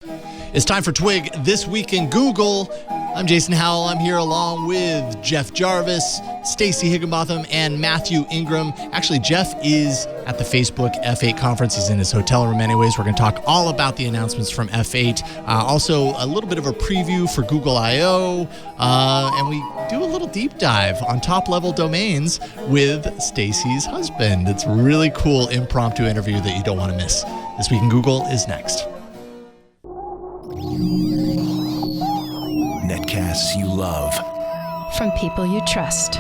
It's time for Twig This Week in Google. I'm Jason Howell. I'm here along with Jeff Jarvis, Stacey Higginbotham, and Mathew Ingram. Actually, Jeff is at the Facebook F8 conference. He's in his hotel room anyways. We're going to talk all about the announcements from F8. Also, a little bit of a preview for Google I.O. And we do a little deep dive on top-level domains with Stacey's husband. It's a really cool impromptu interview that you don't want to miss. This Week in Google is next. Netcasts you love. From people you trust.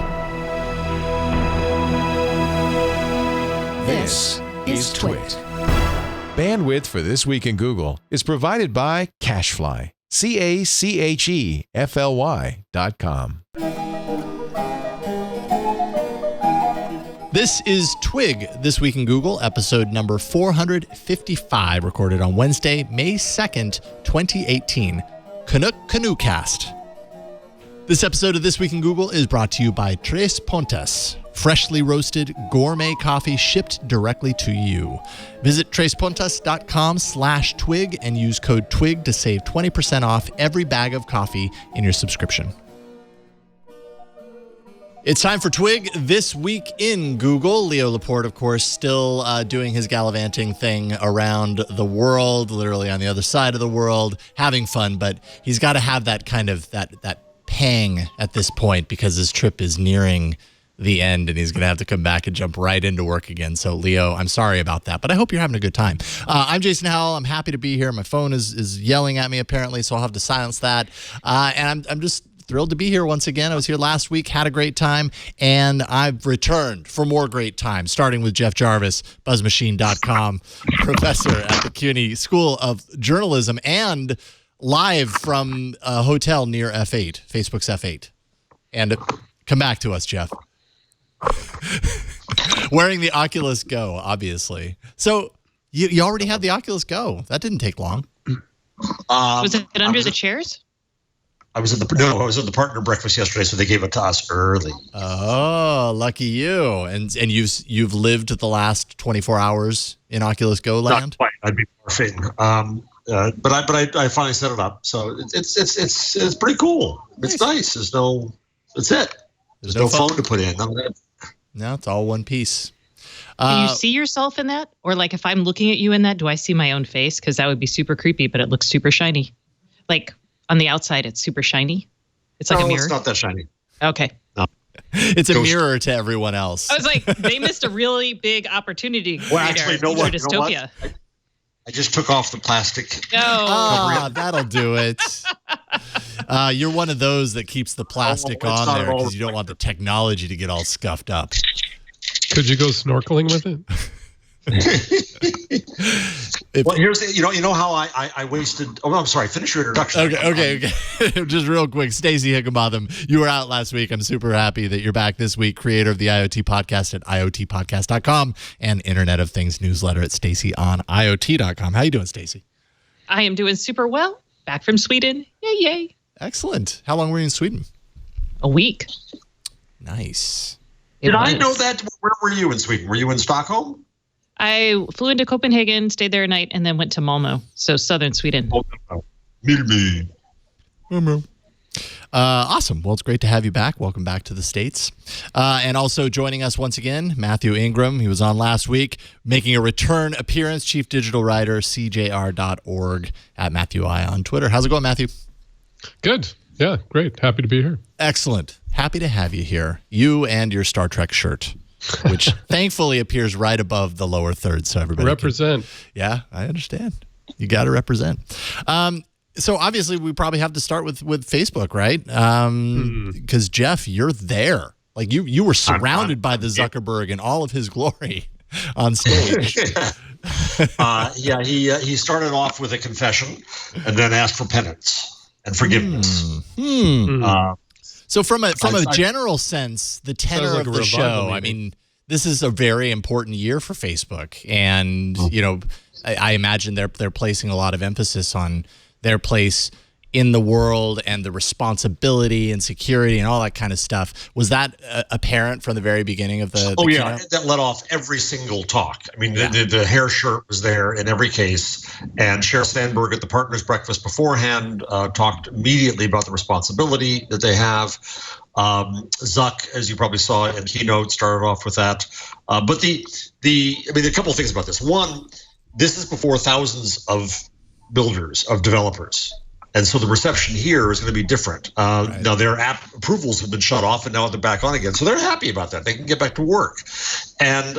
This is Twit. Bandwidth for This Week in Google is provided by CacheFly. CacheFly.com. This is Twig, This Week in Google, episode number 455, recorded on Wednesday, May 2nd, 2018. CanuckCanoeCast. This episode of This Week in Google is brought to you by Tres Pontas, freshly roasted gourmet coffee shipped directly to you. Visit trespontas.com/twig and use code TWIG to save 20% off every bag of coffee in your subscription. It's time for Twig This Week in Google. Leo Laporte, of course, still doing his gallivanting thing around the world, literally on the other side of the world, having fun, but he's got to have that kind of that pang at this point because his trip is nearing the end and he's going to have to come back and jump right into work again. So, Leo, I'm sorry about that, but I hope you're having a good time. I'm Jason Howell. I'm happy to be here. My phone is yelling at me, apparently, so I'll have to silence that. And I'm just thrilled to be here once again. I was here last week, had a great time, and I've returned for more great times, starting with Jeff Jarvis, buzzmachine.com, professor at the CUNY School of Journalism, and live from a hotel near F8, Facebook's F8. And come back to us, Jeff. Wearing the Oculus Go, obviously. So you already had the Oculus Go. That didn't take long. Was it under the chairs? I was at the partner breakfast yesterday, so they gave it to us early. Oh, lucky you! And you've lived the last 24 hours in Oculus Go land. Not quite. I'd be morphing. But I finally set it up, so it's pretty cool. It's nice. There's no phone to put in. No, it's all one piece. Can you see yourself in that? Or like if I'm looking at you in that, do I see my own face? Because that would be super creepy, but it looks super shiny. Like on the outside, it's super shiny. It's like a mirror. It's not that shiny. Okay. No. It's a mirror to everyone else. I was like, they missed a really big opportunity. Well, actually, no one. Dystopia. I just took off the plastic. No. That'll do it. You're one of those that keeps the plastic on there because you don't want the technology to get all scuffed up. Could you go snorkeling with it? Well, here's the, you know how I wasted. Oh, I'm sorry. Finish your introduction. Okay. Just real quick, Stacey Higginbotham, you were out last week. I'm super happy that you're back this week. Creator of the IoT podcast at iotpodcast.com and Internet of Things newsletter at staceyoniot.com. How you doing, Stacey? I am doing super well. Back from Sweden. Yay. Excellent. How long were you in Sweden? A week. Nice. Did I know that? Where were you in Sweden? Were you in Stockholm? I flew into Copenhagen, stayed there a night, and then went to Malmo, so southern Sweden. Awesome. Well, it's great to have you back. Welcome back to the States. And also joining us once again, Mathew Ingram. He was on last week, making a return appearance, Chief Digital Writer, cjr.org, at Mathew I on Twitter. How's it going, Mathew? Good. Yeah, great. Happy to be here. Excellent. Happy to have you here. You and your Star Trek shirt, which thankfully appears right above the lower third, so everybody represent. Yeah, I understand. You got to represent. So obviously, we probably have to start with Facebook, right? Because Jeff, you're there. Like you were surrounded by the Zuckerberg in all of his glory on stage. Yeah, he started off with a confession and then asked for penance and forgiveness. So from a general sense, the tenor like of the show, I mean, this is a very important year for Facebook. And, I imagine they're placing a lot of emphasis on their place in the world and the responsibility and security and all that kind of stuff. Was that apparent from the very beginning of the keynote? That led off every single talk. I mean, the hair shirt was there in every case. And Sheryl Sandberg at the partners breakfast beforehand talked immediately about the responsibility that they have. Zuck, as you probably saw in the keynote, started off with that. But a couple of things about this. One, this is before thousands of builders, of developers. And so the reception here is going to be different. Right. Now their app approvals have been shut off, and now they're back on again. So they're happy about that. They can get back to work. And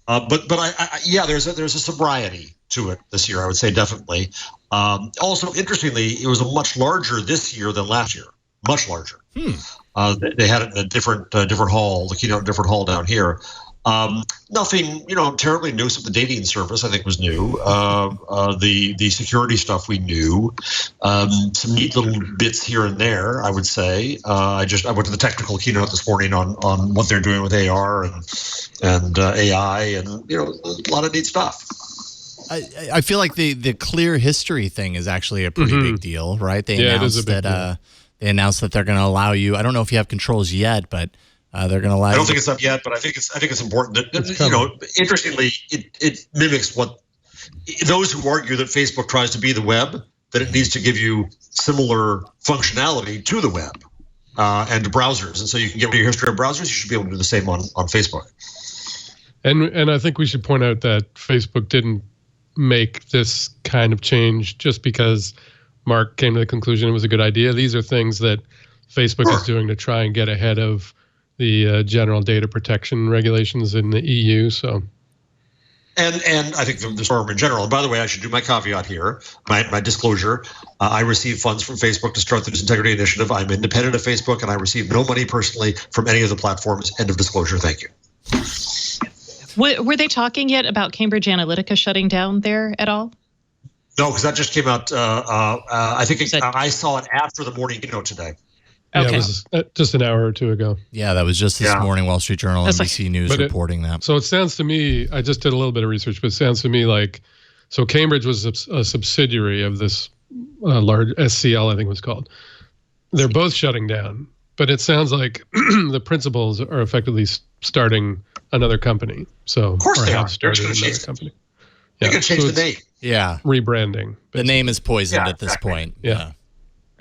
there's a sobriety to it this year, I would say, definitely. Also, interestingly, it was a much larger this year than last year. Much larger. They had it in a different hall, the keynote, different hall down here. Nothing, terribly new. So the dating service, I think, was new. The security stuff we knew. Some neat little bits here and there, I would say. I went to the technical keynote this morning on what they're doing with AR and AI, and a lot of neat stuff. I feel like the clear history thing is actually a pretty big deal, right? They announced that they're going to allow you. I don't know if you have controls yet, but they're going to allow. I don't think it's up yet, but I think it's important that interestingly, it mimics what those who argue that Facebook tries to be the web, that it needs to give you similar functionality to the web and to browsers, and so you can get your history of browsers. You should be able to do the same on Facebook. And I think we should point out that Facebook didn't make this kind of change just because Mark came to the conclusion it was a good idea. These are things that Facebook is doing to try and get ahead of the general data protection regulations in the EU. So, and I think the forum in general. And by the way, I should do my caveat here, my disclosure. I receive funds from Facebook to start the News Integrity Initiative. I'm independent of Facebook, and I receive no money personally from any of the platforms. End of disclosure. Thank you. Were they talking yet about Cambridge Analytica shutting down there at all? No, because that just came out. I think I saw it after the morning keynote today. Yeah, Okay. it was just an hour or two ago. Yeah, that was just this morning, Wall Street Journal, NBC News reporting that. So it sounds to me, I just did a little bit of research, but it sounds to me like, so Cambridge was a subsidiary of this large SCL, I think it was called. They're both shutting down, but it sounds like the principals are effectively starting another company. So, of course they are. Started another company. They're going to change the name. Yeah. Rebranding. The name is poisoned at this point. Yeah.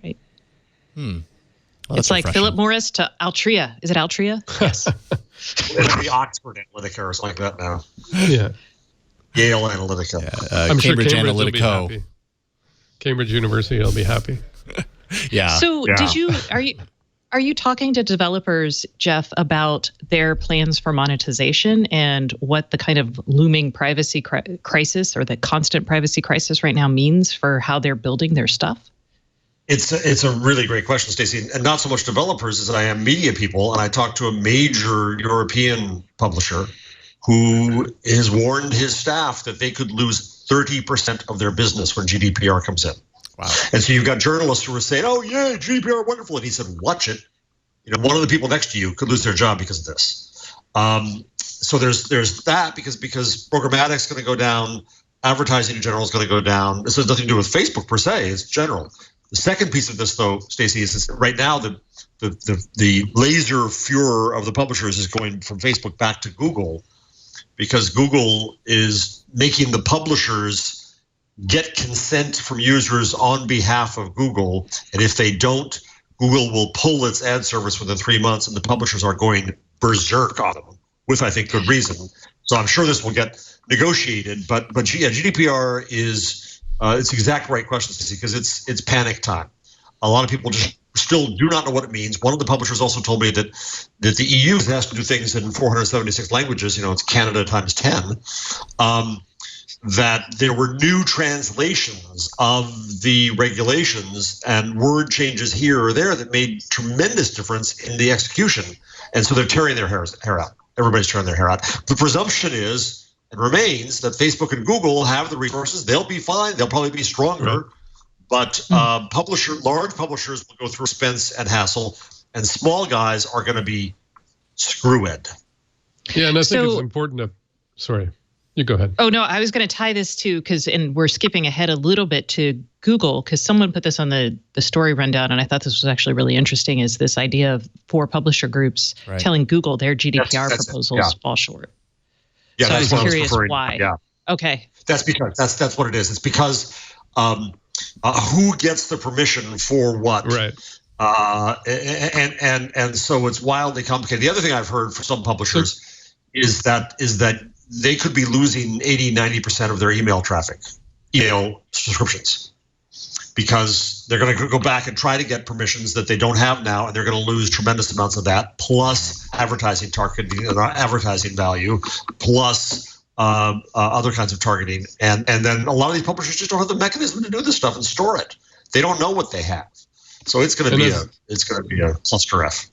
Right. Well, it's like Philip Morris to Altria. Is it Altria? Yes. It'll be Oxford Analytica or something like that now. Yeah. Yale Analytica. I'm Cambridge sure Cambridge will be Analytica. happy. Cambridge University will be happy. Yeah. So are you talking to developers, Jeff, about their plans for monetization and what the kind of looming privacy crisis or the constant privacy crisis right now means for how they're building their stuff? It's a really great question, Stacey, and not so much developers as I am media people. And I talked to a major European publisher who has warned his staff that they could lose 30% of their business when GDPR comes in. Wow. And so you've got journalists who are saying, "Oh yeah, GDPR, wonderful," and he said, "Watch it. One of the people next to you could lose their job because of this." So there's that because programmatic's going to go down, advertising in general is going to go down. This has nothing to do with Facebook per se; it's general. The second piece of this, though, Stacey, is right now the laser furor of the publishers is going from Facebook back to Google because Google is making the publishers get consent from users on behalf of Google, and if they don't, Google will pull its ad service within 3 months, and the publishers are going berserk on them with, I think, good reason. So I'm sure this will get negotiated, but GDPR is. It's the exact right question, Stacey, because it's panic time. A lot of people just still do not know what it means. One of the publishers also told me that the EU has to do things in 476 languages. It's Canada times 10. That there were new translations of the regulations and word changes here or there that made tremendous difference in the execution. And so they're tearing their hair out. Everybody's tearing their hair out. The presumption is and remains that Facebook and Google have the resources. They'll be fine. They'll probably be stronger. But large publishers will go through expense and hassle, and small guys are going to be screwed. Yeah, and I think it's important to. Sorry, you go ahead. Oh no, I was going to tie this to and we're skipping ahead a little bit to Google, because someone put this on the story rundown, and I thought this was actually really interesting, is this idea of 4 publisher groups telling Google their GDPR proposals fall short. Yeah, so that's I was curious why. Yeah. Okay. That's because that's what it is. It's because who gets the permission for what? Right. And so it's wildly complicated. The other thing I've heard from some publishers is that they could be losing 80-90% of their email traffic, email subscriptions, because they're going to go back and try to get permissions that they don't have now, and they're going to lose tremendous amounts of that, plus advertising targeting, advertising value, plus other kinds of targeting, and then a lot of these publishers just don't have the mechanism to do this stuff and store it. They don't know what they have, so it's going to be a cluster F.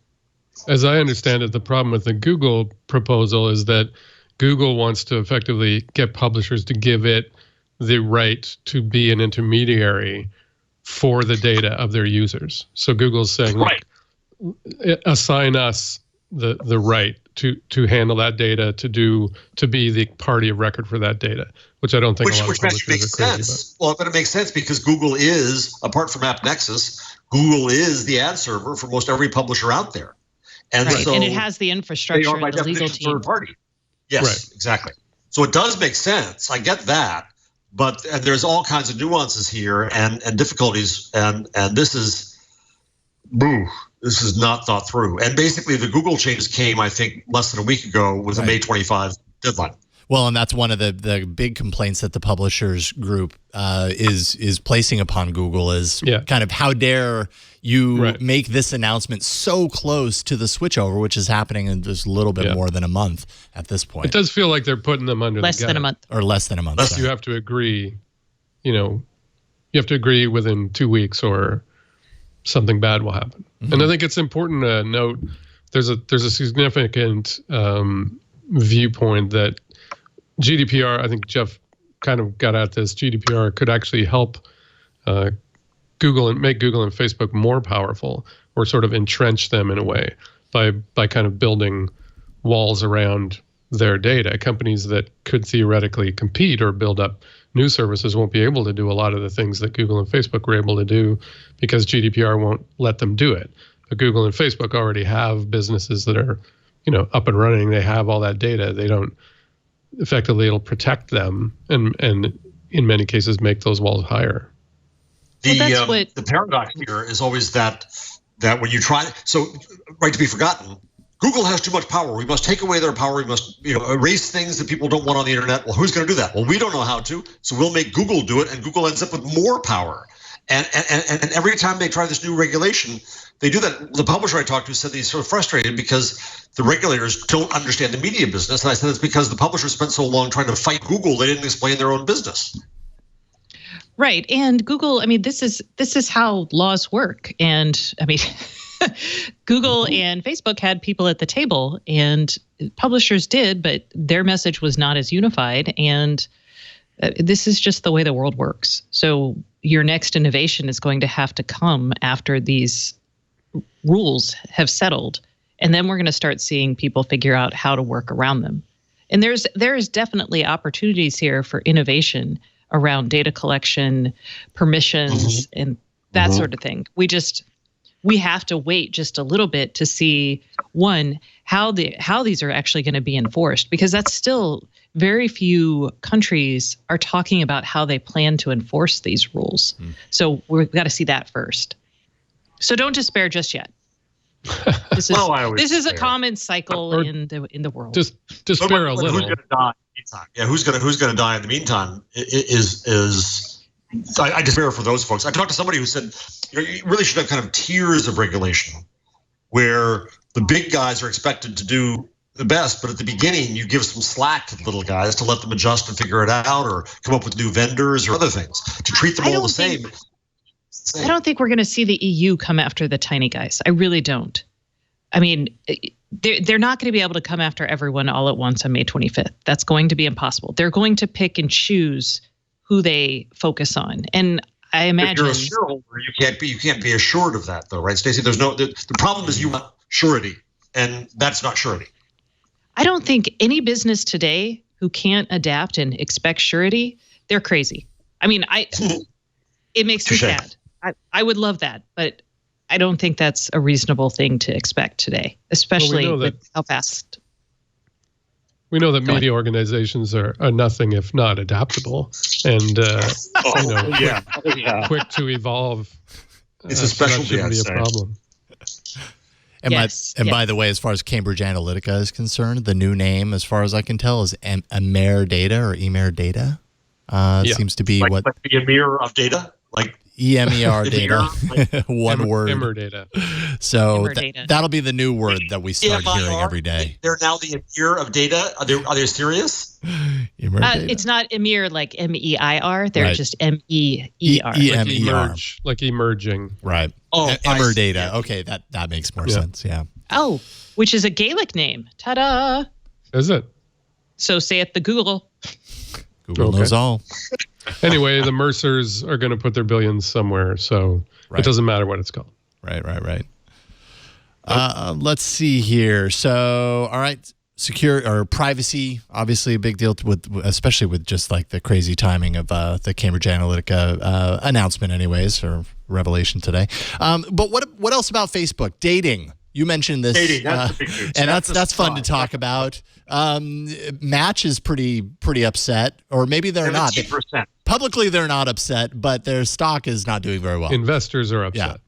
As I understand it, the problem with the Google proposal is that Google wants to effectively get publishers to give it the right to be an intermediary for the data of their users. So Google's saying, look, assign us the right to handle that data, to be the party of record for that data, which I don't think a lot of publishers makes are crazy sense. Well, but it makes sense because Google is, apart from AppNexus, Google is the ad server for most every publisher out there. And so and it has the infrastructure and the legal team. Third party. Yes, exactly. So it does make sense. I get that. And there's all kinds of nuances here and difficulties, and this is not thought through. And basically, the Google changes came, I think, less than a week ago with a May 25 deadline. Well, and that's one of the big complaints that the publishers group is placing upon Google is kind of how dare you make this announcement so close to the switchover, which is happening in just a little bit more than a month at this point. It does feel like they're putting them under less than a month, or less than a month. You have to agree. You have to agree within 2 weeks, or something bad will happen. Mm-hmm. And I think it's important to note there's a significant viewpoint that GDPR, I think Jeff kind of got at this, GDPR could actually help Google and make Google and Facebook more powerful, or sort of entrench them in a way by kind of building walls around their data. Companies that could theoretically compete or build up new services won't be able to do a lot of the things that Google and Facebook were able to do because GDPR won't let them do it. But Google and Facebook already have businesses that are, up and running. They have all that data. They don't effectively, it'll protect them and in many cases make those walls higher. The paradox here is always that when you try, so right to be forgotten, Google has too much power. We must take away their power. We must, erase things that people don't want on the internet. Well, who's going to do that? Well, we don't know how to, so we'll make Google do it, and Google ends up with more power. And every time they try this new regulation, they do that. The publisher I talked to said he's sort of frustrated because the regulators don't understand the media business. And I said it's because the publishers spent so long trying to fight Google, they didn't explain their own business. Right. And Google, this is how laws work. And Google and Facebook had people at the table, and publishers did, but their message was not as unified. And this is just the way the world works. So your next innovation is going to have to come after these rules have settled. And then we're going to start seeing people figure out how to work around them. And there's definitely opportunities here for innovation around data collection, permissions, and that sort of thing. We have to wait just a little bit to see, one, how these are actually going to be enforced, because that's still very few countries are talking about how they plan to enforce these rules. So we've got to see that first. So don't despair just yet. This is a common cycle in the world. Just despair a little. Who's going to die in the meantime? Yeah, who's going to die in the meantime is I despair for those folks. I talked to somebody who said, you really should have kind of tiers of regulation where the big guys are expected to do the best, but at the beginning you give some slack to the little guys to let them adjust and figure it out, or come up with new vendors or other things to treat them all the same. I don't think we're going to see the EU come after the tiny guys. I really don't. They're not going to be able to come after everyone all at once on May 25th. That's going to be impossible. They're going to pick and choose who they focus on. And I imagine if you're a shareholder, you can't be assured of that, though, right, Stacey? The problem is you want surety, and that's not surety. I don't think any business today who can't adapt and expect surety, they're crazy. It makes me Touché. sad. I would love that, but I don't think that's a reasonable thing to expect today, especially with how fast. We know that media organizations are nothing if not adaptable and quick to evolve. It's a specialty, That shouldn't be I'd a say. problem. And by the way, as far as Cambridge Analytica is concerned, the new name, as far as I can tell, is Emir Data or Emir Data. Seems to be like the Emir of data, like EMER Data, one word. Emir Data. So Data. that'll be the new word that we start hearing every day. They're now the Emir of data. Are they serious? Emir Data. It's not Emir like MEIR. They're Right. just MEER. EMER. Emerge, like emerging. Right. Oh, Emir I see. Data. Okay, that makes more sense. Yeah. Oh, which is a Gaelic name. Ta-da! Is it? So say it the Google. Google Okay. knows all. Anyway, the Mercers are going to put their billions somewhere, so Right. it doesn't matter what it's called. Right. Let's see here. So, all right, secure or privacy, obviously a big deal especially with just like the crazy timing of the Cambridge Analytica announcement, anyways, or revelation today. But what else about Facebook? Dating. You mentioned this, Dating, that's the big news. and That's the that's fun to spot. talk about. Match is pretty upset, or maybe they're not. 17%. Publicly, they're not upset, but their stock is not doing very well. Investors are upset.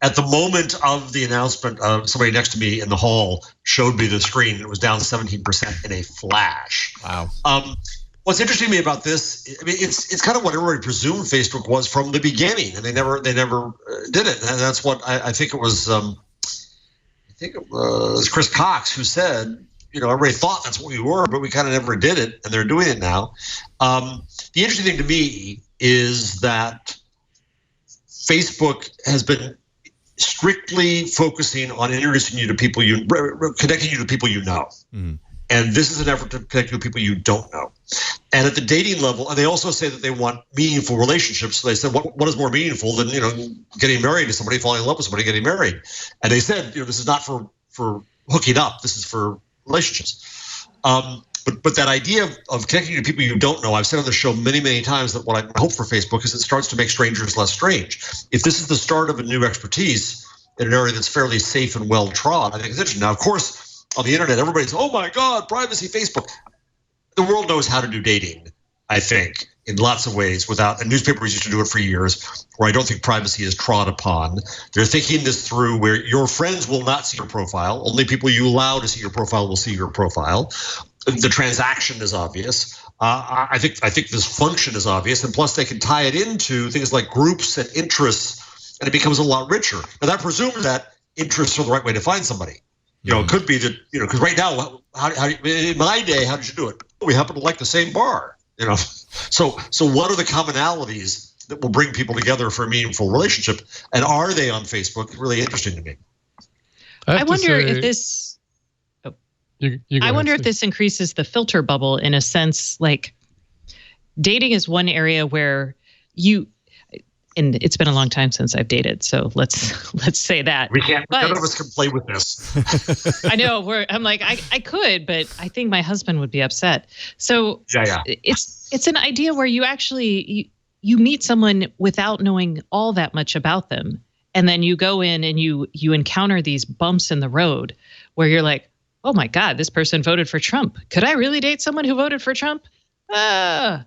At the moment of the announcement, somebody next to me in the hall showed me the screen. And it was down 17% in a flash. Wow. What's interesting to me about this, I mean, it's kind of what everybody presumed Facebook was from the beginning, and they never did it. And that's what I think it was. I think it was Chris Cox who said, everybody thought that's what we were, but we kind of never did it, and they're doing it now. The interesting thing to me is that Facebook has been strictly focusing on introducing you to people connecting you to people you know. Mm. And this is an effort to connect you to people you don't know. And at the dating level, and they also say that they want meaningful relationships. So they said, what is more meaningful than, getting married to somebody, falling in love with somebody, getting married? And they said, this is not for hooking up. This is for relationships. But that idea of connecting you to people you don't know, I've said on the show many, many times that what I hope for Facebook is it starts to make strangers less strange. If this is the start of a new expertise in an area that's fairly safe and well trod, I think it's interesting. Now, of course, on the internet, everybody's, oh my God, privacy, Facebook. The world knows how to do dating, I think, in lots of ways and newspapers used to do it for years, where I don't think privacy is trod upon. They're thinking this through where your friends will not see your profile. Only people you allow to see your profile will see your profile. The transaction is obvious. I think this function is obvious. And plus they can tie it into things like groups and interests, and it becomes a lot richer. Now that presumes that interests are the right way to find somebody. It could be that, because right now, how in my day, how did you do it? We happen to like the same bar, So what are the commonalities that will bring people together for a meaningful relationship? And are they on Facebook? Really interesting to me. I wonder if this. I wonder if Steve. this increases the filter bubble in a sense. Like, dating is one area where and it's been a long time since I've dated, so let's say that. None of us can play with this. I know. I'm like, I could, but I think my husband would be upset. So Yeah. it's an idea where you actually you meet someone without knowing all that much about them, and then you go in and you encounter these bumps in the road where you're like, oh my God, this person voted for Trump. Could I really date someone who voted for Trump? But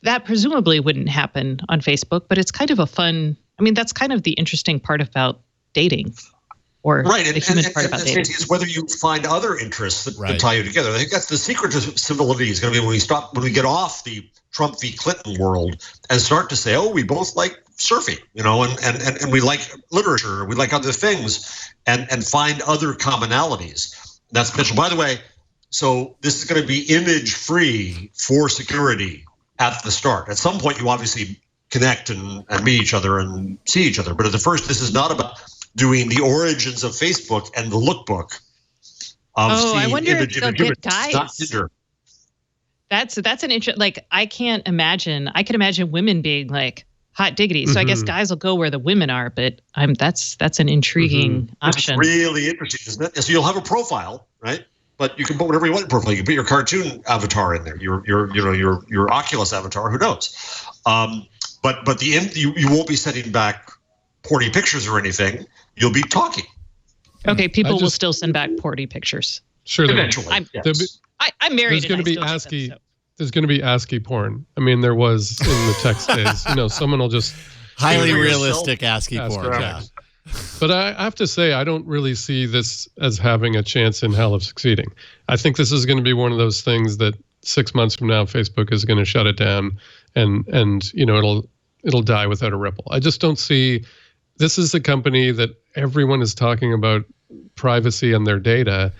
that presumably wouldn't happen on Facebook, but it's kind of a fun, that's kind of the interesting part about dating, or right, the human part about dating. Is whether you find other interests that tie you together. I think that's the secret to civility is going to be when we get off the Trump v. Clinton world and start to say, oh, we both like surfing, and we like literature, we like other things, and find other commonalities. That's potential. By the way, so this is going to be image free for security at the start. At some point, you obviously connect and meet each other and see each other. But at the first, this is not about doing the origins of Facebook and the lookbook of I wonder if they'll get guys. Not Tinder. That's an interest. Like, I can imagine women being like hot diggity. So I guess guys will go where the women are, but that's an intriguing option. It's really interesting, isn't it? So you'll have a profile, right? but you can put whatever you want in your profile. You can put your cartoon avatar in there, your Oculus avatar. Who knows? But you won't be sending back porny pictures or anything. You'll be talking. Okay, people will still send back porny pictures. Sure, Eventually. I'm There's married. going to be ASCII. There's going to be ASCII porn. I mean, there was in the text days. Someone will just highly realistic ASCII porn. Right. Yeah. But I have to say, I don't really see this as having a chance in hell of succeeding. I think this is going to be one of those things that 6 months from now, Facebook is going to shut it down, and it'll die without a ripple. I just don't see. This is a company that everyone is talking about privacy and their data.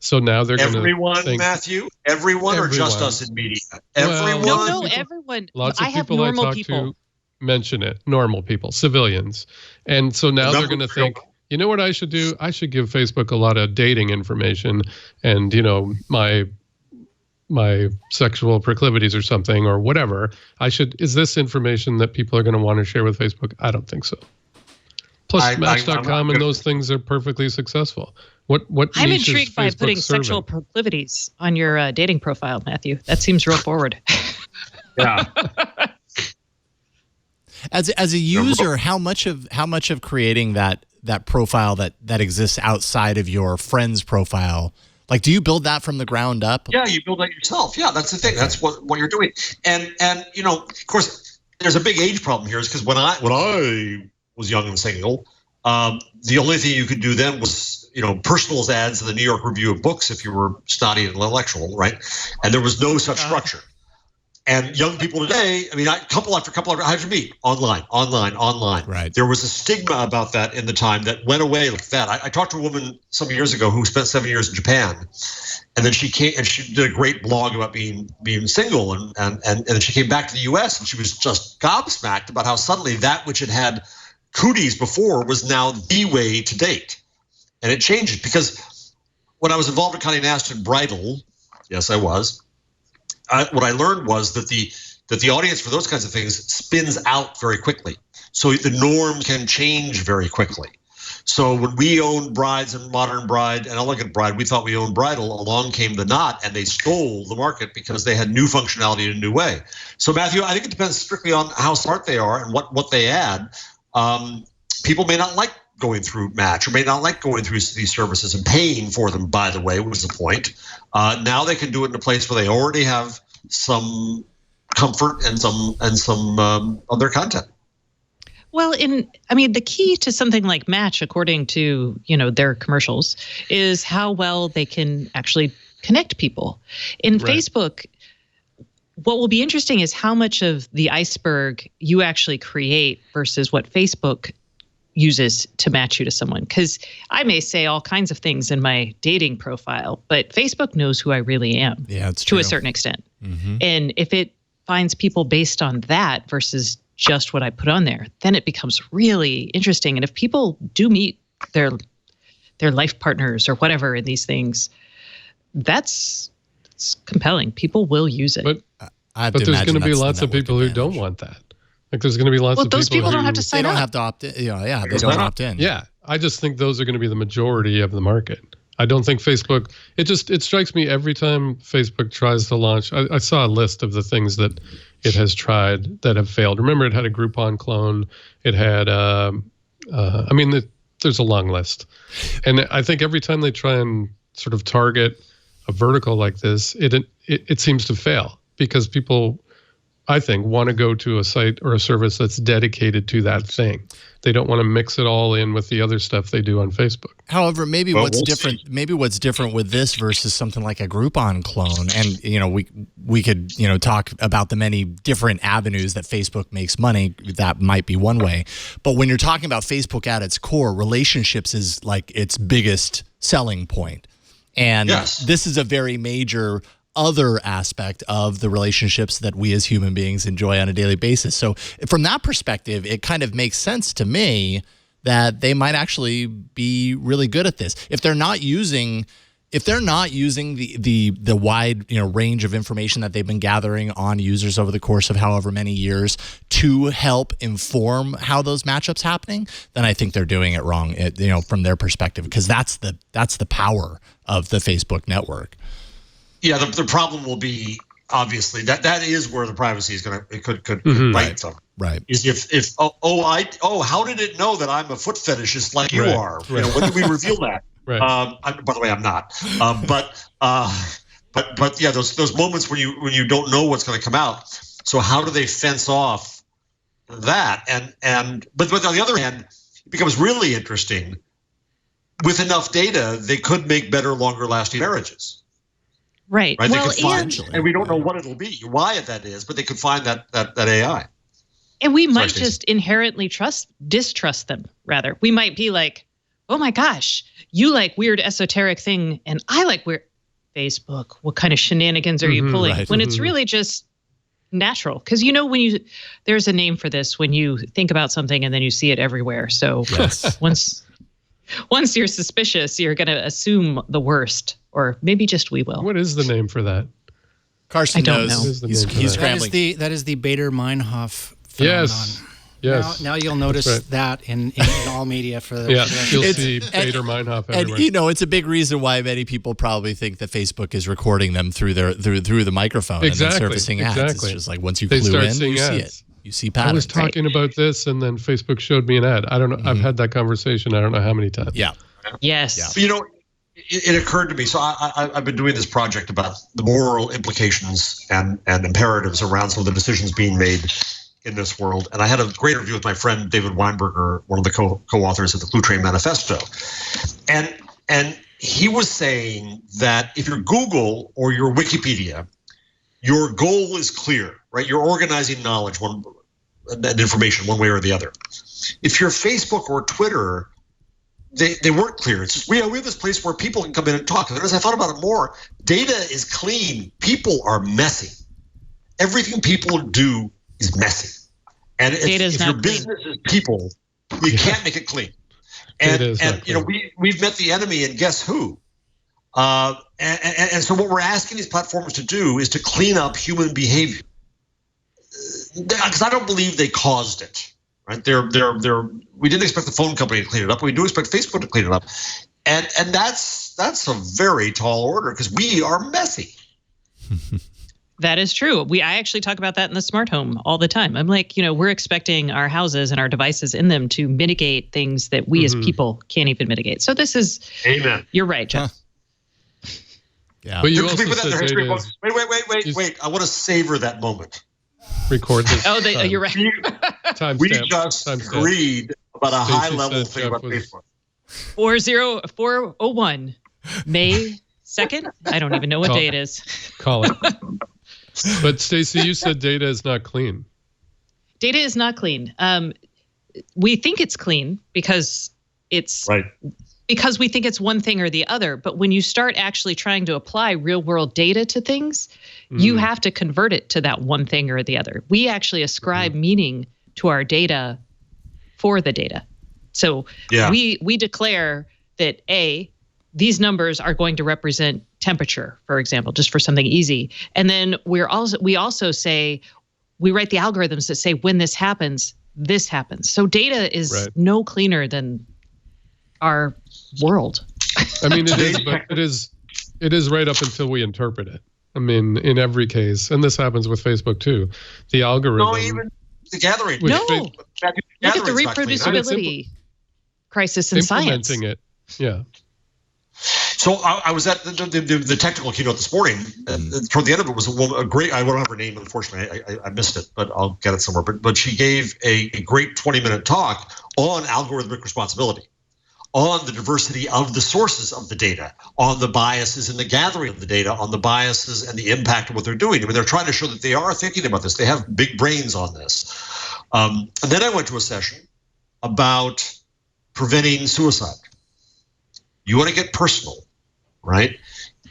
So now they're going to everyone, Matthew, everyone, or just us in media? Everyone. No, everyone. Lots of I have people I normal talk people. to mention it. Normal people, civilians, and so now they're going to think, you know what I should do? I should give Facebook a lot of dating information, and my sexual proclivities or something or whatever. Is this information that people are going to want to share with Facebook? I don't think so. Plus, Match.com and those things are perfectly successful. What I'm niche is intrigued by Facebook putting serving? sexual proclivities on your dating profile, Matthew. That seems real forward. Yeah. As a user, how much of creating that profile that exists outside of your friend's profile, like, do you build that from the ground up? Yeah, you build that yourself. Yeah, that's the thing. That's what you're doing. And of course, there's a big age problem here, is because when I was young and single, the only thing you could do then was personals ads in the New York Review of Books if you were snotty and intellectual, right? And there was no such structure. And young people today, I mean, couple after couple, how'd you meet? Online. Right. There was a stigma about that in the time that went away like that. I talked to a woman some years ago who spent 7 years in Japan, and then she came and she did a great blog about being single, and then she came back to the U.S. and she was just gobsmacked about how suddenly that which had cooties before was now the way to date, and it changed because when I was involved in Conde Nast and Bridal, yes, I was. What I learned was that the audience for those kinds of things spins out very quickly. So the norm can change very quickly. So when we owned Brides and Modern Bride and Elegant Bride, we thought we owned Bridal. Along came The Knot, and they stole the market because they had new functionality in a new way. So Matthew, I think it depends strictly on how smart they are and what they add. People may not like going through Match, or may not like going through these services and paying for them, by the way, was the point. Now they can do it in a place where they already have some comfort and some of their content. Well, the key to something like Match, according to their commercials, is how well they can actually connect people. In Facebook, what will be interesting is how much of the iceberg you actually create versus what Facebook uses to match you to someone. Because I may say all kinds of things in my dating profile, but Facebook knows who I really am. Yeah, it's to true. a certain extent. Mm-hmm. And if it finds people based on that versus just what I put on there, then it becomes really interesting. And if people do meet their life partners or whatever in these things, it's compelling. People will use it. But there's going to be lots of people who don't want that. Like there's going to be lots of people. Those people don't have to They sign don't up. have to opt in. They don't opt in. Yeah, I just think those are going to be the majority of the market. I don't think Facebook. It strikes me every time Facebook tries to launch. I saw a list of the things that it has tried that have failed. Remember, it had a Groupon clone. It had. There's a long list, and I think every time they try and sort of target a vertical like this, it seems to fail because people, I think, want to go to a site or a service that's dedicated to that thing. They don't want to mix it all in with the other stuff they do on Facebook. However, what's different with this versus something like a Groupon clone, and we could talk about the many different avenues that Facebook makes money. That might be one way, but when you're talking about Facebook at its core, relationships is like its biggest selling point, and this is a very major other aspect of the relationships that we as human beings enjoy on a daily basis. So from that perspective, it kind of makes sense to me that they might actually be really good at this. If they're not using if they're not using the wide range of information that they've been gathering on users over the course of however many years to help inform how those matchups happening, then I think they're doing it wrong. From their perspective, because that's the power of the Facebook network. Yeah, the problem will be obviously that is where the privacy is could bite them. Right. Is if how did it know that I'm a foot fetishist like you are? Right. When did we reveal that? Right. By the way, I'm not. But yeah, those moments when you don't know what's going to come out. So how do they fence off that? But on the other hand, it becomes really interesting. With enough data, they could make better, longer lasting marriages. Right. Right. Well, they could find, and we don't know what it'll be, why that is, but they could find that AI. And we might just inherently distrust them, rather. We might be like, oh my gosh, you like weird esoteric thing, and I like weird Facebook. What kind of shenanigans are you pulling? Right. When it's really just natural. Because there's a name for this when you think about something and then you see it everywhere. So Yes. once you're suspicious, you're going to assume the worst, or maybe just we will. What is the name for that? Carson I don't knows. know. He's scrambling. That is the Bader-Meinhof phenomenon. Yes. Now you'll notice right. that in all media for the You'll see Bader-Meinhof everywhere. And it's a big reason why many people probably think that Facebook is recording them through the microphone and then surfacing ads. It's just like once you clue in, you see it. You see patterns. I was talking about this, and then Facebook showed me an ad. I don't know. I've had that conversation. I don't know how many times. Yeah. Yes. Yeah. It occurred to me. So I've been doing this project about the moral implications and imperatives around some of the decisions being made in this world. And I had a great interview with my friend David Weinberger, one of the co-authors of the Blue Train Manifesto, and he was saying that if you're Google or you're Wikipedia, your goal is clear, right? You're organizing knowledge and information one way or the other. If you're Facebook or Twitter, they weren't clear. It's just we have this place where people can come in and talk. And as I thought about it more, data is clean. People are messy. Everything people do is messy. And if your business is people, you can't make it clean. And we've met the enemy, and guess who? And so what we're asking these platforms to do is to clean up human behavior, because I don't believe they caused it. Right? We didn't expect the phone company to clean it up. We do expect Facebook to clean it up, and that's a very tall order because we are messy. That is true. I actually talk about that in the smart home all the time. I'm like, we're expecting our houses and our devices in them to mitigate things that we as people can't even mitigate. So this is, amen. You're right, Jeff. Huh. Yeah. But you also said wait. I want to savor that moment. Record this. You're right. We just agreed about a high-level thing about Facebook. 401, May 2nd? I don't even know what day it is. Call it. But Stacey, you said data is not clean. Data is not clean. We think it's clean because it's right. Because we think it's one thing or the other. But when you start actually trying to apply real-world data to things, you have to convert it to that one thing or the other. We actually ascribe meaning to our data for the data. So we declare that these numbers are going to represent temperature, for example, just for something easy. And then we also say, we write the algorithms that say when this happens. So data is no cleaner than our world. I mean, it is, but it is right up until we interpret it. I mean, in every case, and this happens with Facebook too, the algorithm. No, even the gathering. Look at the reproducibility crisis in science. Implementing it, yeah. So I was at the technical keynote this morning. Toward the end of it was a great. I don't have her name, unfortunately. I missed it, but I'll get it somewhere. But she gave a great 20-minute talk on algorithmic responsibility, on the diversity of the sources of the data, on the biases in the gathering of the data, on the biases and the impact of what they're doing. I mean, they're trying to show that they are thinking about this. They have big brains on this. And then I went to a session about preventing suicide. You want to get personal, right?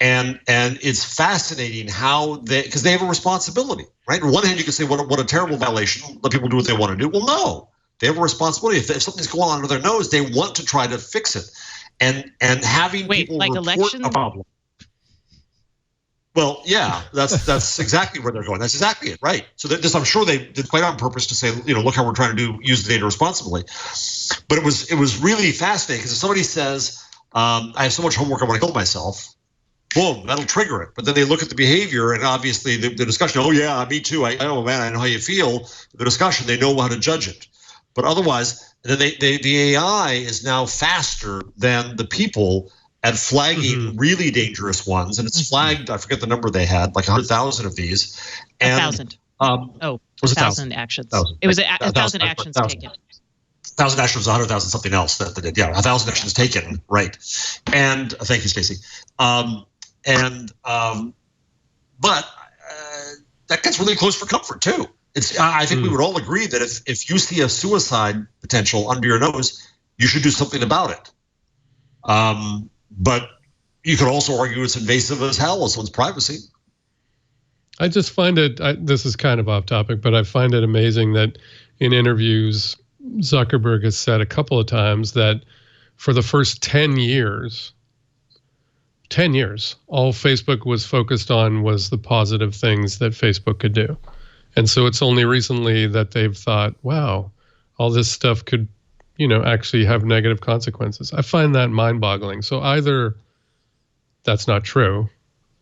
And it's fascinating how because they have a responsibility, right? On one hand, you can say, what a terrible violation. Let people do what they want to do. Well, no. They have a responsibility. If something's going on under their nose, they want to try to fix it. And having people report a problem. Well, yeah, that's exactly where they're going. That's exactly it, right? So this, I'm sure they did quite on purpose to say, look how we're trying to use the data responsibly. But it was really fascinating because if somebody says, I have so much homework I want to kill myself, boom, that'll trigger it. But then they look at the behavior and obviously the discussion. Oh yeah, me too. I know, man. I know how you feel. The discussion, they know how to judge it. But otherwise, then the AI is now faster than the people at flagging really dangerous ones, and it's flagged. I forget the number they had, like 100,000 of these. And, 1,000. It was 1,000 actions. It was 1,000 actions taken. 1,000 actions, 100,000 something else that they did. Yeah, 1,000 actions taken. Right. And thank you, Stacey. But that gets really close for comfort too. I think we would all agree that if you see a suicide potential under your nose, you should do something about it. But you could also argue it's invasive as hell of someone's privacy. I just find it, this is kind of off topic, but I find it amazing that in interviews, Zuckerberg has said a couple of times that for the first 10 years, all Facebook was focused on was the positive things that Facebook could do. And so it's only recently that they've thought, wow, all this stuff could actually have negative consequences. I find that mind-boggling. So either that's not true,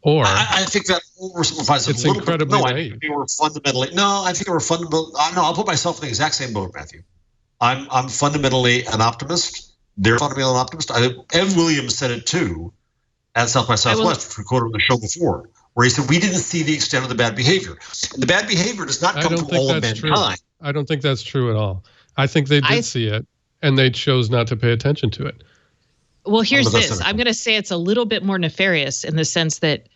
or I think that oversimplifies it it's a little incredibly bit. naive. I think we're fundamentally. No, I think we're fundamentally. No, I'll put myself in the exact same boat, Matthew. I'm fundamentally an optimist. They're fundamentally an optimist. Ev Williams said it too at South by Southwest, which we quoted on the show before, where he said we didn't see the extent of the bad behavior. And the bad behavior does not come from all of mankind. I don't think that's true at all. I think they did see it, and they chose not to pay attention to it. Well, here's this. I'm going to say it's a little bit more nefarious in the sense that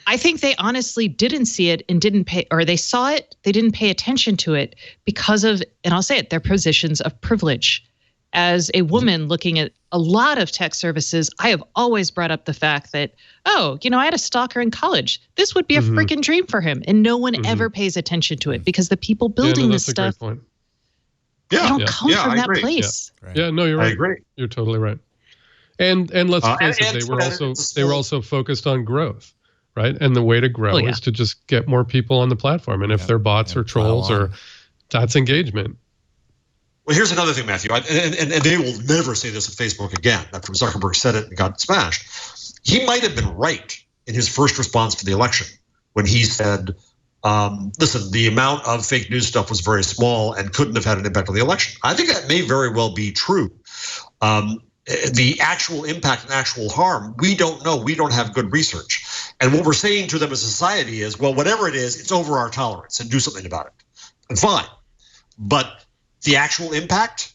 I think they honestly didn't see it and didn't pay, or they saw it, they didn't pay attention to it because of, and I'll say it, their positions of privilege. As a woman looking at a lot of tech services, I have always brought up the fact that, I had a stalker in college. This would be a freaking dream for him. And no one ever pays attention to it because the people building this stuff, they don't come from that place. Yeah, no, you're right. I agree. You're totally right. And let's face it, they were also focused on growth, right? And the way to grow is to just get more people on the platform. And if they're bots or trolls that's engagement. Well, here's another thing, Matthew, and they will never say this at Facebook again. After Zuckerberg said it and got smashed, he might have been right in his first response to the election when he said, listen, the amount of fake news stuff was very small and couldn't have had an impact on the election. I think that may very well be true. The actual impact and actual harm, we don't know. We don't have good research. And what we're saying to them as a society is, well, whatever it is, it's over our tolerance and do something about it. And fine. But the actual impact,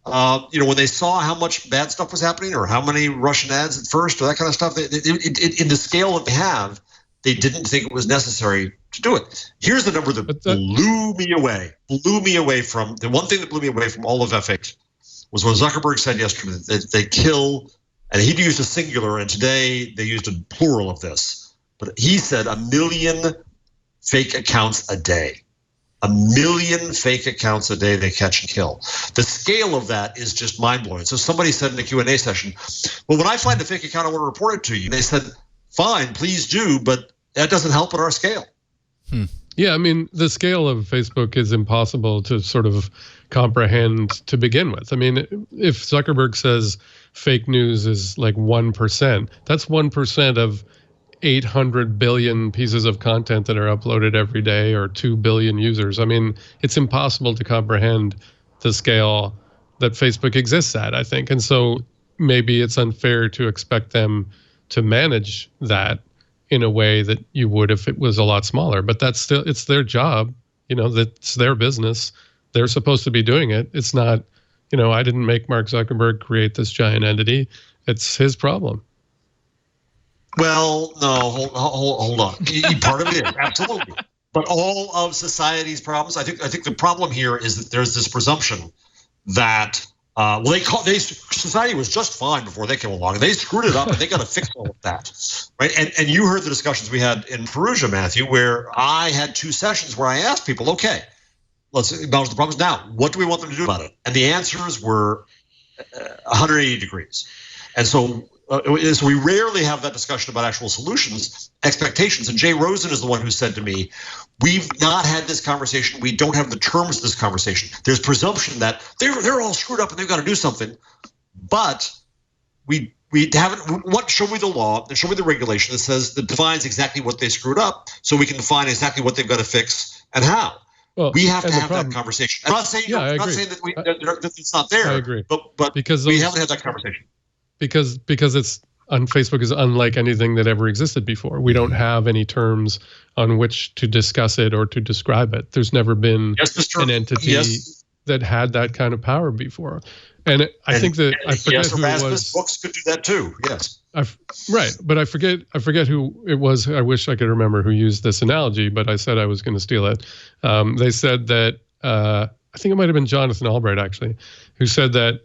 when they saw how much bad stuff was happening or how many Russian ads at first or that kind of stuff, in the scale that they have, they didn't think it was necessary to do it. Here's the number that blew me away from, the one thing that blew me away from all of F8 was when Zuckerberg said yesterday that they kill, and he used a singular, and today they used a plural of this, but he said 1 million fake accounts a day. 1 million fake accounts a day they catch and kill. The scale of that is just mind-blowing. So somebody said in the Q&A session, well, when I find a fake account, I want to report it to you. And they said, fine, please do, but that doesn't help at our scale. Yeah, I mean, the scale of Facebook is impossible to sort of comprehend to begin with. I mean, if Zuckerberg says fake news is like 1%, that's 1% of 800 billion pieces of content that are uploaded every day, or 2 billion users. I mean, it's impossible to comprehend the scale that Facebook exists at, I think. And so maybe it's unfair to expect them to manage that in a way that you would if it was a lot smaller. But that's still, it's their job, that's their business. They're supposed to be doing it. It's not, I didn't make Mark Zuckerberg create this giant entity. It's his problem. Well, no, hold on. Part of it is, absolutely. But all of society's problems, I think the problem here is that there's this presumption that society was just fine before they came along. They screwed it up, and they got to fix all of that, right? And you heard the discussions we had in Perugia, Matthew, where I had 2 sessions where I asked people, okay, let's acknowledge the problems. Now, what do we want them to do about it? And the answers were 180 degrees. And so So we rarely have that discussion about actual solutions, expectations. And Jay Rosen is the one who said to me, we've not had this conversation. We don't have the terms of this conversation. There's presumption that they're all screwed up and they've got to do something. But we haven't. Show me the law, show me the regulation that defines exactly what they screwed up, so we can define exactly what they've got to fix and how. Well, we have to have that conversation. I'm not saying, that it's not there. I agree. But because we haven't had that conversation. Because it's on Facebook is unlike anything that ever existed before. We don't have any terms on which to discuss it or to describe it. There's never been an entity that had that kind of power before. And I think that I forget who it was. Books could do that too. Yes. Right, but I forget who it was. I wish I could remember who used this analogy, but I said I was going to steal it. They said that I think it might have been Jonathan Albright actually, who said that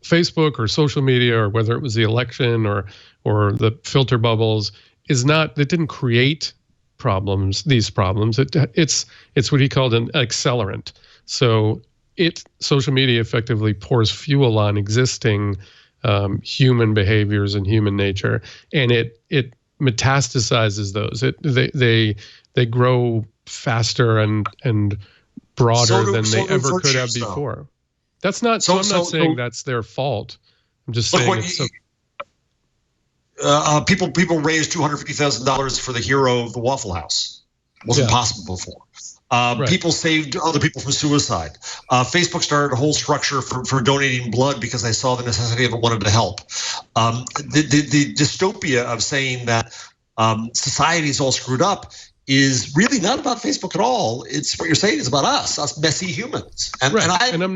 Facebook or social media, or whether it was the election or the filter bubbles, it didn't create these problems. It's what he called an accelerant. So social media effectively pours fuel on existing human behaviors and human nature, and it metastasizes those. They grow faster and broader than they ever could have before. That's not. I'm not saying that's their fault. I'm just saying people raised $250,000 for the hero of the Waffle House. Wasn't possible before. Right. People saved other people from suicide. Facebook started a whole structure for donating blood because they saw the necessity of it, wanted to help. The dystopia of saying that society is all screwed up is really not about Facebook at all. It's what you're saying is about us messy humans. And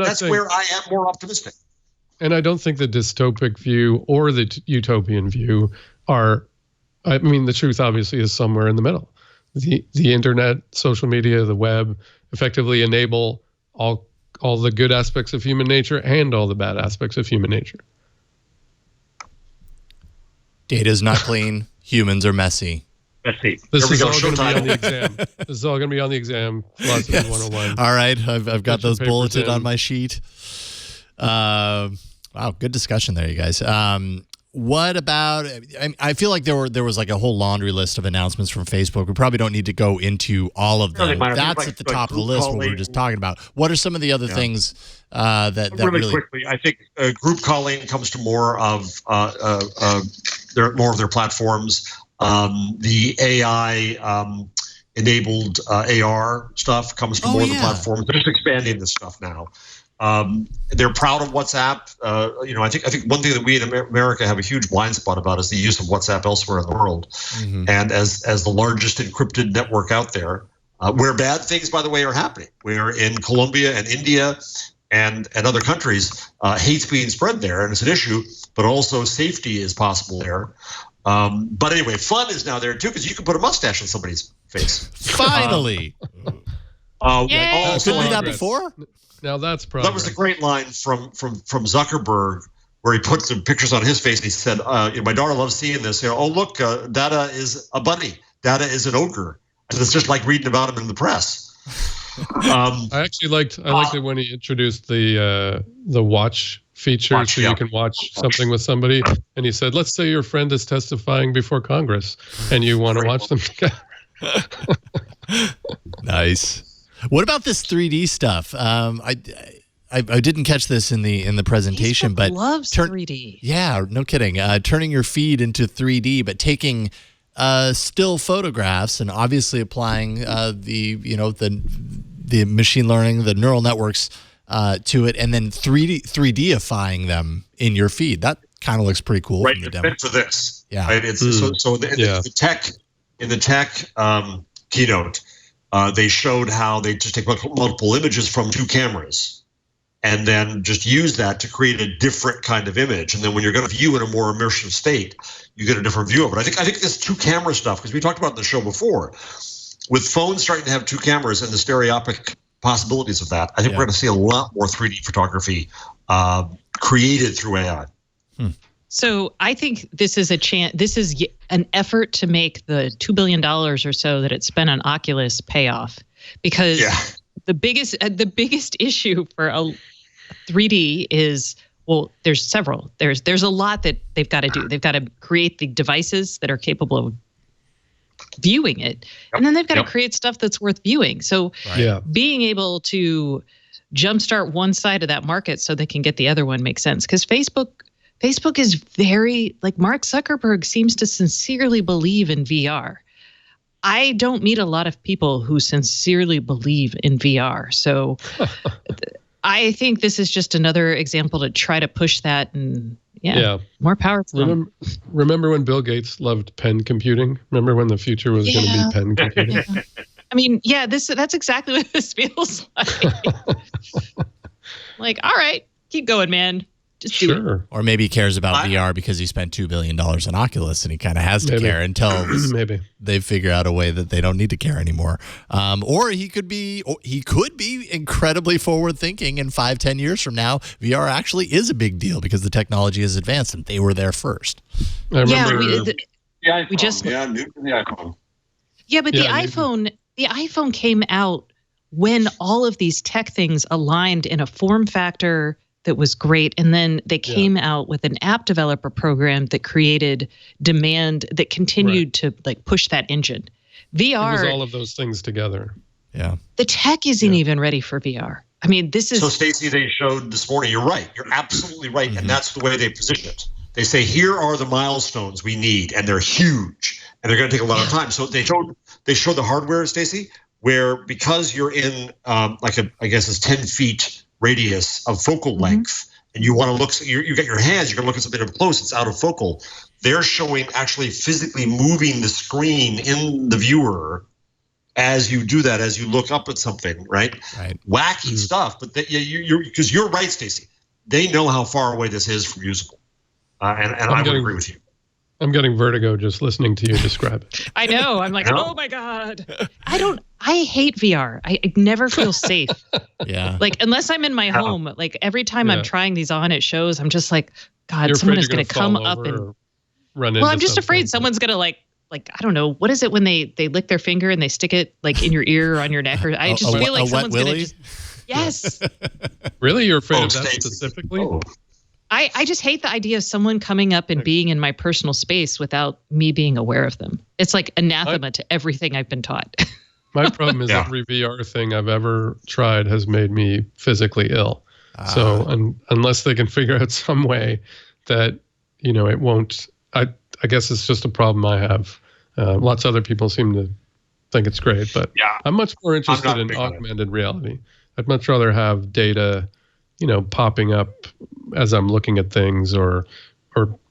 that's where I am more optimistic. And I don't think the dystopic view or the utopian view the truth obviously is somewhere in the middle. The internet, social media, the web effectively enable all the good aspects of human nature and all the bad aspects of human nature. Data is not clean. Humans are messy. This is all going to be on the exam. This is all going to be on the exam. Philosophy 101. All right, I've got those bulleted on my sheet. Wow, good discussion there, you guys. What about? I feel like there was like a whole laundry list of announcements from Facebook. We probably don't need to go into all of them. That's at the top of the list. What we were just talking about. What are some of the other things that really quickly? I think group calling comes to more of their platforms. The AI enabled AR stuff comes to more of the platforms. They're just expanding this stuff now. They're proud of WhatsApp. I think one thing that we in America have a huge blind spot about is the use of WhatsApp elsewhere in the world. Mm-hmm. And as the largest encrypted network out there, where bad things, by the way, are happening. Where in Colombia and India and other countries, hate's being spread there, and it's an issue, but also safety is possible there. But anyway, fun is now there too, because you can put a mustache on somebody's face. Finally. Couldn't do that before? Now that's progress. That was a great line from Zuckerberg, where he put some pictures on his face. And he said, "My daughter loves seeing this. Oh look, Dada is a bunny. Dada is an ogre. And it's just like reading about him in the press." I actually liked it when he introduced the watch feature, you can watch something with somebody, and he said, "Let's say your friend is testifying before Congress, and you want to watch them together." Nice. What about this 3D stuff? I didn't catch this in the presentation, but loves 3D. Yeah, no kidding. Turning your feed into 3D, but taking still photographs and obviously applying the machine learning, the neural networks to it, and then 3D-ifying them in your feed. That kind of looks pretty cool. Right, from the it's demo. meant for this. Yeah, right? It's in the tech keynote. They showed how they just take multiple images from two cameras and then just use that to create a different kind of image. And then when you're going to view in a more immersive state, you get a different view of it. I think this two camera stuff, because we talked about it in the show before, with phones starting to have two cameras and the stereoscopic possibilities of that, I think we're going to see a lot more 3D photography created through AI. So I think this is This is an effort to make the $2 billion or so that it spent on Oculus pay off, because the biggest issue for a 3D is well, there's several. There's a lot that they've got to do. They've got to create the devices that are capable of viewing it, and then they've got to create stuff that's worth viewing. So being able to jumpstart one side of that market so they can get the other one makes sense. Because Facebook is very, like, Mark Zuckerberg seems to sincerely believe in VR. I don't meet a lot of people who sincerely believe in VR. So I think this is just another example to try to push that, and more power to them. Remember when Bill Gates loved pen computing? Remember when the future was going to be pen computing? Yeah. I mean, that's exactly what this feels like. Like, all right, keep going, man. Just do it. Or maybe he cares about VR because he spent $2 billion on Oculus, and he kind of has to care until they figure out a way that they don't need to care anymore. Or he could be incredibly forward thinking. In 5-10 years from now, VR actually is a big deal because the technology is advanced and they were there first. I remember the iPhone. Yeah, but the iPhone came out when all of these tech things aligned in a form factor that was great. And then they came out with an app developer program that created demand that continued to like push that engine. VR. It was all of those things together. Yeah. The tech isn't even ready for VR. I mean, this is. So, Stacey, they showed this morning, you're right. You're absolutely right. And that's the way they position it. They say, here are the milestones we need, and they're huge, and they're going to take a lot of time. So they showed the hardware, Stacey, where because you're in I guess it's 10 feet radius of focal length, and you want to look, you got your hands, you're going to look at something up close, it's out of focal. They're showing actually physically moving the screen in the viewer as you do that, as you look up at something, right? Wacky stuff, but because you're right, Stacey. They know how far away this is from usable, and I would agree with you. I'm getting vertigo just listening to you describe it. I know. I'm like, oh my God. I hate VR. I never feel safe. Like, unless I'm in my home, like every time I'm trying these on at shows, I'm just like, God, someone is going to come up and run into. Well, I'm just afraid someone's going to like, I don't know. What is it when they lick their finger and they stick it like in your ear or on your neck? Or I just feel like someone's going to just. Yes. Really? You're afraid of that specifically? Oh. I just hate the idea of someone coming up and being in my personal space without me being aware of them. It's like anathema to everything I've been taught. My problem is every VR thing I've ever tried has made me physically ill. So unless they can figure out some way that, it won't, I guess it's just a problem I have. Lots of other people seem to think it's great, but I'm much more interested in augmented reality. I'd much rather have data popping up as I'm looking at things or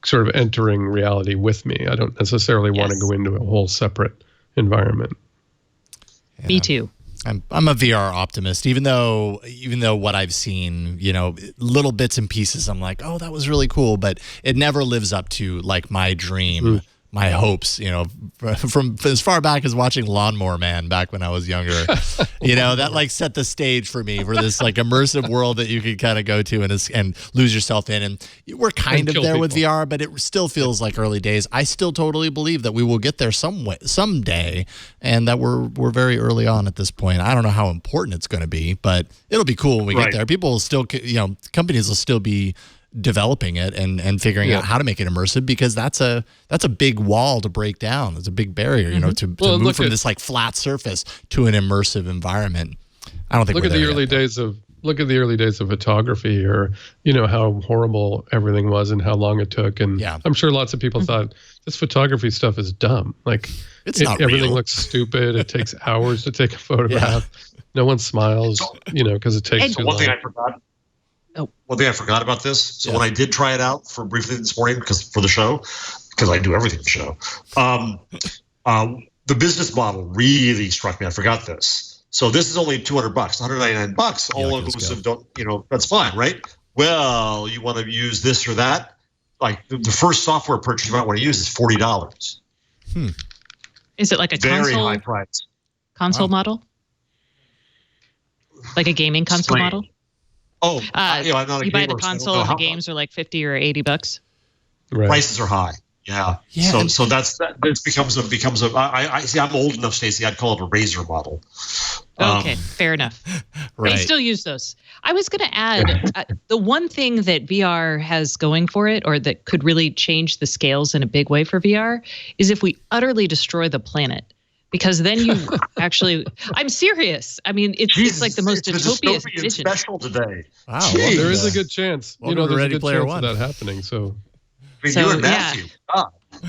sort of entering reality with me. I don't necessarily want to go into a whole separate environment. Yeah. Me too. I'm a VR optimist, even though what I've seen, little bits and pieces, I'm like, oh, that was really cool, but it never lives up to like my dream. My hopes, from as far back as watching Lawnmower Man back when I was younger, that like set the stage for me for this like immersive world that you could kind of go to and lose yourself in. And we're kind of there with VR, but it still feels like early days. I still totally believe that we will get there someday, and that we're very early on at this point. I don't know how important it's going to be, but it'll be cool when we get there. People will still, companies will still be developing it and figuring out how to make it immersive, because that's a big wall to break down. It's a big barrier, to move from this like flat surface to an immersive environment. I don't think look at the early days of photography, or how horrible everything was and how long it took. And I'm sure lots of people thought this photography stuff is dumb. Like everything real. Looks stupid. It takes hours to take a photograph. No one smiles, because it takes too long. One thing I forgot about this. So when I did try it out for briefly this morning for the show, because I do everything for the show, the business model really struck me. I forgot this. So this is only $200, $199, all inclusive. That's fine, right? Well, you want to use this or that. Like the first software purchase you might want to use is $40. Is it like a very high price console model? Like a gaming console model? Oh, I'm not a you gamer, buy the console and the games are like $50 or $80. Right. Prices are high. Yeah. Yeah, So it becomes a. I see. I'm old enough, Stacey. I'd call it a razor model. Okay, fair enough. Right. I still use those. I was going to add the one thing that VR has going for it, or that could really change the scales in a big way for VR, is if we utterly destroy the planet. Because then you actually, I'm serious. I mean, it's like the most utopian vision. Special today. Wow. Well, there is a good chance. Welcome to there's Ready a good Player chance One. of that happening. So, I mean, you and Mathew.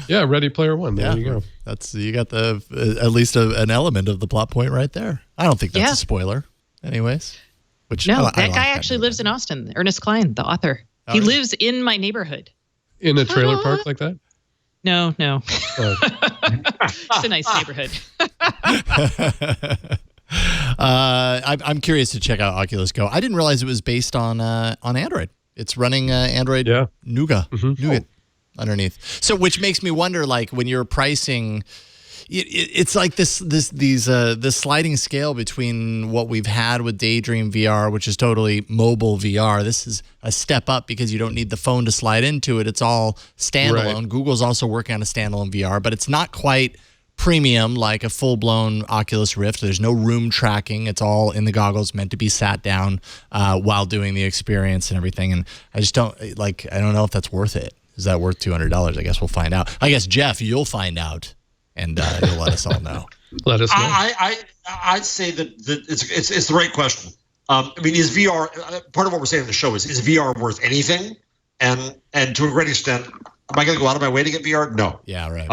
yeah, Ready Player One. There you go. That's you got the at least an element of the plot point right there. I don't think that's a spoiler, anyways. Which that guy actually lives in Austin. Ernest Cline, the author. He lives in my neighborhood. In a trailer park like that? No. Oh. It's a nice neighborhood. I'm curious to check out Oculus Go. I didn't realize it was based on Android. It's running Android Nougat underneath. So, which makes me wonder, like, when you're pricing, it's like this sliding scale between what we've had with Daydream VR, which is totally mobile VR. This is a step up because you don't need the phone to slide into it. It's all standalone. Right. Google's also working on a standalone VR, but it's not quite premium like a full-blown Oculus Rift. There's no room tracking. It's all in the goggles, meant to be sat down while doing the experience and everything. And I just don't I don't know if that's worth it. Is that worth $200? I guess we'll find out. I guess, Jeff, you'll find out, and you'll let us all know. Let us know. I'd say that it's the right question. I mean, is VR part of what we're saying in the show is VR worth anything? And to a great extent, am I going to go out of my way to get VR? No. Yeah, right.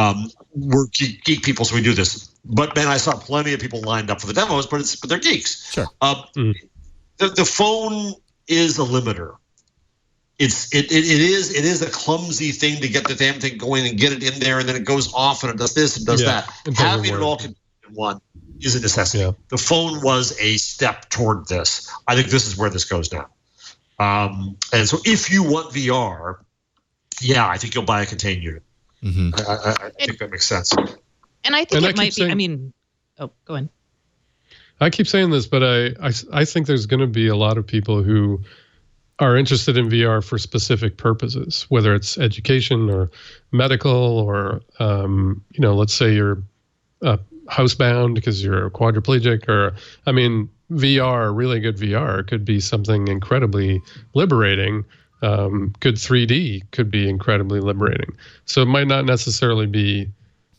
We're geek people, so we do this. But man, I saw plenty of people lined up for the demos, but they're geeks. Sure. The phone is a limiter. It is a clumsy thing to get the damn thing going and get it in there, and then it goes off and it does this and does that. Having it all in one is a necessity. Yeah. The phone was a step toward this. I think this is where this goes now. And so if you want VR, I think you'll buy a contained unit. Mm-hmm. I think that makes sense. And I think it might be. Go on. I keep saying this, but I think there's going to be a lot of people who are interested in VR for specific purposes, whether it's education or medical or, let's say you're housebound because you're a quadriplegic VR, really good VR could be something incredibly liberating. Good 3D could be incredibly liberating. So it might not necessarily be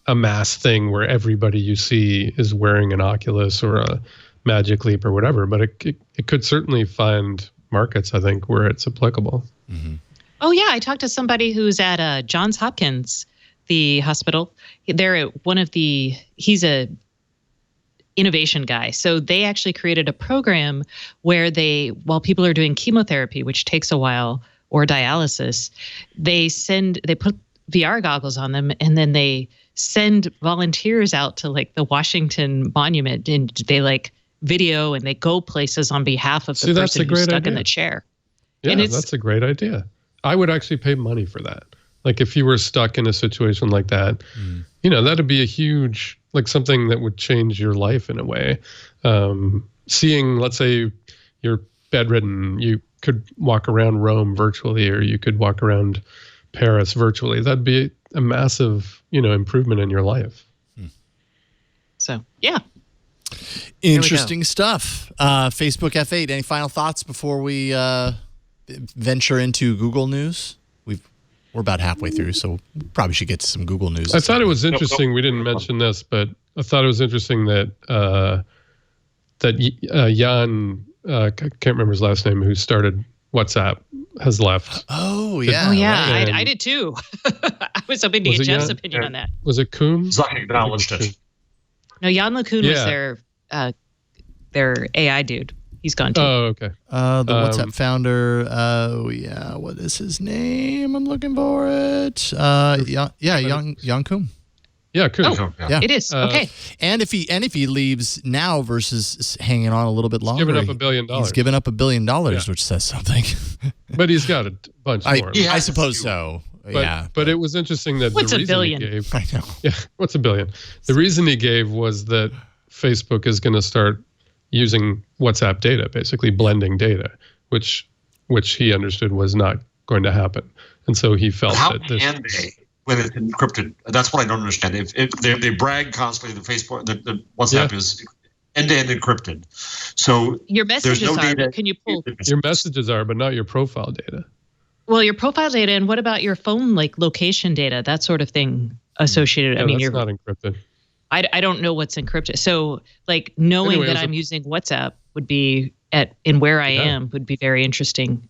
a mass thing where everybody you see is wearing an Oculus or a Magic Leap or whatever, but it could certainly find markets, I think, where it's applicable. Mm-hmm. Oh, yeah. I talked to somebody who's at Johns Hopkins, the hospital. They're at he's a innovation guy. So they actually created a program where while people are doing chemotherapy, which takes a while, or dialysis, they put VR goggles on them, and then they send volunteers out to like the Washington Monument, and they video and they go places on behalf of the person who's stuck in the chair. Yeah, that's a great idea. I would actually pay money for that. Like if you were stuck in a situation like that, that'd be a huge, something that would change your life in a way. Seeing, let's say you're bedridden, you could walk around Rome virtually, or you could walk around Paris virtually. That'd be a massive, improvement in your life. So, yeah. Interesting stuff. Facebook F8, any final thoughts before we venture into Google news? We're about halfway through, so we probably should get to some Google news. I thought it was interesting. We didn't mention this, but I thought it was interesting that Jan, I can't remember his last name, who started WhatsApp, has left. Oh, yeah. Oh, yeah. Right. I did too. I was hoping to get Jeff's opinion on that. Was it Kuhn? Zuck acknowledged it. No, Jan LeCun was their AI dude. He's gone too. Oh, okay. The WhatsApp founder. What is his name? I'm looking for it. Jan Koum. Yeah, Kuhn. Oh, yeah. It is. Okay. And if he leaves now versus hanging on a little bit longer, he's given up $1 billion. He's given up $1 billion, which says something. But he's got a bunch more. I suppose so. But it was interesting that what's the reason $1 billion? he gave. I know. Yeah, what's $1 billion? The reason he gave was that Facebook is going to start using WhatsApp data, basically blending data, which he understood was not going to happen, and so he felt how that this. Can they, when it's encrypted. That's what I don't understand. If they brag constantly, the Facebook, the WhatsApp is end-to-end encrypted. So your messages there's no are, data. but can you pull? Your messages are, but not your profile data. Well, your profile data, and what about your phone, like location data, that sort of thing associated? Yeah, I mean, that's not encrypted. I don't know what's encrypted. So, like, knowing that I'm using WhatsApp would be in where I am would be very interesting,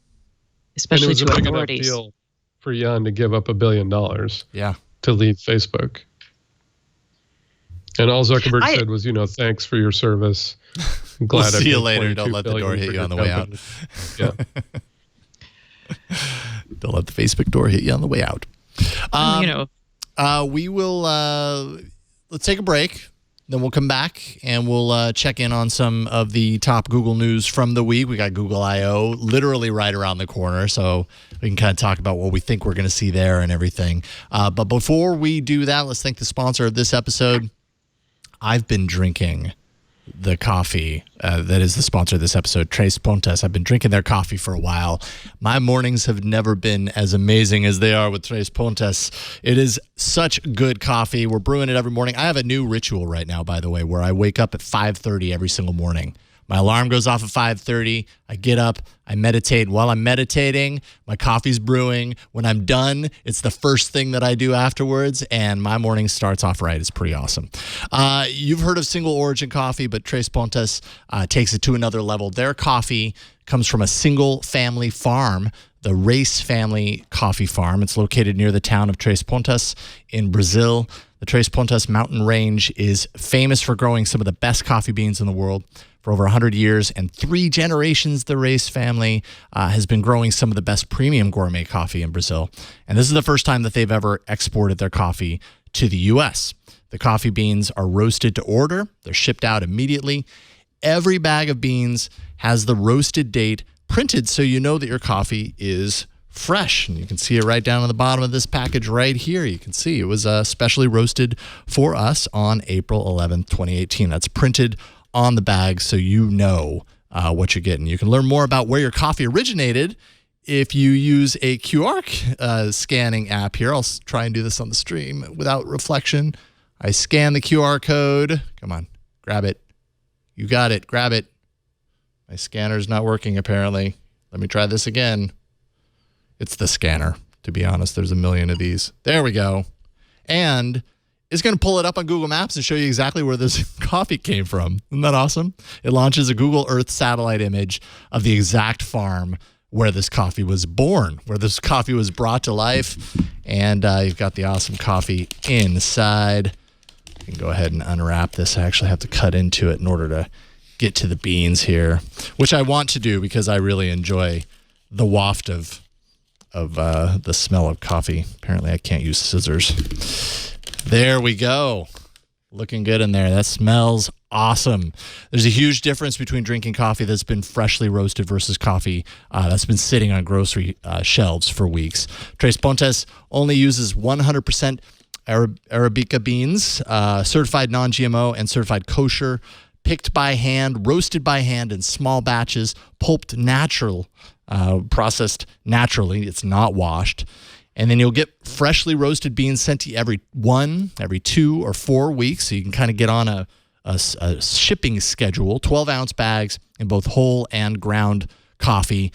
especially to authorities. It was a big enough deal for Jan to give up $1 billion. To leave Facebook. And all Zuckerberg said was, thanks for your service. We'll see you later. Don't let the door hit you on the way out. Yeah. Don't let the Facebook door hit you on the way out. We will let's take a break. Then we'll come back and we'll check in on some of the top Google news from the week. We got Google I/O literally right around the corner, so we can kind of talk about what we think we're going to see there and everything. But before we do that, let's thank the sponsor of this episode. I've been drinking the coffee that is the sponsor of this episode, Tres Pontas. I've been drinking their coffee for a while. My mornings have never been as amazing as they are with Tres Pontas. It is such good coffee. We're brewing it every morning. I have a new ritual right now, by the way, where I wake up at 5:30 every single morning. My alarm goes off at 5:30. I get up, I meditate. While I'm meditating, my coffee's brewing. When I'm done, it's the first thing that I do afterwards, and my morning starts off right. It's pretty awesome. You've heard of single origin coffee, but Tres Pontas takes it to another level. Their coffee comes from a single family farm, the Reis family coffee farm. It's located near the town of Tres Pontas in Brazil. The Tres Pontas mountain range is famous for growing some of the best coffee beans in the world. For over 100 years and 3 generations, the Reis family has been growing some of the best premium gourmet coffee in Brazil. And this is the first time that they've ever exported their coffee to the U.S. The coffee beans are roasted to order. They're shipped out immediately. Every bag of beans has the roasted date printed so you know that your coffee is fresh. And you can see it right down on the bottom of this package right here. You can see it was specially roasted for us on April 11th, 2018. That's printed on the bag so you know what you're getting. You can learn more about where your coffee originated if you use a QR scanning app here. I'll try and do this on the stream without reflection. I scan the QR code. Come on, grab it. You got it. Grab it. My scanner's not working apparently. Let me try this again. It's the scanner, to be honest. There's a million of these. There we go. And it's going to pull it up on Google Maps and show you exactly where this coffee came from. Isn't that awesome? It launches a Google Earth satellite image of the exact farm where this coffee was born, where this coffee was brought to life. And you've got the awesome coffee inside. You can go ahead and unwrap this. I actually have to cut into it in order to get to the beans here, which I want to do because I really enjoy the waft of the smell of coffee. Apparently I can't use scissors. There we go. Looking good in there. That smells awesome. There's a huge difference between drinking coffee that's been freshly roasted versus coffee that's been sitting on grocery shelves for weeks. Tres Pontas only uses 100% Arabica beans, certified non-GMO and certified kosher, picked by hand, roasted by hand in small batches, pulped natural, processed naturally. It's not washed. And then you'll get freshly roasted beans sent to you every 2 or 4 weeks. So you can kind of get on a shipping schedule, 12-ounce bags in both whole and ground coffee.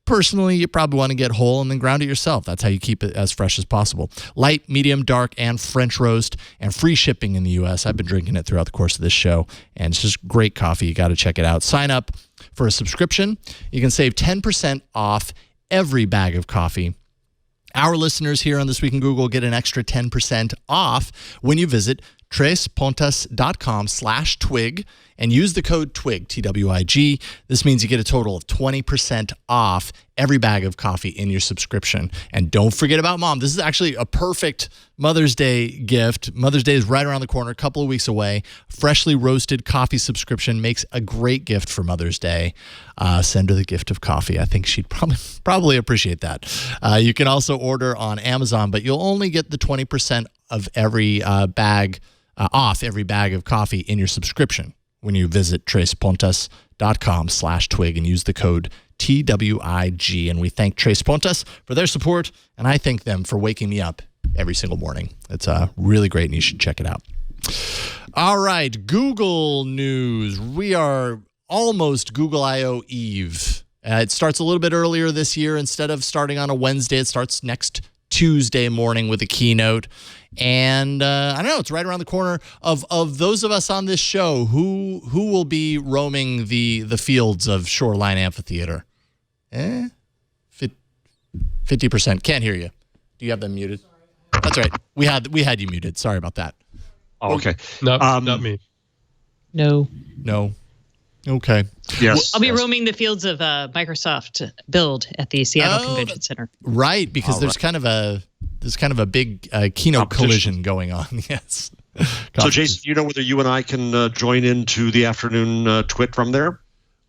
Personally, you probably want to get whole and then ground it yourself. That's how you keep it as fresh as possible. Light, medium, dark, and French roast, and free shipping in the U.S. I've been drinking it throughout the course of this show, and it's just great coffee. You got to check it out. Sign up for a subscription. You can save 10% off every bag of coffee. Our listeners here on This Week in Google get an extra 10% off when you visit trespontas.com/twig and use the code TWIG, T-W-I-G. This means you get a total of 20% off every bag of coffee in your subscription. And don't forget about Mom. This is actually a perfect Mother's Day gift. Mother's Day is right around the corner, a couple of weeks away. Freshly roasted coffee subscription makes a great gift for Mother's Day. Send her the gift of coffee. I think she'd probably appreciate that. You can also order on Amazon, but you'll only get the 20% of every bag off every bag of coffee in your subscription when you visit trespontas.com/twig and use the code TWIG. And we thank Tres Pontas for their support, and I thank them for waking me up every single morning. It's really great, and you should check it out. All right, Google news. We are almost Google I/O Eve. It starts a little bit earlier this year. Instead of starting on a Wednesday, it starts next Tuesday morning with a keynote. And I don't know, it's right around the corner. Of those of us on this show, who will be roaming the fields of Shoreline Amphitheater? 50%. Can't hear you. Do you have them muted? That's right. We had you muted. Sorry about that. Oh, okay. Not me. No. Okay. Yes. I'll be roaming the fields of Microsoft Build at the Seattle Convention Center. Right, because there's kind of a big keynote collision going on. Yes. So, Jason, you know whether you and I can join into the afternoon twit from there?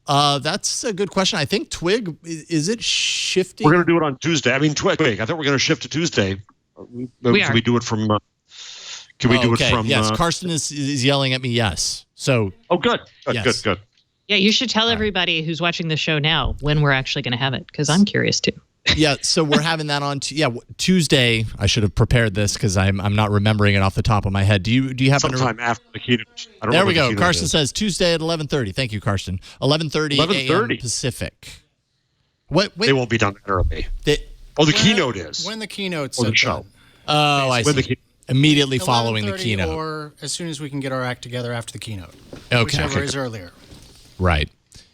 That's a good question. I think Twig, is it shifting? We're going to do it on Tuesday. I mean, Twig. I thought we're going to shift to Tuesday. We Can we do it from? Can we do it from? Yes, Karsten is yelling at me. Yes. So. Oh, good. Yes. Good. Yeah, you should tell everybody who's watching the show now when we're actually going to have it, because I'm curious too. Yeah, so we're having that on Tuesday. I should have prepared this because I'm not remembering it off the top of my head. Do you have sometime after the keynote? There we go. Karsten says Tuesday at 11:30. Thank you, Karsten. 11:30 a.m. Pacific. What? Wait. They won't be done that early. The keynote is when the keynote's the show. Oh, I see. Immediately following the keynote, or as soon as we can get our act together after the keynote. Okay. Whichever is earlier. Right.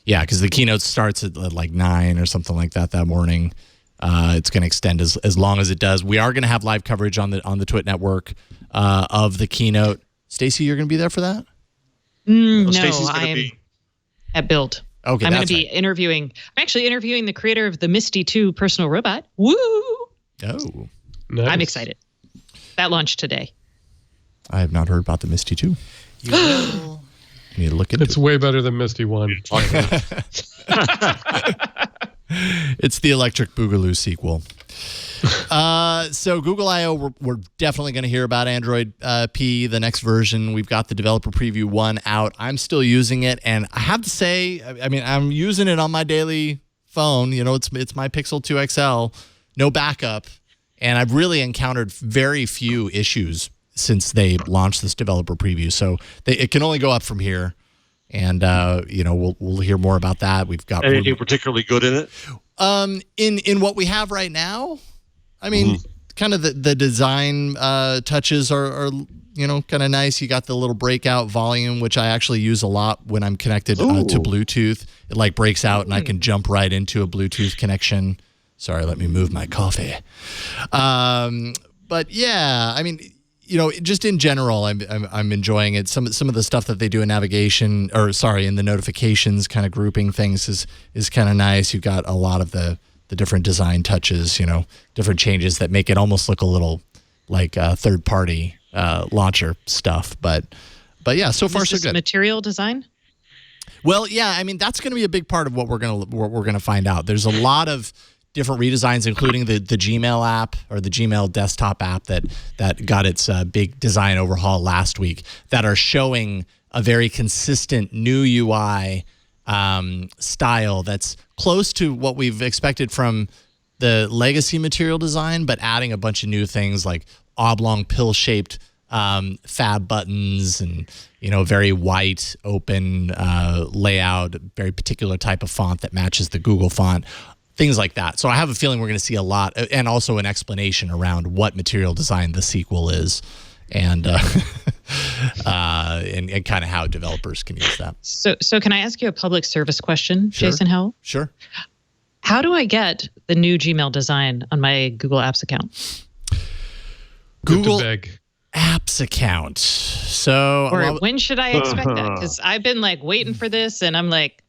Yeah, because the keynote starts at like 9 or something like that morning. It's going to extend as long as it does. We are going to have live coverage on the Twit network of the keynote. Stacey, you're going to be there for that? No, I am at Build. Okay, I'm going to be interviewing. I'm actually interviewing the creator of the Misty 2 personal robot. Woo! Oh, nice. I'm excited. That launched today. I have not heard about the Misty 2. You will. You need to look into It's way better than Misty 1. It's the Electric Boogaloo sequel. So Google I/O, we're definitely going to hear about Android P, the next version. We've got the developer preview 1 out. I'm still using it, and I have to say, I mean, I'm using it on my daily phone. You know, it's my Pixel 2 XL, no backup, and I've really encountered very few issues since they launched this developer preview. So it can only go up from here. And we'll hear more about that. We've got anything particularly good in it. In what we have right now, I mean, kind of the design touches are kind of nice. You got the little breakout volume, which I actually use a lot when I'm connected to Bluetooth. It like breaks out, and I can jump right into a Bluetooth connection. Sorry, let me move my coffee. But yeah, I mean, just in general, I'm enjoying it. Some of the stuff that they do in navigation, in the notifications, kind of grouping things is kind of nice. You've got a lot of the different design touches, different changes that make it almost look a little like third-party launcher stuff. But yeah, so far so good. Material design? Well, yeah, I mean that's going to be a big part of what we're gonna find out. There's a lot of different redesigns, including the Gmail app or the Gmail desktop app that got its big design overhaul last week, that are showing a very consistent new UI style that's close to what we've expected from the legacy material design, but adding a bunch of new things like oblong pill-shaped fab buttons and very white open layout, very particular type of font that matches the Google font. Things like that. So I have a feeling we're going to see a lot, and also an explanation around what material design the sequel is, and and kind of how developers can use that. So can I ask you a public service question, Sure. Jason Howell? Sure. How do I get the new Gmail design on my Google Apps account? Google beg. Apps account. So Or when should I expect that? Because I've been like waiting for this, and I'm like,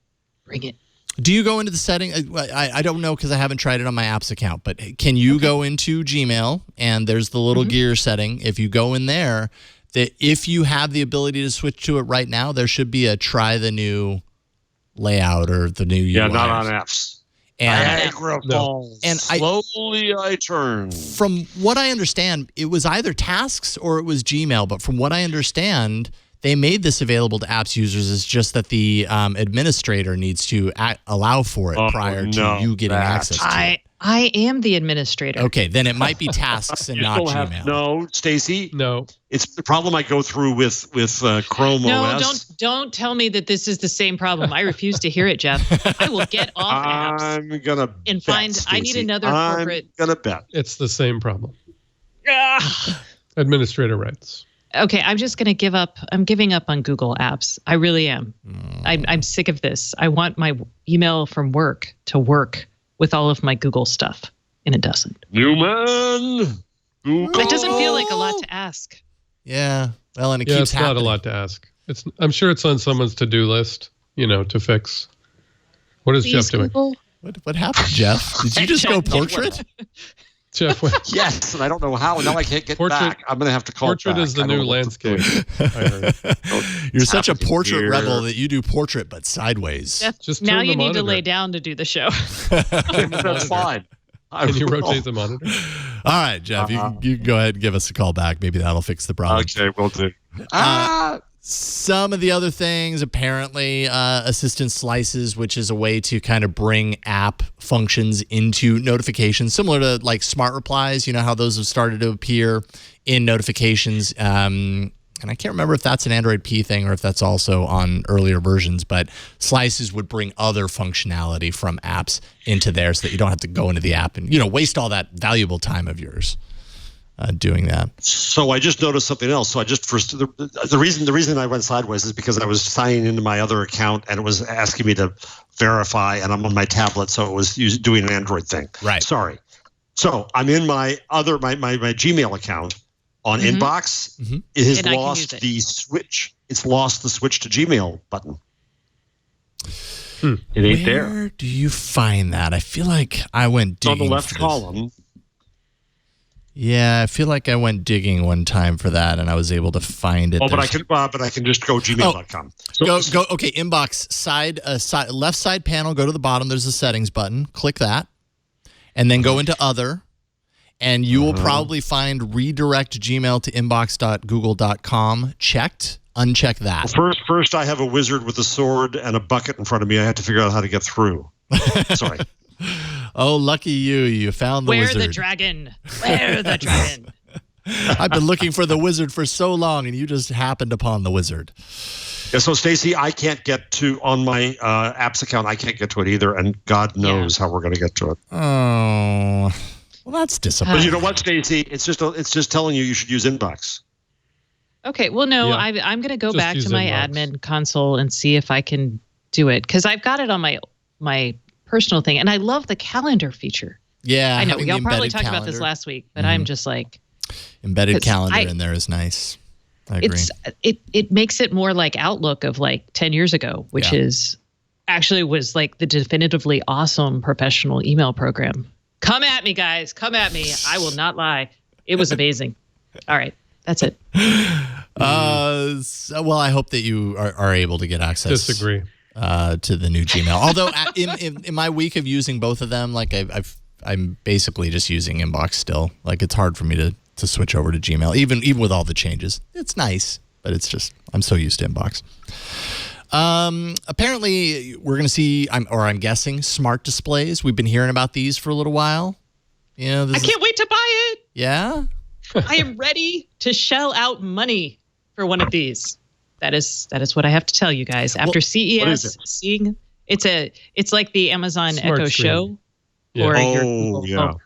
bring it. do you go into the setting? I don't know because I haven't tried it on my apps account, but can you go into Gmail and there's the little gear setting? If you go in there, that if you have the ability to switch to it right now, there should be a try the new layout or the new UI. Yeah, not on apps. And Slowly I turn. From what I understand, it was either Tasks or it was Gmail, but from what I understand, they made this available to apps users. It's just that the administrator needs to allow for it prior to you getting access to it. I am the administrator. Okay, then it might be tasks and not Gmail. No, Stacey. No. It's the problem I go through with Chrome OS. Don't tell me that this is the same problem. I refuse to hear it, Jeff. I will get off apps. I'm gonna and bet, find. Stacey. I need another corporate. I'm gonna bet. It's the same problem. Administrator rights. Okay, I'm just gonna give up. I'm giving up on Google Apps. I really am. I'm sick of this. I want my email from work to work with all of my Google stuff, and it doesn't. Newman. Google. It doesn't feel like a lot to ask. Yeah. Well, and it Yeah, keeps it's not happening. a lot to ask. I'm sure it's on someone's to-do list, to fix. What is Please, Jeff doing? Google. What happened, Jeff? Did you just go portrait? Jeff, Yes, and I don't know how, and now I can't get Portrait- back. I'm gonna have to call portrait back. is the I don't new know what to landscape. do. I heard. You're such a happening portrait here? rebel that you do portrait but sideways. Jeff, Just now turn you the need to monitor. lay down to do the show. That's fine. Can you rotate the monitor? All right, Jeff, you can go ahead and give us a call back. Maybe that'll fix the problem. Okay, we'll do. Some of the other things, apparently, assistant slices, which is a way to kind of bring app functions into notifications, similar to like smart replies. You know how those have started to appear in notifications. And I can't remember if that's an Android P thing or if that's also on earlier versions, but slices would bring other functionality from apps into there so that you don't have to go into the app and, waste all that valuable time of yours doing that. So I just noticed something else. So I just first the reason I went sideways is because I was signing into my other account and it was asking me to verify, and I'm on my tablet, so it was doing an Android thing. Right. Sorry. So I'm in my Gmail account on Inbox. Mm-hmm. It has And I can lost use it. the switch. It's lost the switch to Gmail button. It ain't there. Where do you find that? I feel like I went It's on digging the left for this. column. Yeah, I feel like I went digging one time for that, and I was able to find it. Oh, but There's- I can just go gmail.com. So, go. Okay, inbox side, left side panel. Go to the bottom. There's a settings button. Click that, and then go into other, and you will probably find redirect Gmail to inbox.google.com checked. Uncheck that. First, I have a wizard with a sword and a bucket in front of me. I had to figure out how to get through. Sorry. Oh, lucky you! You found the Where wizard. the dragon? Where the dragon? I've been looking for the wizard for so long, and you just happened upon the wizard. Yeah, so Stacey, I can't get to on my apps account. I can't get to it either, and God knows how we're going to get to it. Oh, well, that's disappointing. But you know what, Stacey? It's just telling you should use Inbox. Okay, well, no, Yeah. I'm going to go Just back use to my Inbox. admin console and see if I can do it, because I've got it on my personal thing, and I love the calendar feature. Yeah, I know having y'all the probably embedded talked about this calendar. last week, but I'm just like, Embedded 'cause calendar in there is nice. I agree. it makes it more like Outlook of like 10 years ago, which was like the definitively awesome professional email program. Come at me, guys. Come at me. I will not lie. It was amazing. All right. That's it. Well, I hope that you are able to get access. Disagree. To the new Gmail. Although in my week of using both of them, like I'm basically just using Inbox still. Like it's hard for me to switch over to Gmail, even with all the changes. It's nice, but it's just I'm so used to Inbox. Apparently, we're going to see, I'm guessing, smart displays. We've been hearing about these for a little while. I can't wait to buy it. Yeah. I am ready to shell out money for one of these. That is what I have to tell you guys. After CES, seeing it's like the Amazon Smart Echo screen. Show Yeah. or your Oh, Google yeah. Home.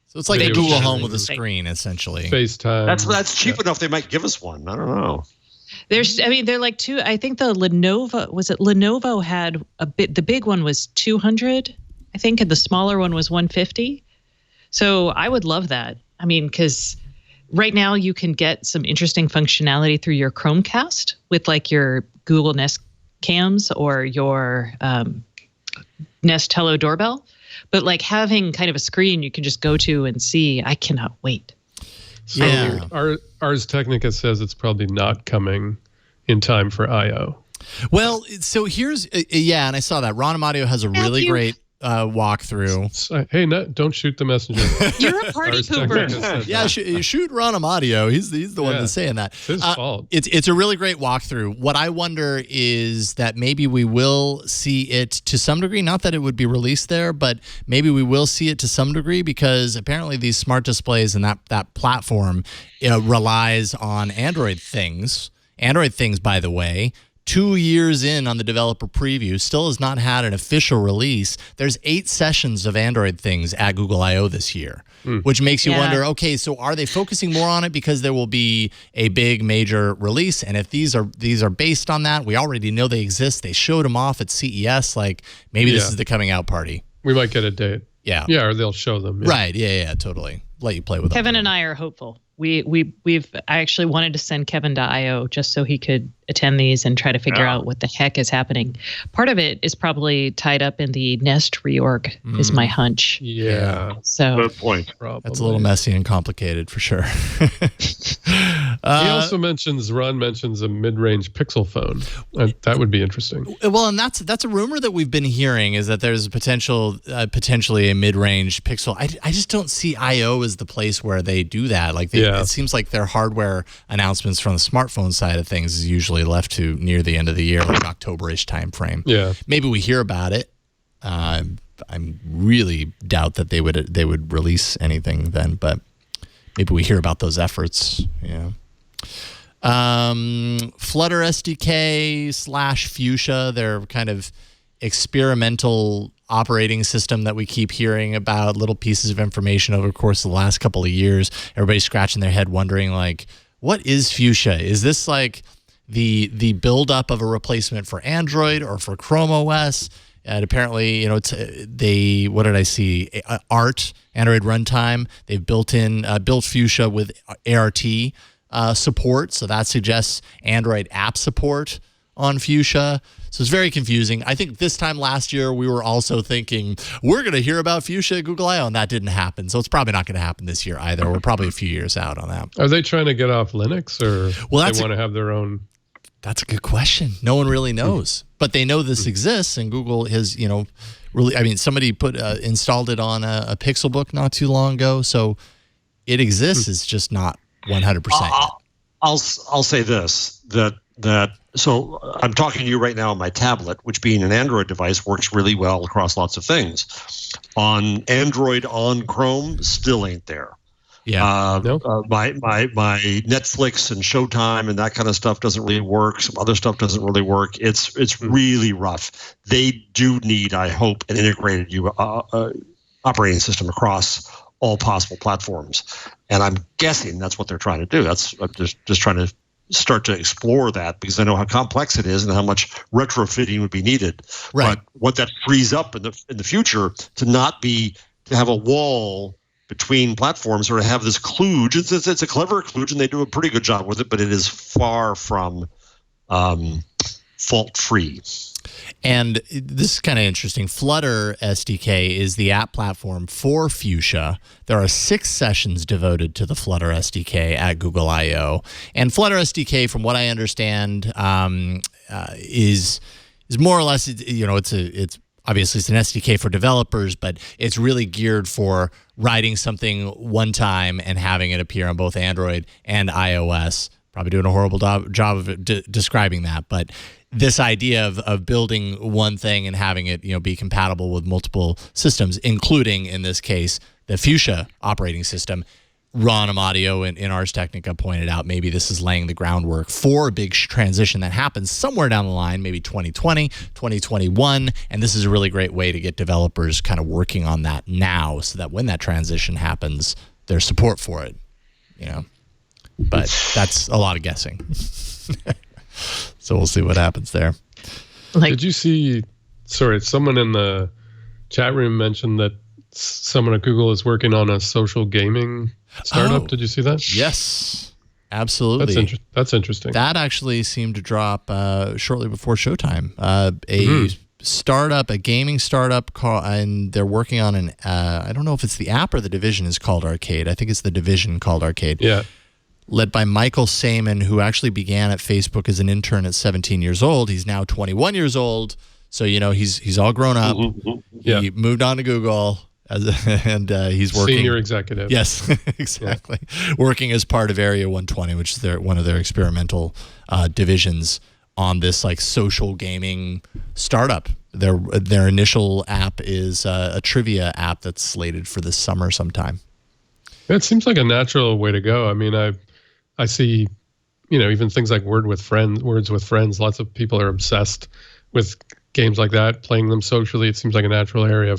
So it's like Video a Google sharing. Home with a screen, essentially. FaceTime. That's cheap enough. They might give us one. I don't know. They're like two. I think the Lenovo had a bit. The big one was 200, I think, and the smaller one was 150. So I would love that. I mean, because right now you can get some interesting functionality through your Chromecast with like your Google Nest Cams or your Nest Hello doorbell. But like having kind of a screen you can just go to and see, I cannot wait. So Ars Technica says it's probably not coming in time for I/O. Well, so here's and I saw that Ron Amadio has a really Matthew. great walkthrough. Hey, don't shoot the messenger. You're a party pooper. Yeah, shoot Ron Amadio. He's the one that's saying that. It's his fault. It's a really great walkthrough. What I wonder is that maybe we will see it to some degree. Not that it would be released there, but maybe we will see it to some degree because apparently these smart displays and that platform relies on Android things. Android things, by the way, 2 years in on the developer preview, still has not had an official release. There's 8 sessions of Android things at Google I/O this year, which makes you wonder, okay, so are they focusing more on it because there will be a big major release? And if these are based on that, we already know they exist. They showed them off at CES. Like maybe this is the coming out party. We might get a date. Yeah. Yeah, or they'll show them. Yeah. Right. Yeah, totally. Let you play with them. Kevin and I are hopeful. I actually wanted to send Kevin to I/O just so he could attend these and try to figure out what the heck is happening. Part of it is probably tied up in the Nest reorg, is my hunch. Yeah. So Good point. Probably. That's a little messy and complicated for sure. He also Ron mentions a mid-range Pixel phone. That would be interesting. Well, and that's a rumor that we've been hearing is that there's potentially a mid-range Pixel. I just don't see I/O as the place where they do that. Like it seems like their hardware announcements from the smartphone side of things is usually left to near the end of the year, like October-ish time frame. Yeah. Maybe we hear about it. I really doubt that they would release anything then, but maybe we hear about those efforts. Yeah. Flutter SDK / Fuchsia, their kind of experimental operating system that we keep hearing about, little pieces of information over the course of the last couple of years. Everybody's scratching their head wondering, like, what is Fuchsia? Is this like the buildup of a replacement for Android or for Chrome OS? And apparently, it's what did I see? ART, Android Runtime. They've built Fuchsia with ART support, so that suggests Android app support on Fuchsia. So it's very confusing. I think this time last year we were also thinking we're going to hear about Fuchsia at Google I/O, and that didn't happen. So it's probably not going to happen this year either. We're probably a few years out on that. Are they trying to get off Linux, or they want to have their own? That's a good question. No one really knows, but they know this exists, and Google has, really. I mean, somebody installed it on a Pixelbook not too long ago, so it exists. It's just not 100%. I'll say this that so I'm talking to you right now on my tablet, which being an Android device works really well across lots of things. On Android on Chrome, still ain't there. Yeah. My Netflix and Showtime and that kind of stuff doesn't really work. Some other stuff doesn't really work. It's really rough. They do need, I hope, an integrated operating system across all possible platforms, and I'm guessing that's what they're trying to do. I'm just trying to start to explore that because I know how complex it is and how much retrofitting would be needed. Right. But what that frees up in the future to have a wall between platforms or to have this kludge. It's a clever kludge and they do a pretty good job with it, but it is far from fault-free. And this is kind of interesting. Flutter SDK is the app platform for Fuchsia. There are 6 sessions devoted to the Flutter SDK at Google I/O. And Flutter SDK, from what I understand, is more or less, it's obviously it's an SDK for developers, but it's really geared for writing something one time and having it appear on both Android and iOS. Probably doing a horrible job of describing that, but this idea of building one thing and having it, be compatible with multiple systems, including in this case the Fuchsia operating system. Ron Amadio in Ars Technica pointed out maybe this is laying the groundwork for a big transition that happens somewhere down the line, maybe 2020, 2021, and this is a really great way to get developers kind of working on that now, so that when that transition happens, there's support for it. But that's a lot of guessing. So we'll see what happens there. Did you see, someone in the chat room mentioned that someone at Google is working on a social gaming startup. Did you see that? Yes, absolutely. That's interesting. That actually seemed to drop shortly before Showtime. A gaming startup, and they're working on I don't know if it's the app or the division is called Arcade. I think it's the division called Arcade. Yeah. Led by Michael Saman, who actually began at Facebook as an intern at 17 years old. He's now 21 years old, So he's all grown up. Yeah. He moved on to Google, and he's working. Senior executive. Yes, exactly. Yeah. Working as part of Area 120, which is one of their experimental divisions on this like social gaming startup. Their initial app is a trivia app that's slated for this summer sometime. It seems like a natural way to go. I mean, I see, even things like Words with Friends. Lots of people are obsessed with games like that, playing them socially. It seems like a natural area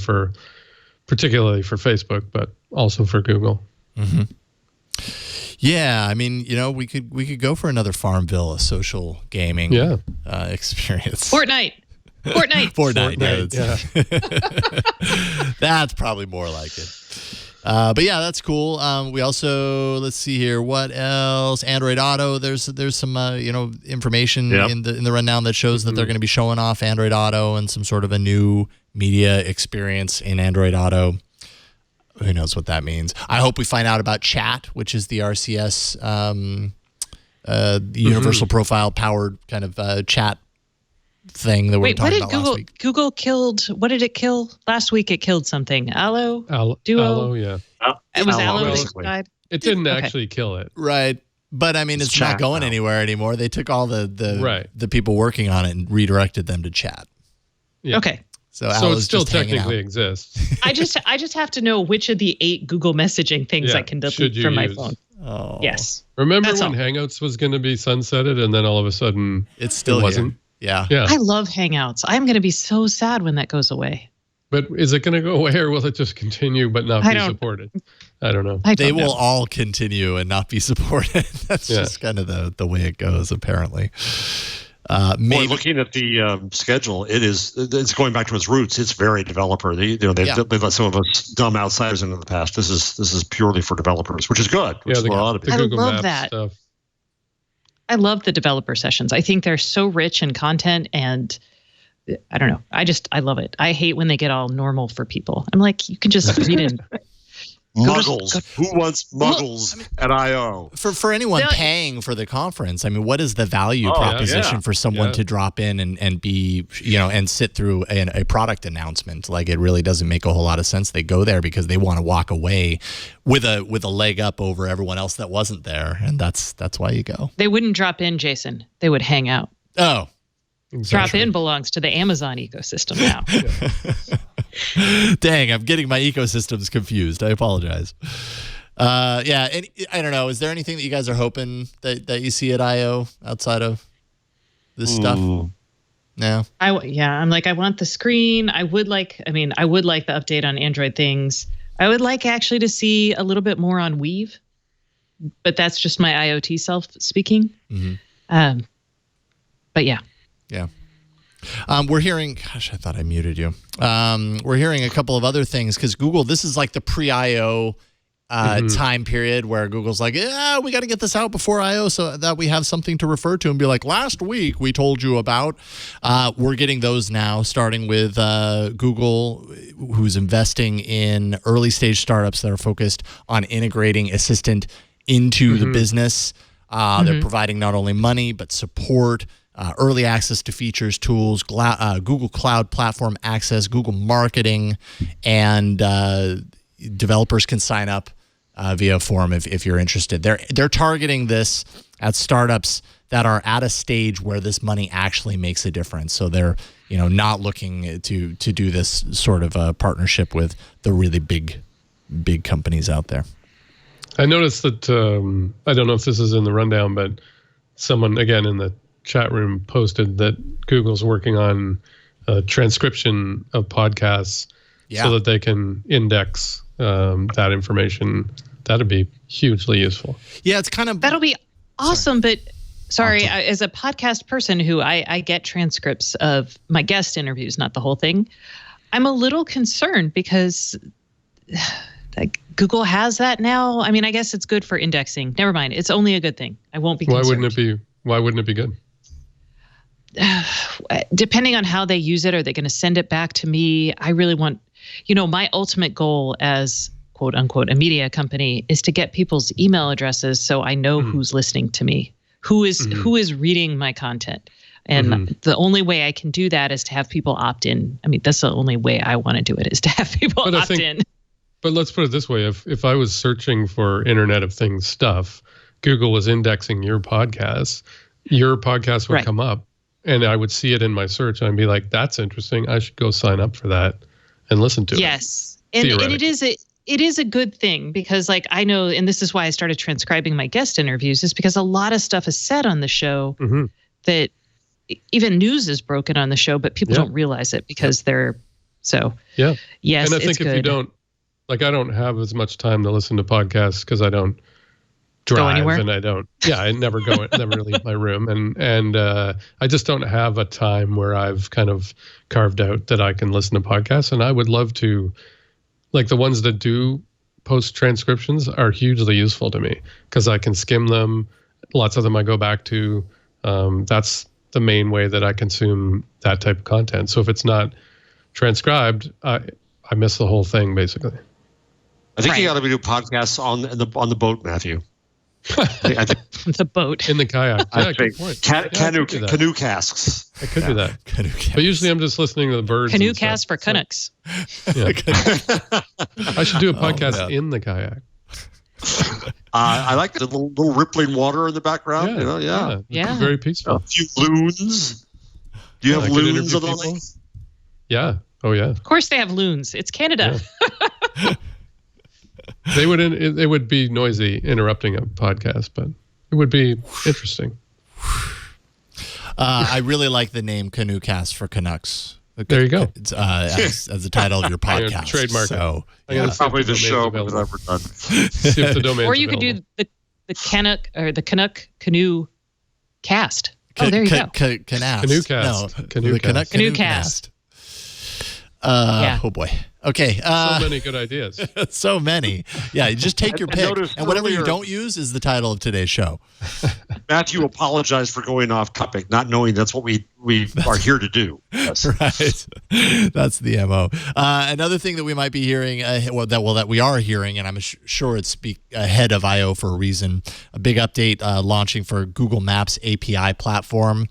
particularly for Facebook, but also for Google. Mm-hmm. Yeah, I mean, we could go for another Farmville, a social gaming experience. Fortnite. Yeah. That's probably more like it. But yeah, that's cool. We also, let's see here, what else? Android Auto. There's some information in the rundown that shows that they're going to be showing off Android Auto and some sort of a new media experience in Android Auto. Who knows what that means? I hope we find out about Chat, which is the RCS universal profile powered kind of chat thing that we were talking about last week. Google killed? What did it kill last week? It killed something. Allo, Duo. Allo, yeah. It was Allo that died. It didn't actually kill it, right? But I mean, it's not going anywhere anymore. They took all the people working on it and redirected them to Chat. Yeah. Okay. So it still technically exists. I just have to know which of the 8 Google messaging things I can delete from my phone. Oh. Yes. Remember when Hangouts was going to be sunsetted and then all of a sudden it still wasn't? Yeah. I love Hangouts. I'm going to be so sad when that goes away. But is it going to go away or will it just continue but not be supported? I don't know. They will all continue and not be supported. That's just kind of the way it goes, apparently. Maybe looking at the schedule, it's going back to its roots. It's very developer. They've let some of us dumb outsiders into the past. This is purely for developers, which is good. Which is what it ought to be. I Google love Maps that. Stuff. I love the developer sessions. I think they're so rich in content, and I don't know. I love it. I hate when they get all normal for people. I'm like, you can just read in. Muggles. Who wants Muggles at I.O.? For anyone paying for the conference, I mean, what is the value proposition for someone to drop in and be, and sit through a product announcement? Like, it really doesn't make a whole lot of sense. They go there because they want to walk away with a leg up over everyone else that wasn't there, and that's why you go. They wouldn't drop in, Jason. They would hang out. Oh. Exactly. Drop in belongs to the Amazon ecosystem now. Dang, I'm getting my ecosystems confused. I apologize. And I don't know. Is there anything that you guys are hoping that you see at I.O. outside of this stuff? No. I'm like, I want the screen. I would like the update on Android things. I would like actually to see a little bit more on Weave, but that's just my IoT self speaking. Mm-hmm. But yeah. Yeah. We're hearing, gosh, I thought I muted you. We're hearing a couple of other things because Google, this is like the pre-I.O. Time period where Google's like, we got to get this out before I.O. so that we have something to refer to and be like, last week we told you about. We're getting those now, starting with Google, who's investing in early stage startups that are focused on integrating Assistant into the business. They're providing not only money, but support, early access to features, tools, Google Cloud Platform access, Google Marketing, and developers can sign up via a form if you're interested. They're targeting this at startups that are at a stage where this money actually makes a difference. So they're not looking to do this sort of a partnership with the really big companies out there. I noticed that I don't know if this is in the rundown, but someone again in the chat room posted that Google's working on transcription of podcasts so that they can index that information. That'd be hugely useful. Yeah, it's kind of... That'll be awesome, but sorry, as a podcast person who I get transcripts of my guest interviews, not the whole thing, I'm a little concerned because Google has that now. I mean, I guess it's good for indexing. Never mind. It's only a good thing. I won't be concerned. Why wouldn't it be good? Depending on how they use it, are they going to send it back to me? I really want, my ultimate goal as quote unquote a media company is to get people's email addresses so I know who's listening to me, who is reading my content. And the only way I can do that is to have people opt in. I mean, that's the only way I want to do it, is to have people opt in. But let's put it this way. If I was searching for Internet of Things stuff, Google was indexing your podcast would come up, and I would see it in my search, and I'd be like, that's interesting. I should go sign up for that and listen to it. Yes. And it is a good thing, because like I know, and this is why I started transcribing my guest interviews, is because a lot of stuff is said on the show that even news is broken on the show, but people don't realize it because they're so. Yeah. Yes. And I think if you don't, like, I don't have as much time to listen to podcasts because I don't drive and I never leave my room. And I just don't have a time where I've kind of carved out that I can listen to podcasts. And I would love to, like, the ones that do post transcriptions are hugely useful to me because I can skim them. Lots of them I go back to. That's the main way that I consume that type of content. So if it's not transcribed, I miss the whole thing, basically. I think you got to do podcasts on the boat, Matthew. I think the boat. In the kayak. Yeah, good point. Canoe casks. I could do that. But usually I'm just listening to the birds. Canoe cast for Canucks. Yeah. I should do a podcast in the kayak. I like the little rippling water in the background. Yeah. Very peaceful. A few loons. Do you have loons on the lake? Yeah. Oh, yeah. Of course they have loons. It's Canada. Yeah. They would be noisy interrupting a podcast, but it would be interesting. I really like the name CanoeCast for Canucks. There you go. As the title of your podcast. Trademark. So, probably the show that I've ever done. See if the domain's or you could do the Canuck or the Canuck Canoe Cast. Oh, there you go. CanoeCast. No, CanoeCast. Oh boy. Okay. So many good ideas. So many. Yeah, you just take your pick. And whatever you don't use is the title of today's show. Matthew apologized for going off topic, not knowing that's what we are here to do. Yes. Right. That's the MO. Another thing that we might be hearing, that we are hearing, and I'm sure it's ahead of I.O. for a reason, a big update launching for Google Maps API platform.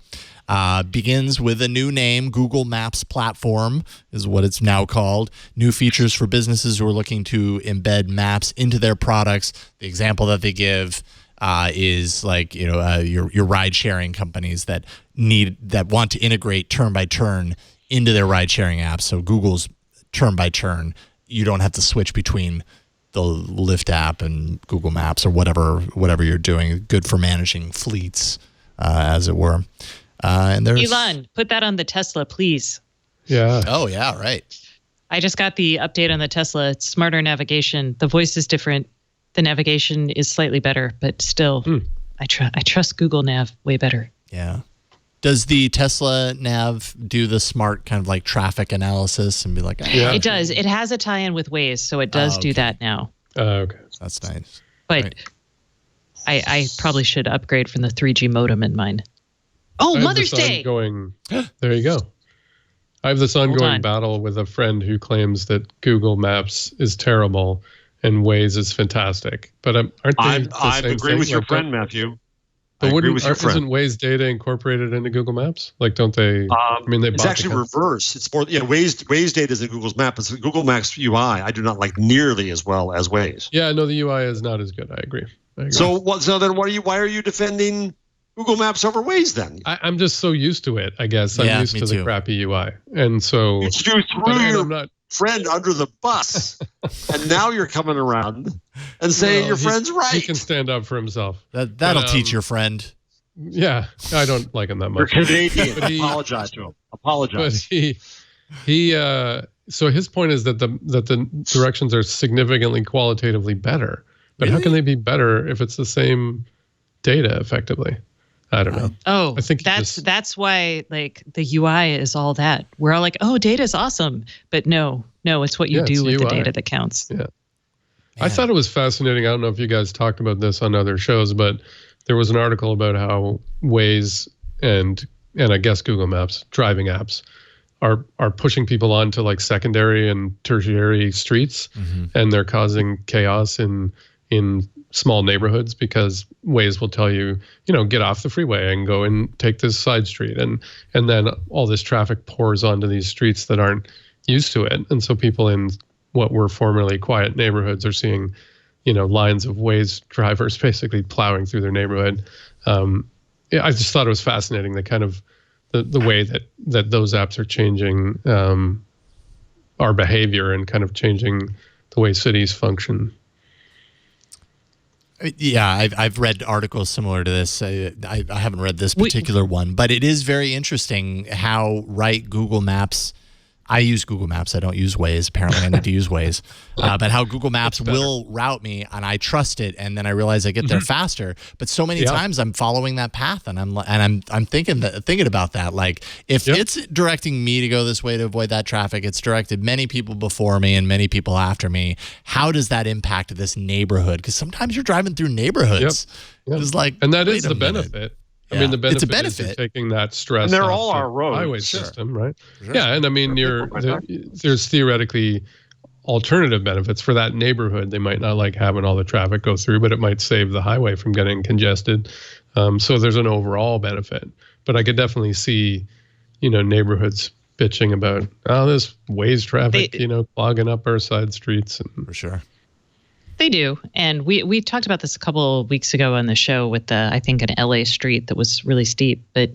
Begins with a new name. Google Maps Platform is what it's now called. New features for businesses who are looking to embed maps into their products. The example that they give is like, your ride sharing companies that want to integrate turn by turn into their ride sharing apps. So Google's turn by turn, you don't have to switch between the Lyft app and Google Maps or whatever you're doing. Good for managing fleets, as it were. And there's Elon, put that on the Tesla, please. Yeah. Oh, yeah, right. I just got the update on the Tesla. It's smarter navigation. The voice is different. The navigation is slightly better, but still, I trust Google Nav way better. Yeah. Does the Tesla Nav do the smart kind of like traffic analysis and be like, yeah. It does. It has a tie-in with Waze, so it does do that now. Okay. That's nice. But right. I probably should upgrade from the 3G modem in mine. Oh, Mother's Day. There you go. I have this ongoing battle with a friend who claims that Google Maps is terrible and Waze is fantastic. But aren't they I agree with your friend, Matthew. But isn't Waze data incorporated into Google Maps? Like, don't they? It's actually reverse. It's more, Waze data is in Google's Map. It's Google Maps UI. I do not like nearly as well as Waze. Yeah, no, the UI is not as good. I agree. So then why are you defending Google Maps over Waze then? I'm just so used to it, I guess. I'm used to the crappy UI. And so you threw your friend under the bus. And now you're coming around and saying your friend's right. He can stand up for himself. That'll teach your friend. Yeah, I don't like him that much. You're Canadian. Apologize to him. Apologize. But so his point is that the directions are significantly qualitatively better. But how can they be better if it's the same data effectively? I don't know. Oh, I think that's why like the UI is all that. We're all like, oh, data is awesome, but no, it's what you do with the data that counts. Yeah. I thought it was fascinating. I don't know if you guys talked about this on other shows, but there was an article about how Waze and I guess Google Maps driving apps are pushing people onto like secondary and tertiary streets, and they're causing chaos in in small neighborhoods, because Waze will tell you, get off the freeway and go and take this side street. And then all this traffic pours onto these streets that aren't used to it. And so people in what were formerly quiet neighborhoods are seeing, lines of Waze drivers basically plowing through their neighborhood. I just thought it was fascinating, the kind of the way that those apps are changing our behavior and kind of changing the way cities function. Yeah, I've read articles similar to this. I haven't read this particular one, but it is very interesting how Google Maps. I use Google Maps. I don't use Waze. Apparently, I need to use Waze. But how Google Maps will route me, and I trust it, and then I realize I get there faster. But so many times I'm following that path, and I'm thinking about that. Like if it's directing me to go this way to avoid that traffic, it's directed many people before me and many people after me. How does that impact this neighborhood? Because sometimes you're driving through neighborhoods. It's like, and that is the benefit. Yeah. I mean, the benefit, it's a benefit. is taking that stress. And they're off all the our roads. highway Sure. system, right? Sure. Yeah, and I mean, there's theoretically alternative benefits for that neighborhood. They might not like having all the traffic go through, but it might save the highway from getting congested. So there's an overall benefit. But I could definitely see, neighborhoods bitching about this Waze traffic, clogging up our side streets. And for sure. They do. And we talked about this a couple of weeks ago on the show with I think an LA street that was really steep. But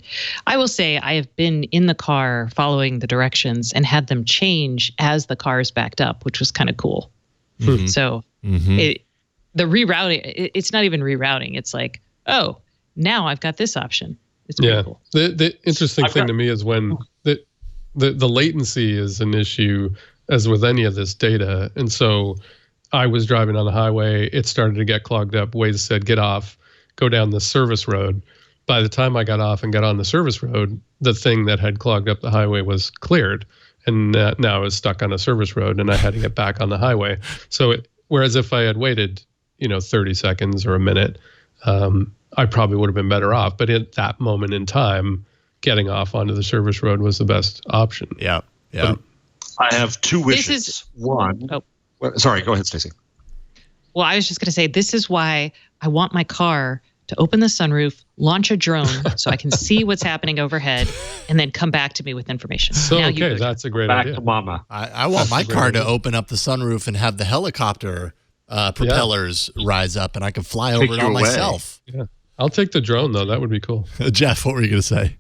I will say I have been in the car following the directions and had them change as the cars backed up, which was kind of cool. Mm-hmm. So the rerouting, it's not even rerouting. It's like, oh, now I've got this option. It's pretty cool. The interesting thing to me is when the latency is an issue, as with any of this data. And so I was driving on the highway. It started to get clogged up. Waze said, get off, go down the service road. By the time I got off and got on the service road, the thing that had clogged up the highway was cleared. And now I was stuck on a service road and I had to get back on the highway. So whereas if I had waited, 30 seconds or a minute, I probably would have been better off. But at that moment in time, getting off onto the service road was the best option. Yeah. Yeah. I have two wishes. One. Oh. Sorry, go ahead, Stacey. Well, I was just going to say, this is why I want my car to open the sunroof, launch a drone so I can see what's happening overhead, and then come back to me with information. So, now okay, that's a great Back idea. to mama. I want my car to open up the sunroof and have the helicopter propellers rise up, and I can fly over it all myself. Yeah. I'll take the drone, though. That would be cool. Jeff, what were you going to say?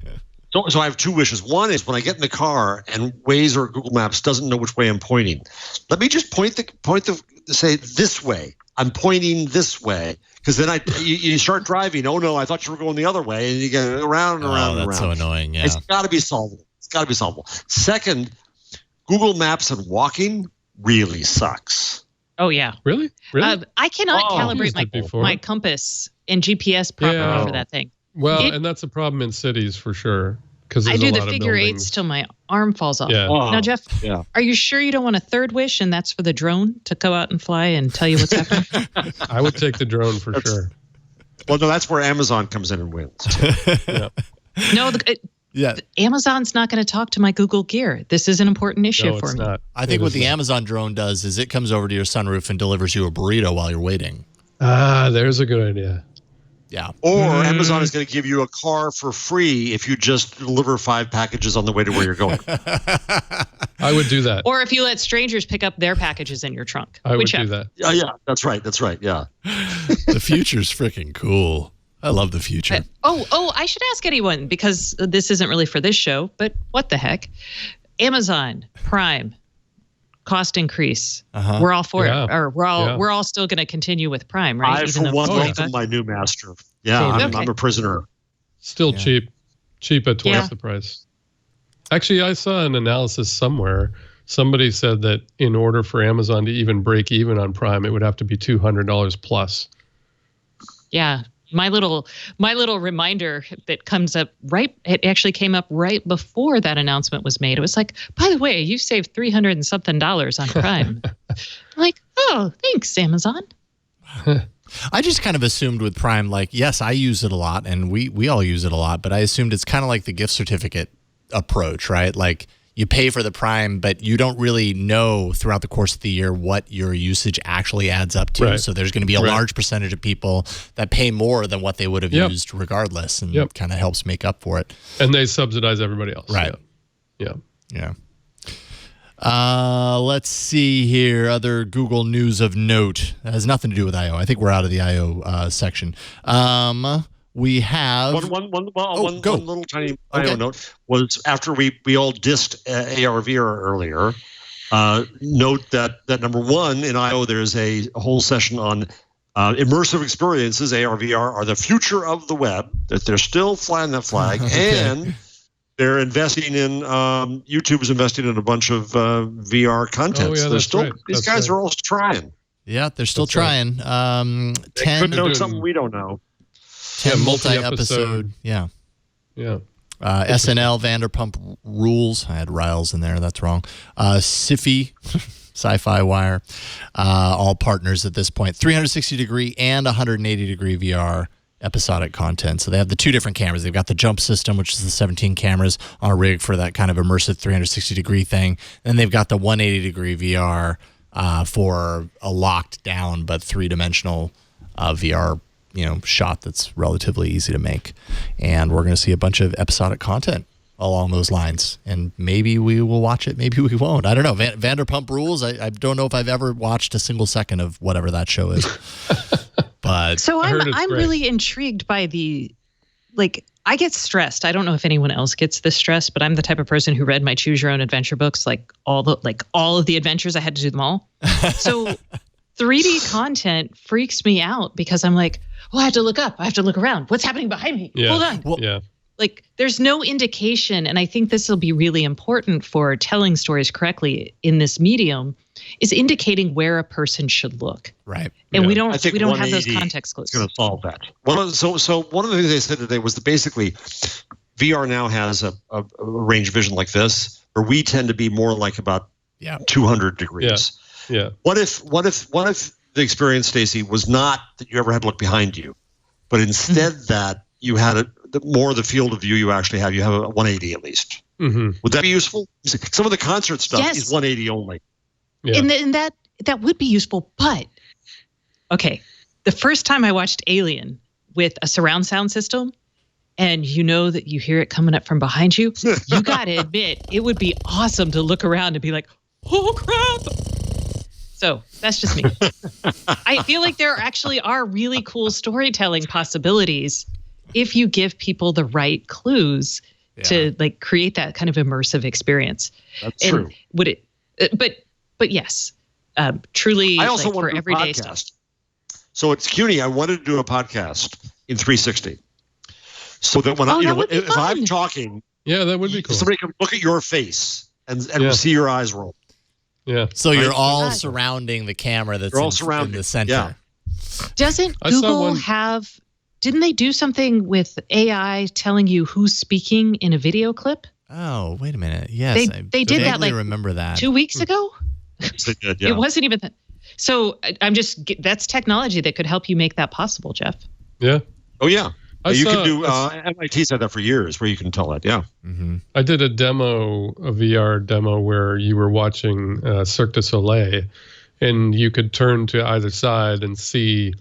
So I have two wishes. One is when I get in the car and Waze or Google Maps doesn't know which way I'm pointing, let me just say this way. I'm pointing this way, because then you start driving. Oh no, I thought you were going the other way, and you get around and around and around. That's so annoying. Yeah, it's got to be solvable. Second, Google Maps and walking really sucks. Oh yeah, really? I cannot calibrate used my compass and GPS properly for that thing. Well, and that's a problem in cities for sure. Because I do the figure eights till my arm falls off. Yeah. Now, Jeff, are you sure you don't want a third wish, and that's for the drone to go out and fly and tell you what's happening? I would take the drone for sure. Well, no, that's where Amazon comes in and wins. No, Amazon's not going to talk to my Google Gear. This is an important issue for me. Not. I think what the Amazon drone does is it comes over to your sunroof and delivers you a burrito while you're waiting. There's a good idea. Yeah. Or Amazon is going to give you a car for free if you just deliver 5 packages on the way to where you're going. I would do that. Or if you let strangers pick up their packages in your trunk. I would do that. Yeah, that's right. Yeah. The future's freaking cool. I love the future. I should ask anyone, because this isn't really for this show, but what the heck? Amazon Prime cost increase. We're all for it, or we're all still going to continue with Prime, right? I, for one, welcome my new master. Yeah, I'm a prisoner. Still cheap at twice the price. Actually, I saw an analysis somewhere. Somebody said that in order for Amazon to even break even on Prime, it would have to be $200 plus. Yeah. My little reminder that comes up it actually came up right before that announcement was made. It was like, by the way, you saved $300 and something on Prime. I'm like, oh, thanks, Amazon. I just kind of assumed with Prime, like, yes, I use it a lot and we all use it a lot, but I assumed it's kind of like the gift certificate approach, right? Like you pay for the Prime, but you don't really know throughout the course of the year what your usage actually adds up to. Right. So there's going to be a large percentage of people that pay more than what they would have used regardless, and it kind of helps make up for it. And they subsidize everybody else. Right. Yeah. Let's see here. Other Google news of note. That has nothing to do with I/O. I think we're out of the I/O section. We have one little tiny Okay. note was after we all dissed AR/VR earlier. Note that number one in I/O there's a whole session on immersive experiences. AR/VR are the future of the web. That they're still flying that flag, and they're investing in YouTube is investing in a bunch of VR content. Oh, yeah, so that's still right. these guys are all trying. Yeah, they're still trying. They 10 could know something we don't know. 10 multi-episode. multi-episode. Yeah. Yeah. SNL, Vanderpump Rules. I had Riles in there. That's wrong. Sci-Fi, Sci-Fi Wire. All partners at this point. 360-degree and 180-degree VR episodic content. So they have the two different cameras. They've got the jump system, which is the 17 cameras on a rig for that kind of immersive 360-degree thing. Then they've got the 180-degree VR for a locked down but three-dimensional VR shot that's relatively easy to make. And we're going to see a bunch of episodic content along those lines. And maybe we will watch it, maybe we won't. I don't know. Vanderpump Rules, I don't know if I've ever watched a single second of whatever that show is. But So I heard I'm it's great. really intrigued by I get stressed. I don't know if anyone else gets this stressed, but I'm the type of person who read my Choose Your Own Adventure books, all of the adventures. I had to do them all. So 3D content freaks me out because I'm like, I have to look up. I have to look around. What's happening behind me? Yeah. Hold on. Yeah. There's no indication, and I think this will be really important for telling stories correctly in this medium, is indicating where a person should look. right. And we don't I think have those 180 context clues. It's going to solve that. So one of the things they said today was that basically VR now has a range of vision like this, where we tend to be more like about 200 degrees. Yeah. What if the experience, Stacey, was not that you ever had to look behind you, but instead that you had more of the field of view you actually have. You have a 180 at least. Mm-hmm. Would that be useful? Some of the concert stuff is 180 only. Yeah. And that would be useful, but okay. The first time I watched Alien with a surround sound system, and you know that you hear it coming up from behind you, you got to admit it would be awesome to look around and be like, oh crap. So that's just me. I feel like there actually are really cool storytelling possibilities if you give people the right clues to create that kind of immersive experience. That's true. Would it? But yes, truly. I also want for to do a everyday podcast. stuff. So it's CUNY. I wanted to do a podcast in 360, so that when if I'm talking, that would be cool. somebody can look at your face and see your eyes roll. Yeah. So you're all surrounding the camera that's in the center. Yeah. Doesn't I saw Google one- have? Didn't they do something with AI telling you who's speaking in a video clip? Oh, wait a minute. Yes. They did that I remember that. 2 weeks ago. They did, yeah. It wasn't even that. So that's technology that could help you make that possible, Jeff. Yeah. Oh yeah. You can do. I MIT's had that for years, where you can tell that. Yeah. Mm-hmm. I did a VR demo where you were watching Cirque du Soleil, and you could turn to either side and see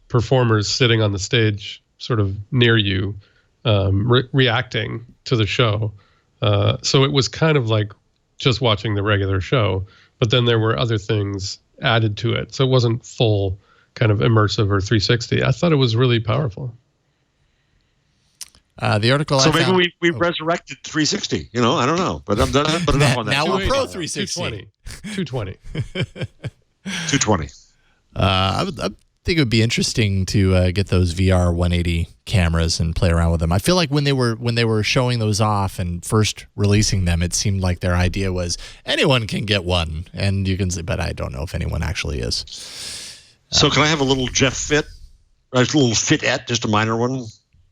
performers sitting on the stage sort of near you, reacting to the show. So it was kind of like just watching the regular show, but then there were other things added to it. So it wasn't full kind of immersive or 360. I thought it was really powerful. The article So I maybe found, we resurrected 360. I don't know, but I'm done. But enough on that. now we're 280. pro 360. 220. 220. I think it would be interesting to get those VR 180 cameras and play around with them. I feel like when they were showing those off and first releasing them, it seemed like their idea was anyone can get one, and you can see, but I don't know if anyone actually is. So can I have a little Jeff Fit? A little Fitette, just a minor one.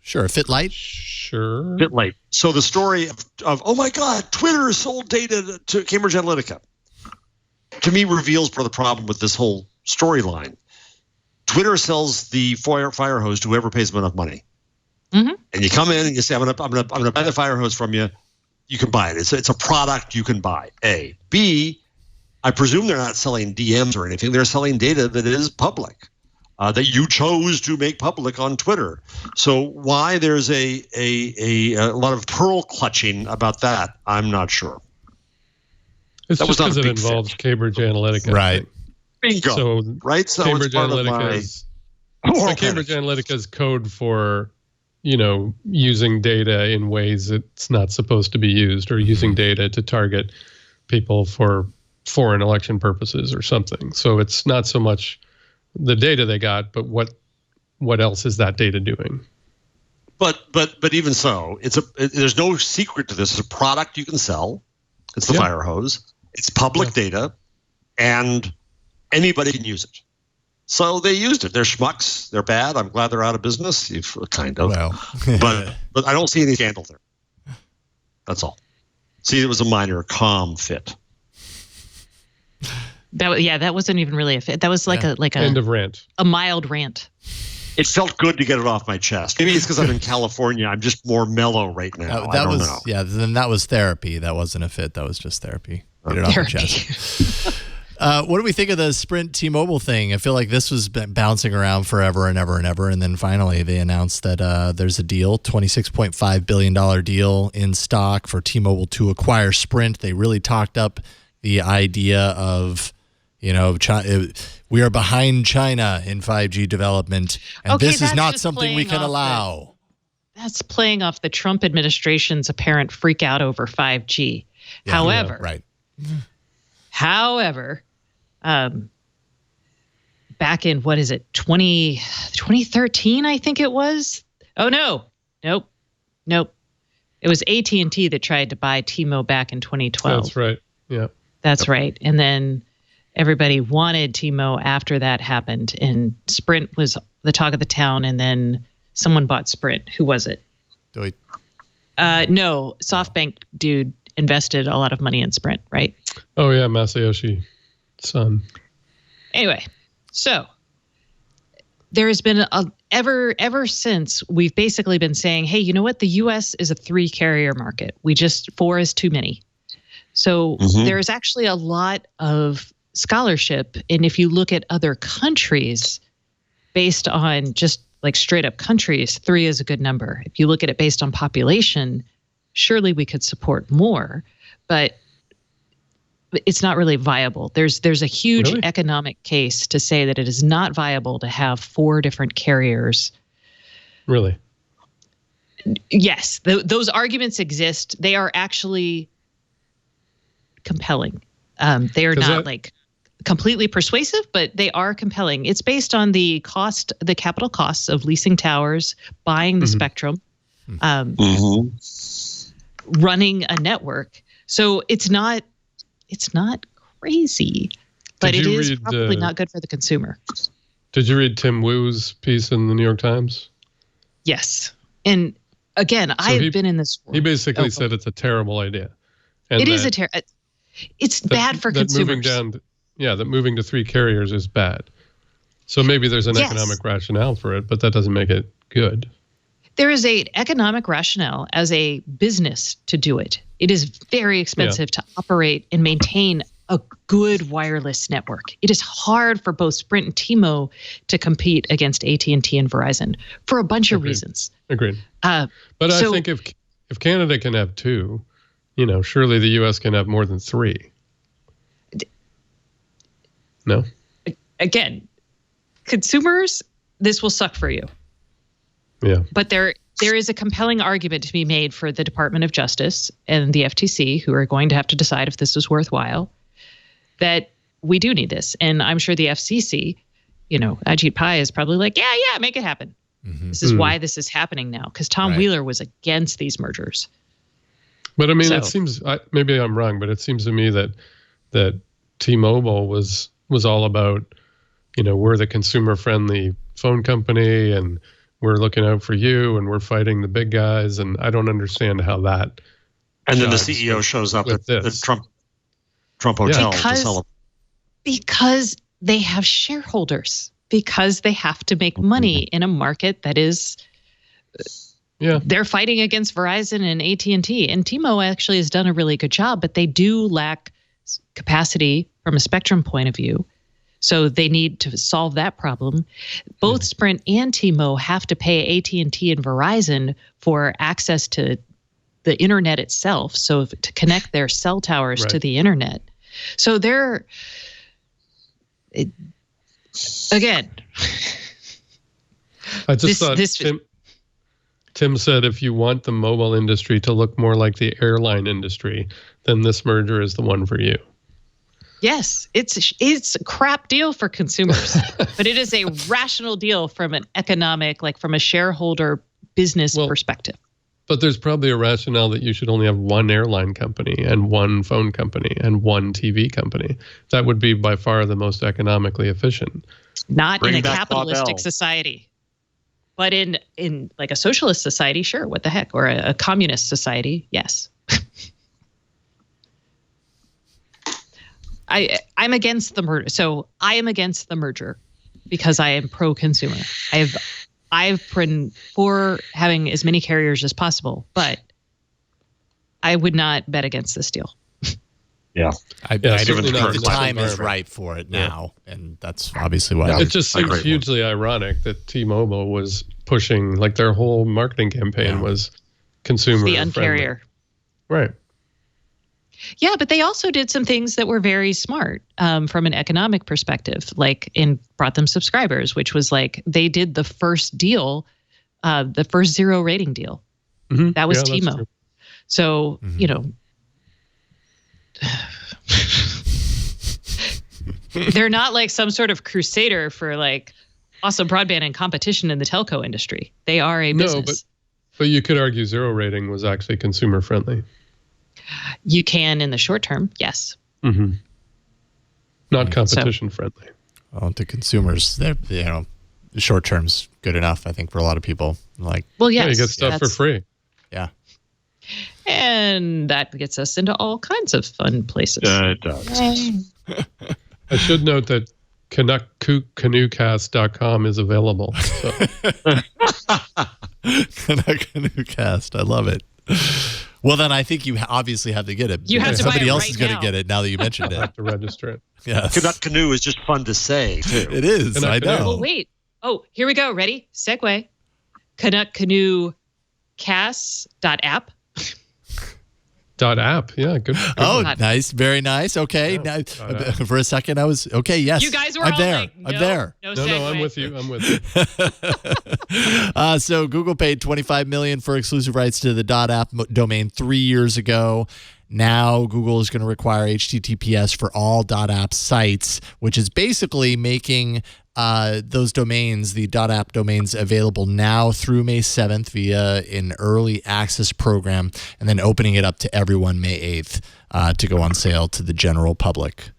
Sure, Fit Light. Sure. Bit late. So the story of oh my God, Twitter sold data to Cambridge Analytica, to me reveals part of the problem with this whole storyline. Twitter sells the fire hose to whoever pays them enough money, and you come in and you say, "I'm gonna buy the fire hose from you. you can buy it. It's a product you can buy. A. B, I presume they're not selling DMs or anything. They're selling data that is public, that you chose to make public on Twitter. So why there's a lot of pearl clutching about that, I'm not sure. It's that just because it big involves fit. Cambridge Analytica. Right. Bingo. So, right? So Cambridge it's part Analytica is Cambridge Analytica's code for, using data in ways it's not supposed to be used, or using data to target people for foreign election purposes or something. So it's not so much the data they got, but what else is that data doing? But even so, there's no secret to this. It's a product you can sell. It's the fire hose. It's public data, and anybody can use it. So they used it. They're schmucks. They're bad. I'm glad they're out of business. Kind of. Well. but I don't see any scandal there. That's all. See, it was a minor, calm fit. That wasn't even really a fit. That was like a end of rant. A mild rant. It felt good to get it off my chest. Maybe it's because I'm in California. I'm just more mellow right now. I don't know. Yeah, then that was therapy. That wasn't a fit. That was just therapy. Get it off your chest. What do we think of the Sprint T-Mobile thing? I feel like this was bouncing around forever and ever and ever, and then finally they announced that there's a deal, $26.5 billion deal in stock for T-Mobile to acquire Sprint. They really talked up the idea of, we are behind China in 5G development, and this is not something we can allow. That's playing off the Trump administration's apparent freak out over 5G. Yeah, However, right. However, back in, 2013, I think it was. Oh, no. Nope. It was AT&T that tried to buy T-Mo back in 2012. That's right. Yeah. That's right. And then everybody wanted T-Mo after that happened. And Sprint was the talk of the town. And then someone bought Sprint. Who was it? Wait. No, SoftBank dude invested a lot of money in Sprint, right? Oh, yeah, Masayoshi son. Anyway, so there has been ever since we've basically been saying, hey, you know what? The U.S. is a 3-carrier market. 4 is too many. So there's actually a lot of scholarship. And if you look at other countries based on just like straight up countries, 3 is a good number. If you look at it based on population, surely we could support more, but it's not really viable. There's a huge economic case to say that it is not viable to have 4 different carriers. Really? Yes, those arguments exist. They are actually compelling. They are not completely persuasive, but they are compelling. It's based on the capital costs of leasing towers, buying the spectrum, running a network. So it's not crazy, but it is probably not good for the consumer. Did you read Tim Wu's piece in the New York Times? Yes. And again, I've been in this world. He basically said it's a terrible idea. And it is it's bad for consumers. That moving to 3 carriers is bad. So maybe there's an economic rationale for it, but that doesn't make it good. There is an economic rationale as a business to do it. It is very expensive to operate and maintain a good wireless network. It is hard for both Sprint and T-Mo to compete against AT&T and Verizon for a bunch of reasons. Agreed. But I think if Canada can have 2, surely the U.S. can have more than 3. No? Again, consumers, this will suck for you. Yeah. But there is a compelling argument to be made for the Department of Justice and the FTC, who are going to have to decide if this is worthwhile, that we do need this. And I'm sure the FCC, Ajit Pai is probably like, yeah, make it happen. Mm-hmm. This is why this is happening now, because Tom Wheeler was against these mergers. But I mean, it seems, maybe I'm wrong, but it seems to me that T-Mobile was all about, we're the consumer-friendly phone company, and we're looking out for you, and we're fighting the big guys, and I don't understand how that. And then the CEO shows up at the Trump hotel to celebrate. Because they have shareholders, because they have to make money in a market that is Yeah. They're fighting against Verizon and AT&T, and T-Mo actually has done a really good job, but they do lack capacity from a spectrum point of view. So they need to solve that problem. Both Sprint and T-Mo have to pay AT&T and Verizon for access to the internet itself, so to connect their cell towers to the internet. So they're, again, I just thought Tim said if you want the mobile industry to look more like the airline industry, then this merger is the one for you. Yes, it's a crap deal for consumers, but it is a rational deal from an economic, like from a shareholder business perspective. But there's probably a rationale that you should only have one airline company and one phone company and one TV company. That would be by far the most economically efficient. Not in a capitalistic society, but in like a socialist society, sure, what the heck, or a communist society, yes. I'm against the merger. So I am against the merger because I am pro-consumer. I've been for having as many carriers as possible, but I would not bet against this deal. I certainly think the time is right for it now, and that's obviously why. It just seems hugely ironic that T-Mobile was pushing, like their whole marketing campaign was consumer the uncarrier. Right. Yeah, but they also did some things that were very smart from an economic perspective, like brought them subscribers, which was like they did the first deal, the first zero rating deal. Mm-hmm. That was T-Mo. So, you know, they're not like some sort of crusader for like awesome broadband and competition in the telco industry. They are a business. But you could argue zero rating was actually consumer friendly. You can in the short term, yes. Mm-hmm. Not competition friendly. Well, to consumers, short term's good enough, I think, for a lot of people. Like, well, yes, you get stuff for free. Yeah. And that gets us into all kinds of fun places. It does. I should note that CanuckCanoeCast.com is available. So. CanuckCanoeCast, I love it. Well, then I think you obviously have to get it. You have to Somebody buy it else right is going to now. get it now that you mentioned it. I have to register it. Yes. Canuck Canoe is just fun to say, too. It is. I know. Oh, wait. Oh, here we go. Ready? Segue. CanuckCanoeCast.app. .app, yeah, good. Oh, nice, very nice. Okay, now, for a second I was okay. Yes, You guys were I'm all there. like, I'm there. No, No, I'm with you. So Google paid $25 million for exclusive rights to the .app domain 3 years ago. Now Google is going to require HTTPS for all .app sites, which is basically making those domains, the .app domains, available now through May 7th via an early access program, and then opening it up to everyone May 8th to go on sale to the general public.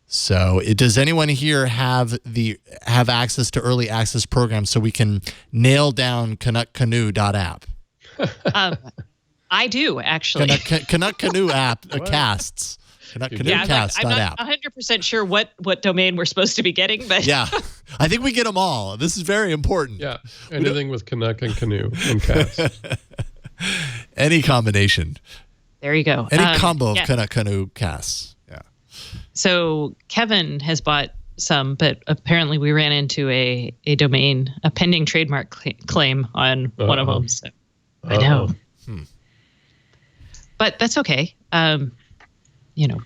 So, does anyone here have access to early access programs so we can nail down CanuckCanoe.app? I do, actually. Canuck Canoe app casts. CanuckCanoeCast.app. I'm not 100% sure what domain we're supposed to be getting, but yeah, I think we get them all. This is very important. Yeah, anything with Canuck and Canoe and cast. Any combination. There you go. Any combo of Canuck Canoe casts. Yeah. So Kevin has bought some, but apparently we ran into a domain, a pending trademark claim on one of them. So I know. But that's okay.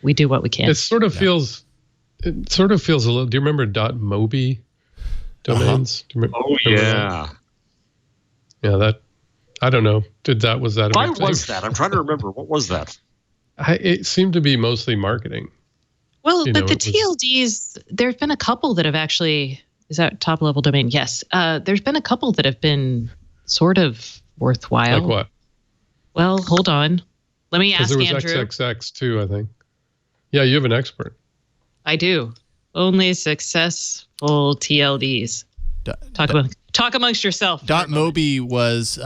We do what we can. It sort of feels a little. Do you remember .mobi domains? Do you remember, yeah. Yeah, that. I don't know. Was that? Why was that? I'm trying to remember. What was that? It seemed to be mostly marketing. Well, but the TLDs, there's been a couple that have actually. Is that top level domain? Yes. There's been a couple that have been sort of worthwhile. Like what? Well, hold on. Let me ask Andrew. Andrew. There was XXX too, I think. Yeah, you have an expert. I do. Only successful TLDs. Talk amongst yourself. .mobi was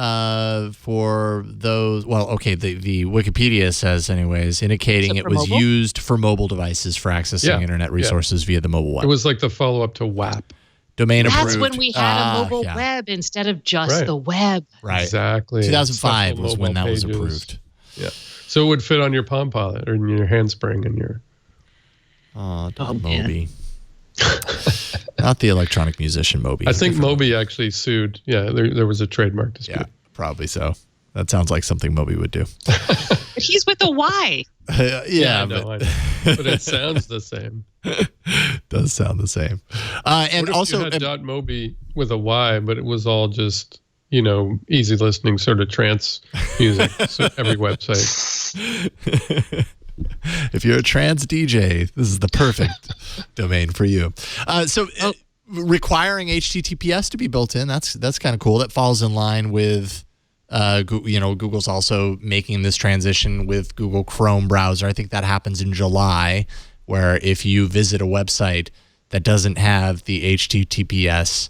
for those. Well, okay. The Wikipedia says, anyways, indicating it was used for mobile devices for accessing internet resources via the mobile web. It was like the follow-up to WAP. Domain That's approved. when we had a mobile yeah. web instead of just Right. the web. Right. Exactly. 2005 Special was when that mobile was pages. approved. Yeah. So it would fit on your Palm Pilot or in your handspring and your. Oh, Oh, Moby. Not the electronic musician Moby. I think Different Moby actually sued. Yeah, there was a trademark dispute. Yeah, probably so. That sounds like something Moby would do. But he's with a Y. Yeah, I know, but but it sounds the same. does sound the same. And What if also, you had .mobi with a Y, but it was all just easy listening sort of trance music. So every website. if you're a trans DJ, this is the perfect domain for you. Requiring HTTPS to be built in, that's kind of cool. That falls in line with Google's also making this transition with Google Chrome browser. I think that happens in July, where if you visit a website that doesn't have the HTTPS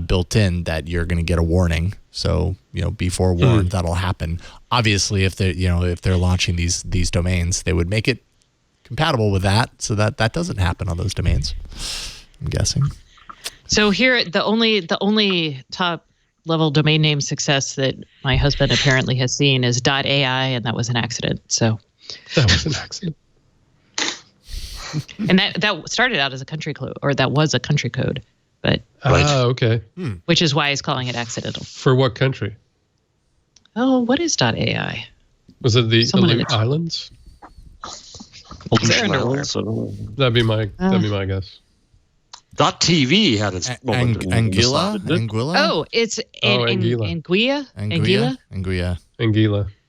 built in, that you're going to get a warning. So be forewarned that'll happen. Obviously, if they're launching these domains, they would make it compatible with that, so that doesn't happen on those domains, I'm guessing. So here, the only top level domain name success that my husband apparently has seen is .ai, and that was an accident. So That was an accident. and that started out as a country code, or that was a country code, but Okay. which is why he's calling it accidental. For what country? Oh, what is .ai? Was it the Someone in Aleut the- Islands? Aleutian They're Islands, I don't know. That'd be my guess. .tv had its moment. Anguilla? Anguilla? Oh, it's Anguilla. Anguilla.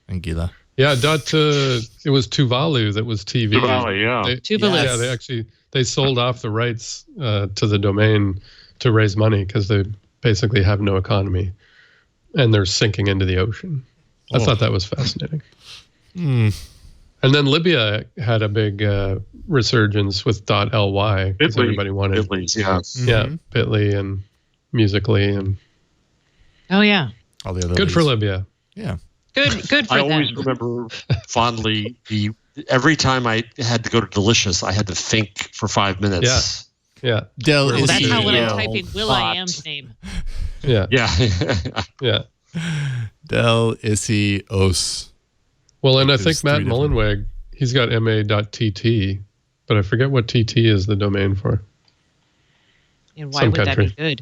Anguilla. Yeah, it was Tuvalu that was TV. Tuvalu, yeah. Tuvalu. Yeah, they sold off the rights to the domain to raise money because they basically have no economy, and they're sinking into the ocean. I thought that was fascinating. And then Libya had a big resurgence with .ly because everybody wanted Bitly's, yeah. Bitly and Musically and Oh yeah. All the other good for leads. Libya. Yeah. Good for I them. always remember fondly every time I had to go to Delicious, I had to think for 5 minutes. Yeah. Del Well, that's how when I'm Isio. typing Will I Am's name. Yeah. Yeah. Del Isios. Well, and I There's think Matt three different- Mullenweg, he's got ma.tt, but I forget what TT is the domain for. And why Some would country. that be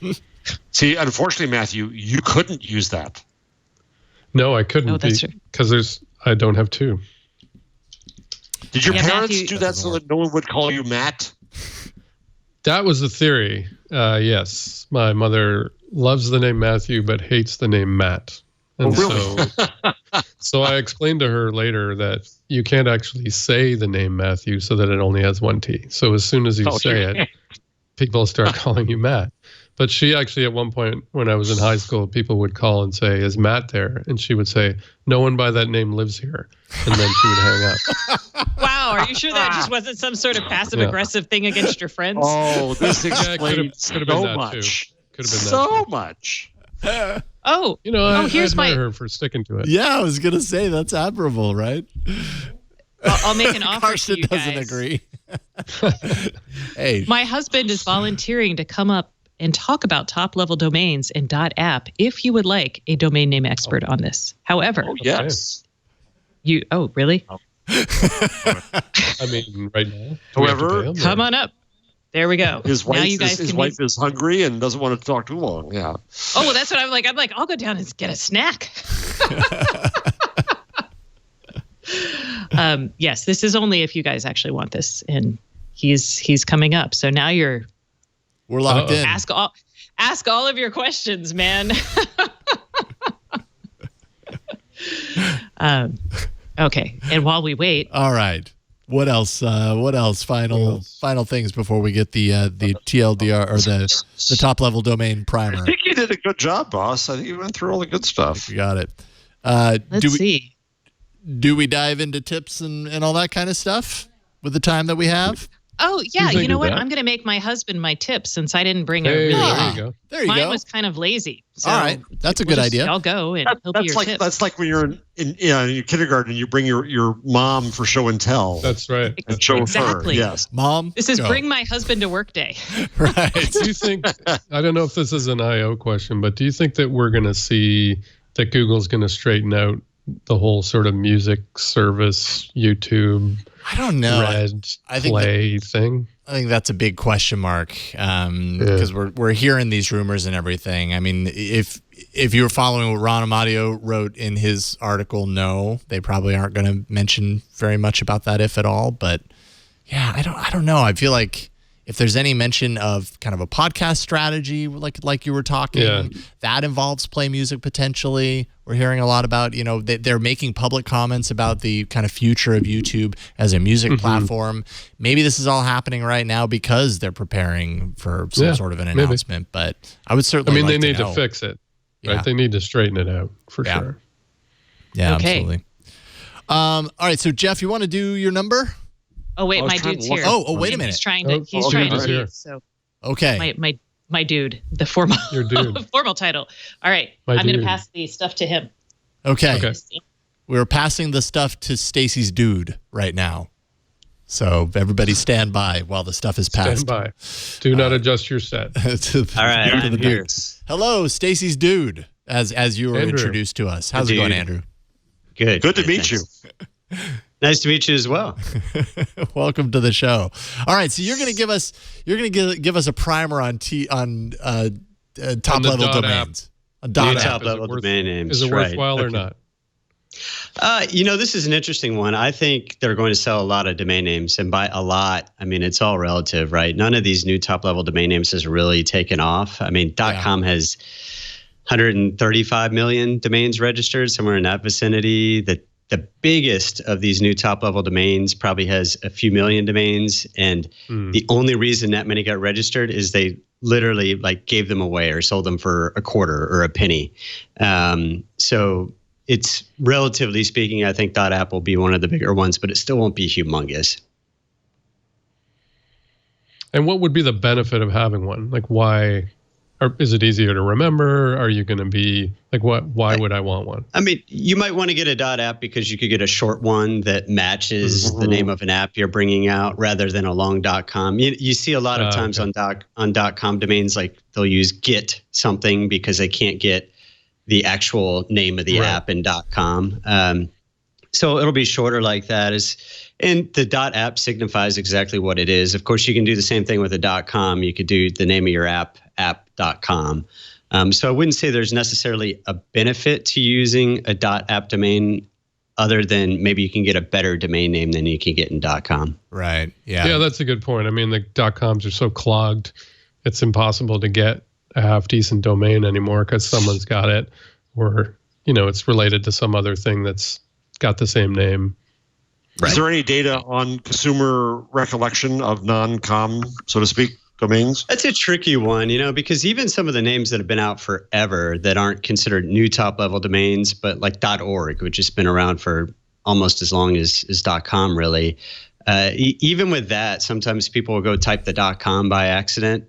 good? See, unfortunately, Matthew, you couldn't use that. No, I couldn't Oh, that's true. because I don't have two. Did your Yeah, parents Matthew- do that so that no one would call you Matt? That was the theory. Yes. My mother loves the name Matthew, but hates the name Matt. And so I explained to her later that you can't actually say the name Matthew so that it only has one T. So as soon as you say it, people start calling you Matt. But she actually, at one point when I was in high school, people would call and say, "Is Matt there?" And she would say, "No one by that name lives here." And then she would hang up. Wow, are you sure that just wasn't some sort of passive aggressive thing against your friends? Oh, this Yeah, it explains could have been so that much. too. Could have been So that too. much. Oh, I here's admire my. her for sticking to it. Yeah, I was gonna say that's admirable, right? I'll make an offer to Carson you doesn't guys. agree. Hey, My husband is volunteering to come up and talk about top level domains and .app if you would like a domain name expert on this. However, Oh, yes. really? I mean, right now. Do we have to However, pay 'em? Come on up. There we go. His now wife, you guys his can wife is hungry and doesn't want to talk too long. Yeah. Oh, well, that's what I'm like. I'm like, I'll go down and get a snack. Yes, this is only if you guys actually want this, and he's coming up. So now you're we're locked in. ask all of your questions, man. Okay, and while we wait, All right. What else? Final things before we get the TLDR or the top level domain primer. I think you did a good job, boss. I think you went through all the good stuff. You got it. let's see. Do we dive into tips and all that kind of stuff with the time that we have? Oh, yeah. You You think know of what? that. I'm going to make my husband my tip since I didn't bring a Hey, really. there you go. There you Mine go. was kind of lazy. So All right. That's a good idea. I'll go and he'll be That's your like tip. that's like when you're in your kindergarten and you bring your mom for show and tell. That's right. and show Exactly. her. Yes. Mom, This is go. bring my husband to work day. Right. Do you think, I don't know if this is an IO question, but do you think that we're going to see that Google's going to straighten out the whole sort of music service, YouTube, I don't know. Red I think Play thing? I think that's a big question mark because we're hearing these rumors and everything. I mean, if you were following what Ron Amadio wrote in his article, no, they probably aren't going to mention very much about that, if at all. But yeah, I don't know. I feel like if there's any mention of kind of a podcast strategy, like you were talking, that involves Play Music potentially. We're hearing a lot about, they're making public comments about the kind of future of YouTube as a music platform. Maybe this is all happening right now because they're preparing for some sort of an announcement. But I would certainly. They need to fix it. Yeah. Right? They need to straighten it out for sure. Yeah, Okay. absolutely. All right, so Jeff, you want to do your number? Oh wait, I was my trying to dude's look here. up- Oh, wait a minute. He's trying to. He's okay, trying he's to here. leave. So Okay. my dude, the formal Your dude. formal title. All right, My I'm going to dude. pass the stuff to him. Okay. We're passing the stuff to Stacey's dude right now. So everybody stand by while the stuff is passed. Stand by. Do not adjust your set. All right, I'm here. Hello, Stacey's dude, as you were Andrew. introduced to us. How's it going, Andrew? Good. Good to meet you. Nice to meet you as well. Welcome to the show. All right, so you're going to give us a primer on top level dot domains. A New dot app. top level domain names. Is it right. worthwhile or not? This is an interesting one. I think they're going to sell a lot of domain names, and by a lot, I mean it's all relative, right? None of these new top level domain names has really taken off. I mean, .com has 135 million domains registered, somewhere in that vicinity. The biggest of these new top level domains probably has a few million domains, and the only reason that many got registered is they literally gave them away or sold them for a quarter or a penny. So it's relatively speaking, I think .app will be one of the bigger ones, but it still won't be humongous. And what would be the benefit of having one? Why? Or is it easier to remember? Are you going to be what? Why would I want one? I mean, you might want to get a .app because you could get a short one that matches the name of an app you're bringing out rather than a long .com. You see a lot of times on .com domains, they'll use get something because they can't get the actual name of the app in .com. So it'll be shorter like that. And the .app signifies exactly what it is. Of course, you can do the same thing with a .com. You could do the name of your app, app.com. So I wouldn't say there's necessarily a benefit to using a .app domain other than maybe you can get a better domain name than you can get in .com. Right. Yeah. Yeah, that's a good point. I mean, the .coms are so clogged, it's impossible to get a half-decent domain anymore because someone's got it, or it's related to some other thing that's got the same name. Is there any data on consumer recollection of non-com, so to speak, domains? That's a tricky one, because even some of the names that have been out forever that aren't considered new top-level domains, but like .org, which has been around for almost as long as .com, really. Even with that, sometimes people will go type the .com by accident.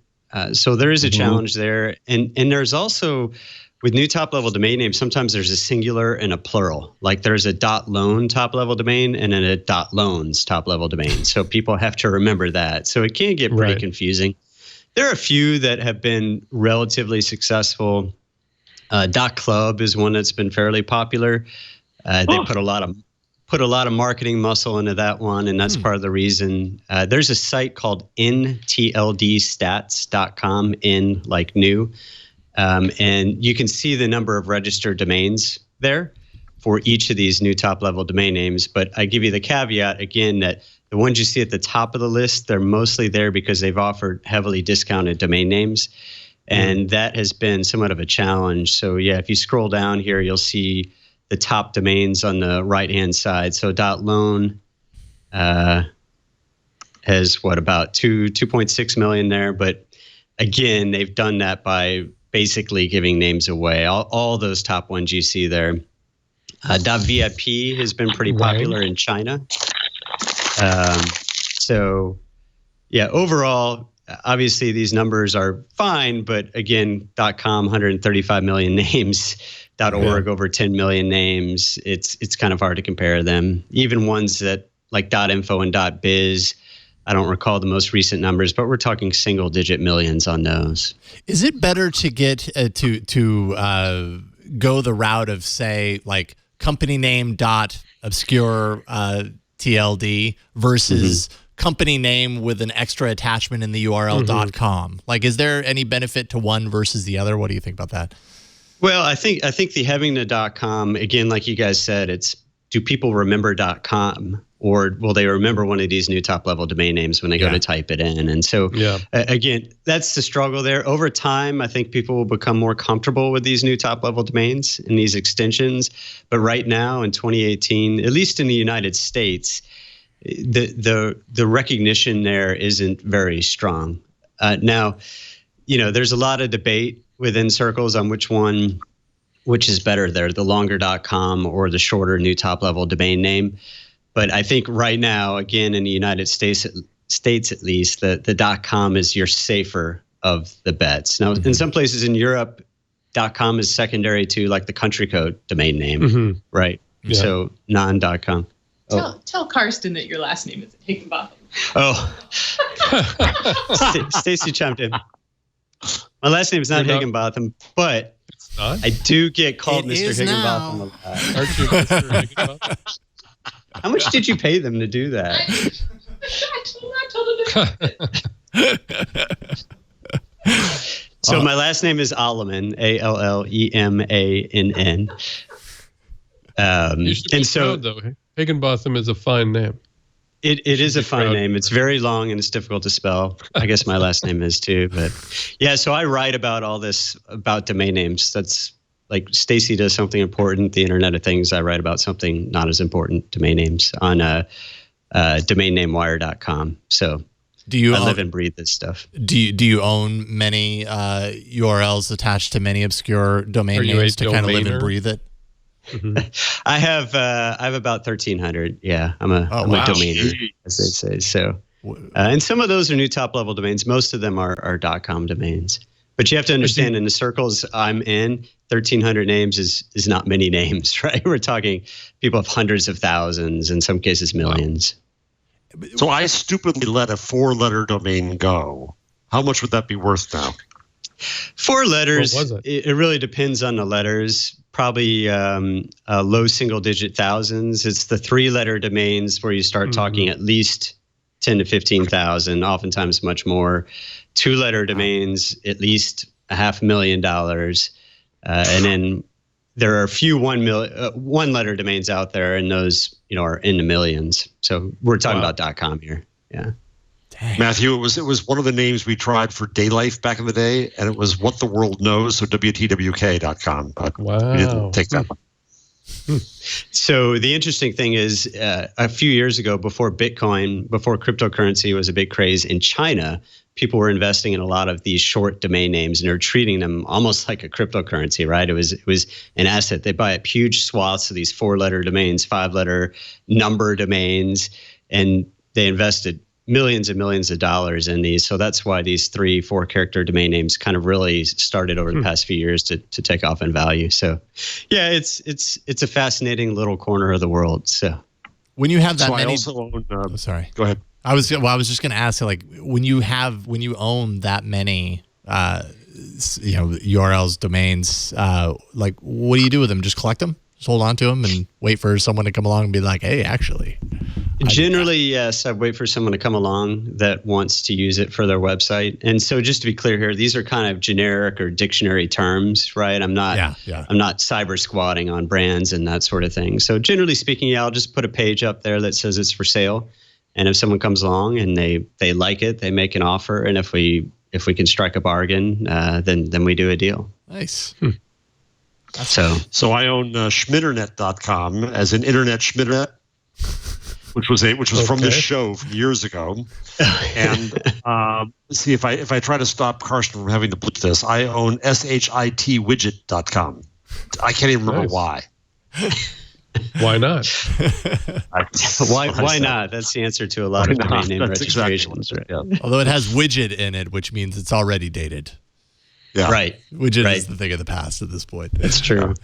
So there is a challenge there. And there's also, with new top-level domain names, sometimes there's a singular and a plural. Like there's a .loan top-level domain and then a .loans top-level domain. So people have to remember that. So it can get pretty confusing. There are a few that have been relatively successful. .club is one that's been fairly popular. They put a lot of marketing muscle into that one, and that's part of the reason. There's a site called ntldStats.com, in like new. And you can see the number of registered domains there for each of these new top-level domain names. But I give you the caveat, again, that the ones you see at the top of the list, they're mostly there because they've offered heavily discounted domain names. And that has been somewhat of a challenge. So, yeah, if you scroll down here, you'll see the top domains on the right-hand side. So .loan has, about 2.6 million there. But, again, they've done that by basically giving names away. All those top ones you see there. .vip has been pretty popular in China. So Yeah, overall, obviously these numbers are fine, but again, .com 135 million names, .org over 10 million names. It's kind of hard to compare them. Even ones that like .info and .biz, I don't recall the most recent numbers, but we're talking single-digit millions on those. Is it better to get to go the route of, say, like company name .obscure TLD versus company name with an extra attachment in the URL .com? Like, is there any benefit to one versus the other? What do you think about that? Well, I think the having the .com, again, like you guys said, it's, do people remember .com, or will they remember one of these new top-level domain names when they go to type it in? And so, again, that's the struggle there. Over time, I think people will become more comfortable with these new top-level domains and these extensions. But right now, in 2018, at least in the United States, the recognition there isn't very strong. Now, there's a lot of debate within circles on which is better there, the longer .com or the shorter new top-level domain name. But I think right now, again, in the United States at least, the .com is your safer of the bets. Now, in some places in Europe, .com is secondary to like the country code domain name, right? Yeah. So non.com. Tell Karsten that your last name is Higginbotham. Oh, Stacey chimed in. My last name is not Higginbotham, but it's not? I do get called Mr. Higginbotham a lot. Aren't you Mr. Higginbotham? How much did you pay them to do that? So my last name is Alleman, Allemann. You should be proud, though. Higginbotham is a fine name. It is a fine name. It's very long and it's difficult to spell. I guess my last name is too. But yeah, so I write about all this, about domain names. That's like Stacey does something important, the Internet of Things. I write about something not as important, domain names, on domainnamewire.com. So I live and breathe this stuff. Do you own many URLs attached to many obscure domain names to kind of live and breathe it? I have about 1,300. Yeah, I'm a domainer, as they say. So, and some of those are new top-level domains. Most of them are .com domains. But you have to understand, in the circles I'm in, 1,300 names is not many names, right? We're talking people of hundreds of thousands, in some cases millions. So I stupidly let a 4-letter domain go. How much would that be worth now? 4 letters. What was it? It really depends on the letters. Probably low single-digit thousands. It's the 3-letter domains where you start talking at least 10 to 15,000, oftentimes much more. 2-letter domains, at least $500,000, and then there are a few 1-letter domains out there, and those are in the millions. So we're talking about .com here. Yeah. Dang. Mathew, it was one of the names we tried for day life back in the day, and it was What the World Knows, so WTWK.com, but we didn't take that one. So the interesting thing is, a few years ago, before cryptocurrency was a big craze in China, people were investing in a lot of these short domain names, and they're treating them almost like a cryptocurrency, right? It was an asset. They buy up huge swaths of these 4-letter domains, 5-letter number domains, and they invested millions and millions of dollars in these. So that's why these 3-4 character domain names kind of really started over the past few years to take off in value. So yeah, it's a fascinating little corner of the world. So when you have that many, I also own, sorry, go ahead. I was just going to ask, like, when you own that many URLs, domains, like, what do you do with them? Just collect them? Just hold on to them and wait for someone to come along and be like, hey, actually. Generally, yes. I wait for someone to come along that wants to use it for their website. And so just to be clear here, these are kind of generic or dictionary terms, right? I'm not cyber squatting on brands and that sort of thing. So generally speaking, I'll just put a page up there that says it's for sale. And if someone comes along and they like it, they make an offer. And if we can strike a bargain, then we do a deal. Nice. So I own schminternet.com, as in Internet Schminternet, which was from this show from years ago. And see, if I try to stop Karsten from having to put this, I own shitwidget.com. I can't even remember why. Why not? Why not? That's the answer to a lot of domain name registrations. Exactly. Right? Yeah. Although it has widget in it, which means it's already dated. Yeah. Right. Widget Right. is the thing of the past at this point. That's true.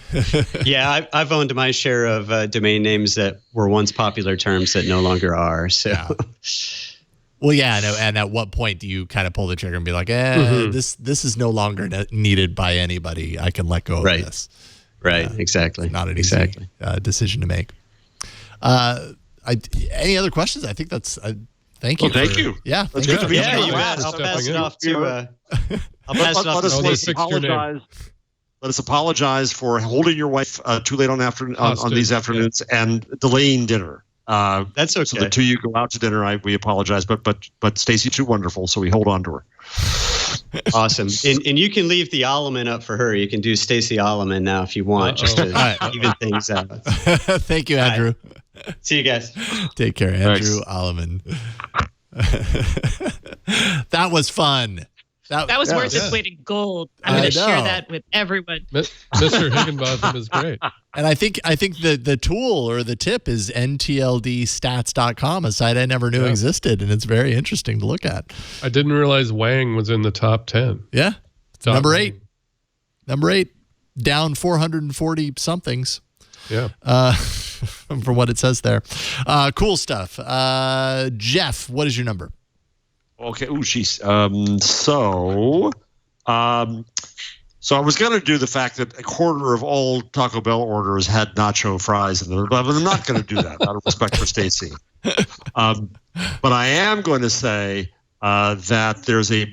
Yeah, I've owned my share of domain names that were once popular terms that no longer are. So, Yeah. Well, yeah, and at what point do you kind of pull the trigger and be like, this is no longer needed by anybody. I can let go of this. Right. Exactly. Not an easy decision to make. Any other questions? I think that's. Thank you. Thank you. Yeah. That's good to meet Yeah, you. you bet. I'll pass it off to. I'll pass it off to Stacey. Let us apologize for holding your wife too late on these afternoons and delaying dinner. That's okay. So the two of you go out to dinner. We apologize, but Stacey too wonderful, so we hold on to her. Awesome. And you can leave the Alleman up for her. You can do Stacey Alleman now if you want, just to even things out. Thank you, Andrew. Right. See you guys. Take care, Andrew Alleman. That was fun. That was worth its weight in gold. I'm going to share that with everyone. Mr. Higginbotham is great. And I think the tool or the tip is ntldstats.com, a site I never knew existed, and it's very interesting to look at. I didn't realize Wang was in the top 10. Yeah. Number 8. Number 8, down 440 somethings. Yeah. From what it says there. Cool stuff. Jeff, what is your number? Okay. Oh, jeez. So I was going to do the fact that a quarter of all Taco Bell orders had nacho fries in them, but I'm not going to do that out of respect for Stacey. But I am going to say that there's a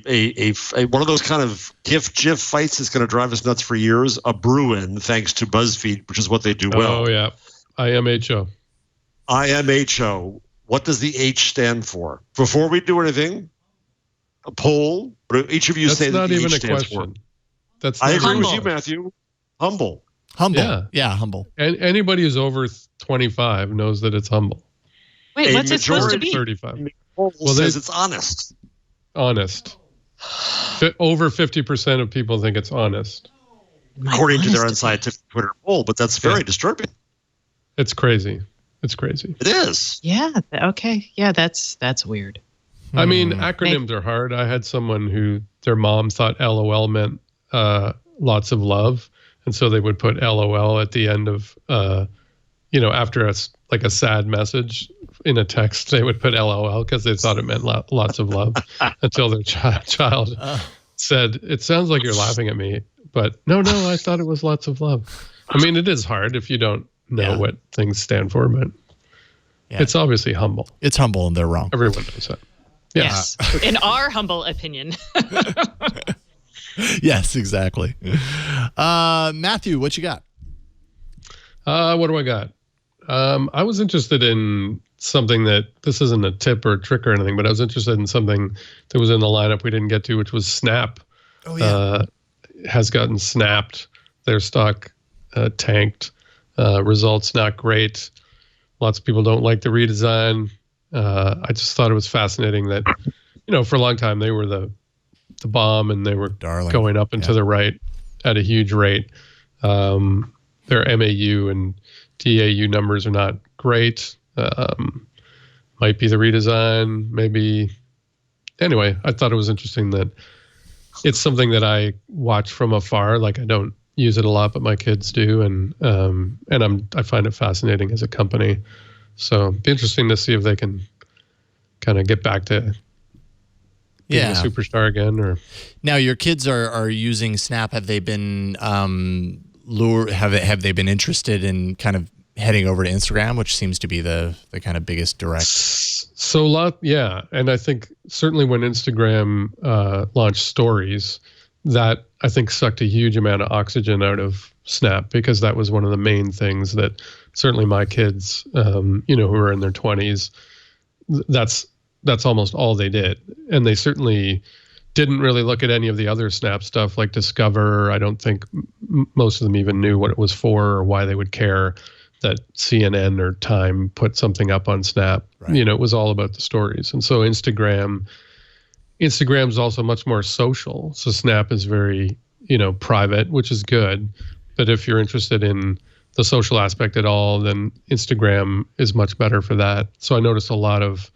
one of those kind of GIF fights that's going to drive us nuts for years. A Bruin, thanks to BuzzFeed, which is what they do well. Oh yeah, IMHO. IMHO. What does the H stand for? Before we do anything, a poll. Each of you say that the H stands for. I agree with you, Matthew. Humble. Yeah, humble. And anybody who's over 25 knows that it's humble. Wait, what's it supposed to be? 35. Well, says it's honest. Honest. Over 50% of people think it's honest. According to their unscientific Twitter poll, but that's very disturbing. It's crazy. It's crazy. It is. Yeah. Okay. Yeah, that's weird. I mean, acronyms are hard. I had someone who their mom thought LOL meant lots of love, and so they would put LOL at the end of after a sad message in a text, they would put LOL because they thought it meant lots of love until their child said, "It sounds like you're laughing at me, but no, I thought it was lots of love." I mean, it is hard if you don't know what things stand for, but it's obviously humble. It's humble, and they're wrong. Everyone knows that. Yes. In our humble opinion. Yes, exactly. Mathew, what you got? What do I got? I was interested in something that this isn't a tip or a trick or anything, but I was interested in something that was in the lineup we didn't get to, which was Snap. Oh, yeah. Has gotten snapped. Their stock tanked. Results not great. Lots of people don't like the redesign. I just thought it was fascinating that, for a long time they were the bomb and they were going up and to the right at a huge rate. Their MAU and DAU numbers are not great. Might be the redesign, maybe. Anyway, I thought it was interesting that it's something that I watch from afar. Like I don't use it a lot, but my kids do, and I find it fascinating as a company. So it'd be interesting to see if they can kind of get back to being a superstar again. Or now your kids are using Snap. Have they been lured? Have they been interested in kind of heading over to Instagram, which seems to be the kind of biggest direct? So and I think certainly when Instagram launched Stories, that I think sucked a huge amount of oxygen out of Snap, because that was one of the main things that certainly my kids, who are in their 20s, that's almost all they did. And they certainly didn't really look at any of the other Snap stuff like Discover. I don't think most of them even knew what it was for or why they would care that CNN or Time put something up on Snap. Right. It was all about the stories. And so Instagram's also much more social. So Snap is very, private, which is good. But if you're interested in the social aspect at all, then Instagram is much better for that. So I noticed a lot of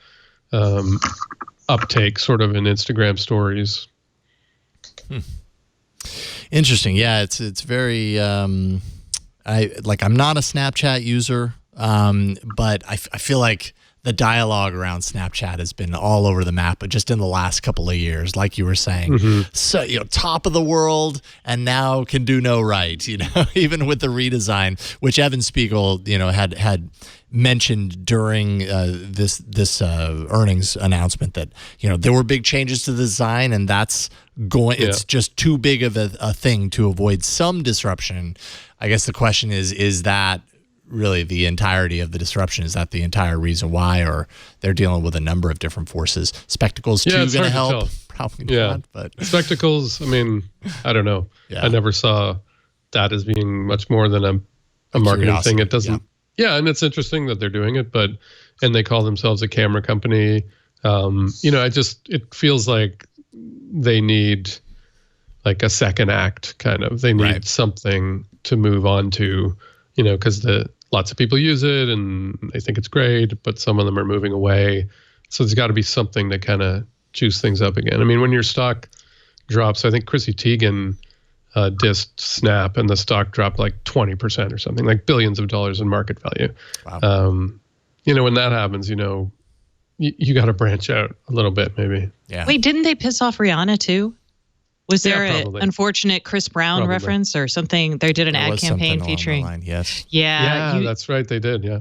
uptake sort of in Instagram stories. Interesting. Yeah, it's very I'm not a Snapchat user, but I feel like the dialogue around Snapchat has been all over the map, but just in the last couple of years, like you were saying. So, top of the world, and now can do no right, even with the redesign, which Evan Spiegel, had mentioned during this earnings announcement that, there were big changes to the design, and that's it's just too big of a thing to avoid some disruption. I guess the question is that really the entirety of the disruption? Is that the entire reason why, or they're dealing with a number of different forces? Spectacles too going to help? Probably not. But spectacles, I don't know. Yeah. I never saw that as being much more than a marketing thing. It doesn't. Yeah, and it's interesting that they're doing it, and they call themselves a camera company. It feels like they need like a second act kind of. They need something to move on to, because lots of people use it and they think it's great, but some of them are moving away. So there's got to be something to kind of juice things up again. When your stock drops, I think Chrissy Teigen dissed Snap and the stock dropped like 20% or something, like billions of dollars in market value. Wow. When that happens, you got to branch out a little bit maybe. Yeah. Wait, didn't they piss off Rihanna too? Was there an unfortunate Chris Brown reference or something? They did an ad campaign featuring. Yes. Yeah, that's right. They did. Yeah.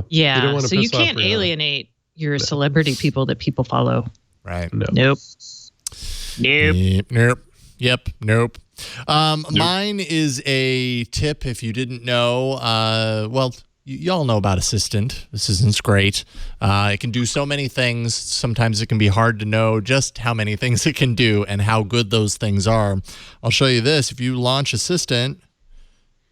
Yeah. So you can't alienate your celebrity people that people follow. Right. No. Nope. Yep. Nope. Mine is a tip. If you didn't know, y'all know about Assistant. Assistant's great. It can do so many things. Sometimes it can be hard to know just how many things it can do and how good those things are. I'll show you this. If you launch Assistant,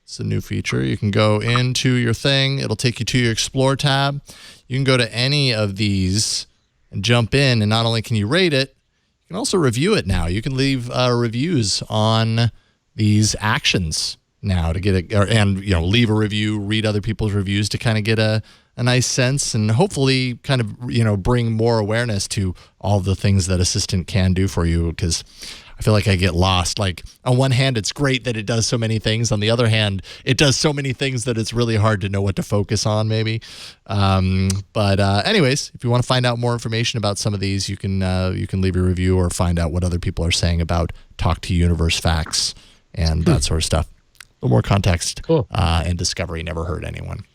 it's a new feature. You can go into your thing. It'll take you to your Explore tab. You can go to any of these and jump in, and not only can you rate it, you can also review it now. You can leave reviews on these actions now to get it, and leave a review, read other people's reviews to kind of get a nice sense, and hopefully kind of bring more awareness to all the things that Assistant can do for you, because I feel like I get lost. Like, on one hand, it's great that it does so many things. On the other hand, it does so many things that it's really hard to know what to focus on, maybe. But anyways, if you want to find out more information about some of these, you can leave a review or find out what other people are saying about Talk to Universe facts and that sort of stuff. A little more context. Cool. And discovery never hurt anyone.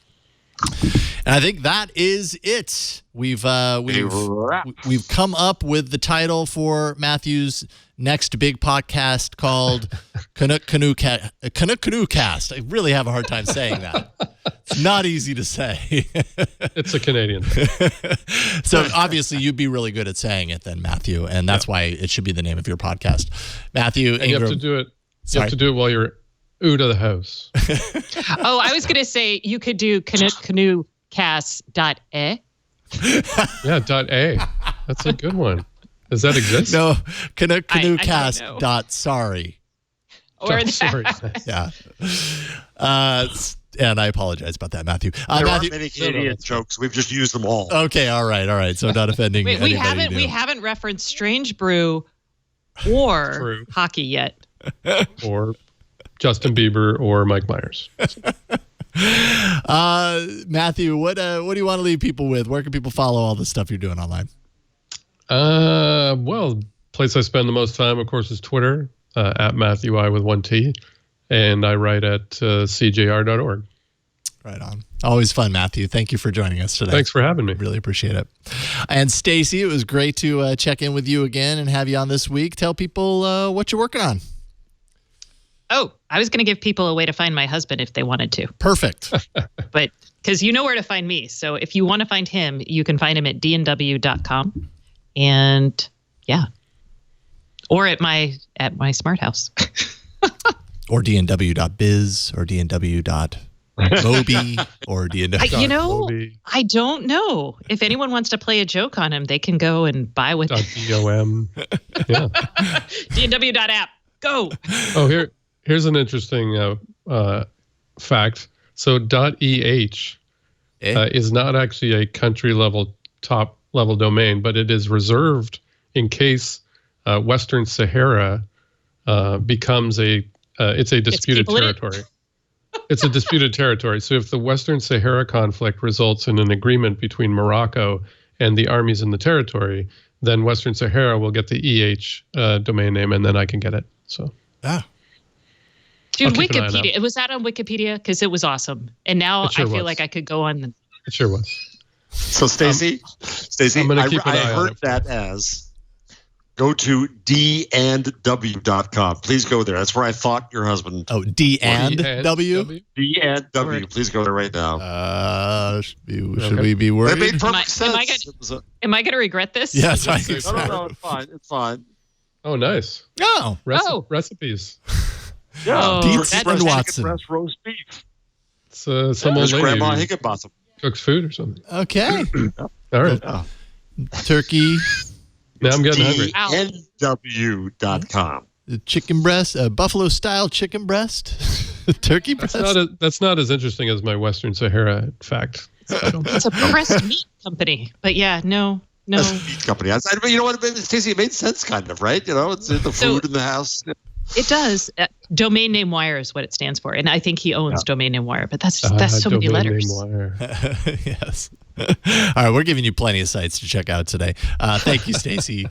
And I think that is it. We've come up with the title for Matthew's next big podcast called CanuckCanoeCast. I really have a hard time saying that. It's not easy to say. It's a Canadian thing. So obviously you'd be really good at saying it then, Matthew, and that's why it should be the name of your podcast. Matthew, and you have to do it. You have to do it while you're out of the house. Oh, I was going to say you could do CanuckCanoeCast.e. Yeah, .a. That's a good one. Does that exist? No, CanuckCanoeCast.sorry. Or sorry. Yeah. And I apologize about that, Matthew. There aren't many Canadian jokes. We've just used them all. Okay, all right. So not offending Wait, anybody. We haven't referenced Strange Brew or hockey yet. Or Justin Bieber or Mike Myers. Matthew, what do you want to leave people with? Where can people follow all the stuff you're doing online? Well, place I spend the most time, of course, is Twitter, at Matthew I with 1 T, and I write at cjr.org. Right on. Always fun, Matthew. Thank you for joining us today. Thanks for having me. Really appreciate it. And Stacey, it was great to check in with you again and have you on this week. Tell people what you're working on. Oh, I was going to give people a way to find my husband if they wanted to. Perfect. But because you know where to find me. So if you want to find him, you can find him at dnw.com. And yeah. Or at my smart house. Or dnw.biz or dnw.mobi or dnw. I don't know. If anyone wants to play a joke on him, they can go and buy with .com. Yeah. dnw.app. Go. Oh, here's an interesting fact. So .eh is not actually a country level, top level domain, but it is reserved in case Western Sahara becomes it's a disputed territory. It's a disputed territory. So if the Western Sahara conflict results in an agreement between Morocco and the armies in the territory, then Western Sahara will get the domain name, and then I can get it. So. Dude, Wikipedia. It was that on Wikipedia because it was awesome, and now I feel like I could go on. It sure was. So Stacey, I heard that as go to dandw.com. Please go there. That's where I thought your husband. Oh, D&W? D&W. Please go there right now. Should we be worried? It made perfect sense. Am I going to regret this? Yes, I think so. No, it's fine. It's fine. Oh, nice. Oh. Recipes. Yeah. Dietz and Watson. Breast roast beef. It's some old lady Grandma Higginbotham. Cooks food or something. Okay. All right. Turkey. Now I'm getting hungry. DNW.com. Chicken breast, buffalo style chicken breast, turkey breast. That's not as interesting as my Western Sahara fact. It's a pressed meat company, but yeah, no. Meat company. But you know what, Stacey? It made sense, kind of, right? You know, it's the food in the house. It does. Domain name wire is what it stands for, and I think he owns domain name wire. But that's so many letters. Yes. All right, we're giving you plenty of sites to check out today. Thank you, Stacey.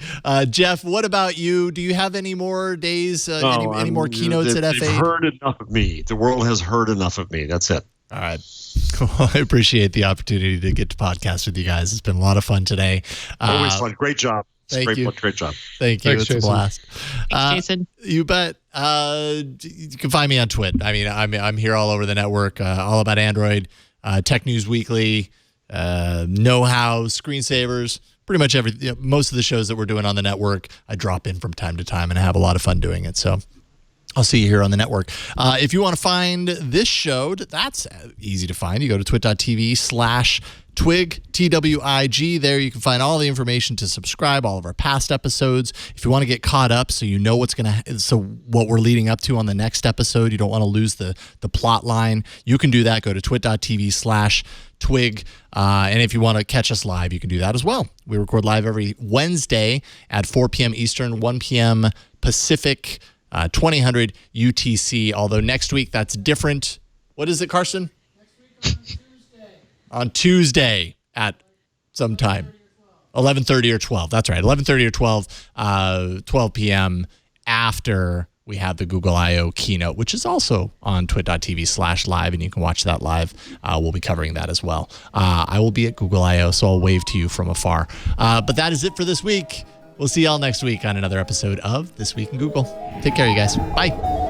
Jeff, what about you? Do you have any more days? Any more keynotes at FA? They've heard enough of me. The world has heard enough of me. That's it. All right. Well, I appreciate the opportunity to get to podcast with you guys. It's been a lot of fun today. Always fun. Great job. Thank you. Great job. Thank you. Thanks, it's a Jason. blast. Thanks, Jason. You bet. You can find me on Twitter. I mean, I'm here all over the network, all about Android, Tech News Weekly, know-how, screensavers, pretty much most of the shows that we're doing on the network, I drop in from time to time and I have a lot of fun doing it. So I'll see you here on the network. If you want to find this show, that's easy to find. You go to twit.tv/Twig, TWIG. There you can find all the information to subscribe, all of our past episodes. If you want to get caught up so you know what we're leading up to on the next episode, you don't want to lose the plot line, you can do that. Go to twit.tv/Twig. And if you want to catch us live, you can do that as well. We record live every Wednesday at 4 p.m. Eastern, 1 p.m. Pacific, 2000 UTC, although next week that's different. What is it, Carson? Next week on Tuesday at some time. 11:30 or 12. That's right. 11:30 or 12 p.m. after we have the Google I.O. keynote, which is also on twit.tv/live, and you can watch that live. We'll be covering that as well. I will be at Google I.O., so I'll wave to you from afar. But that is it for this week. We'll see y'all next week on another episode of This Week in Google. Take care, you guys. Bye.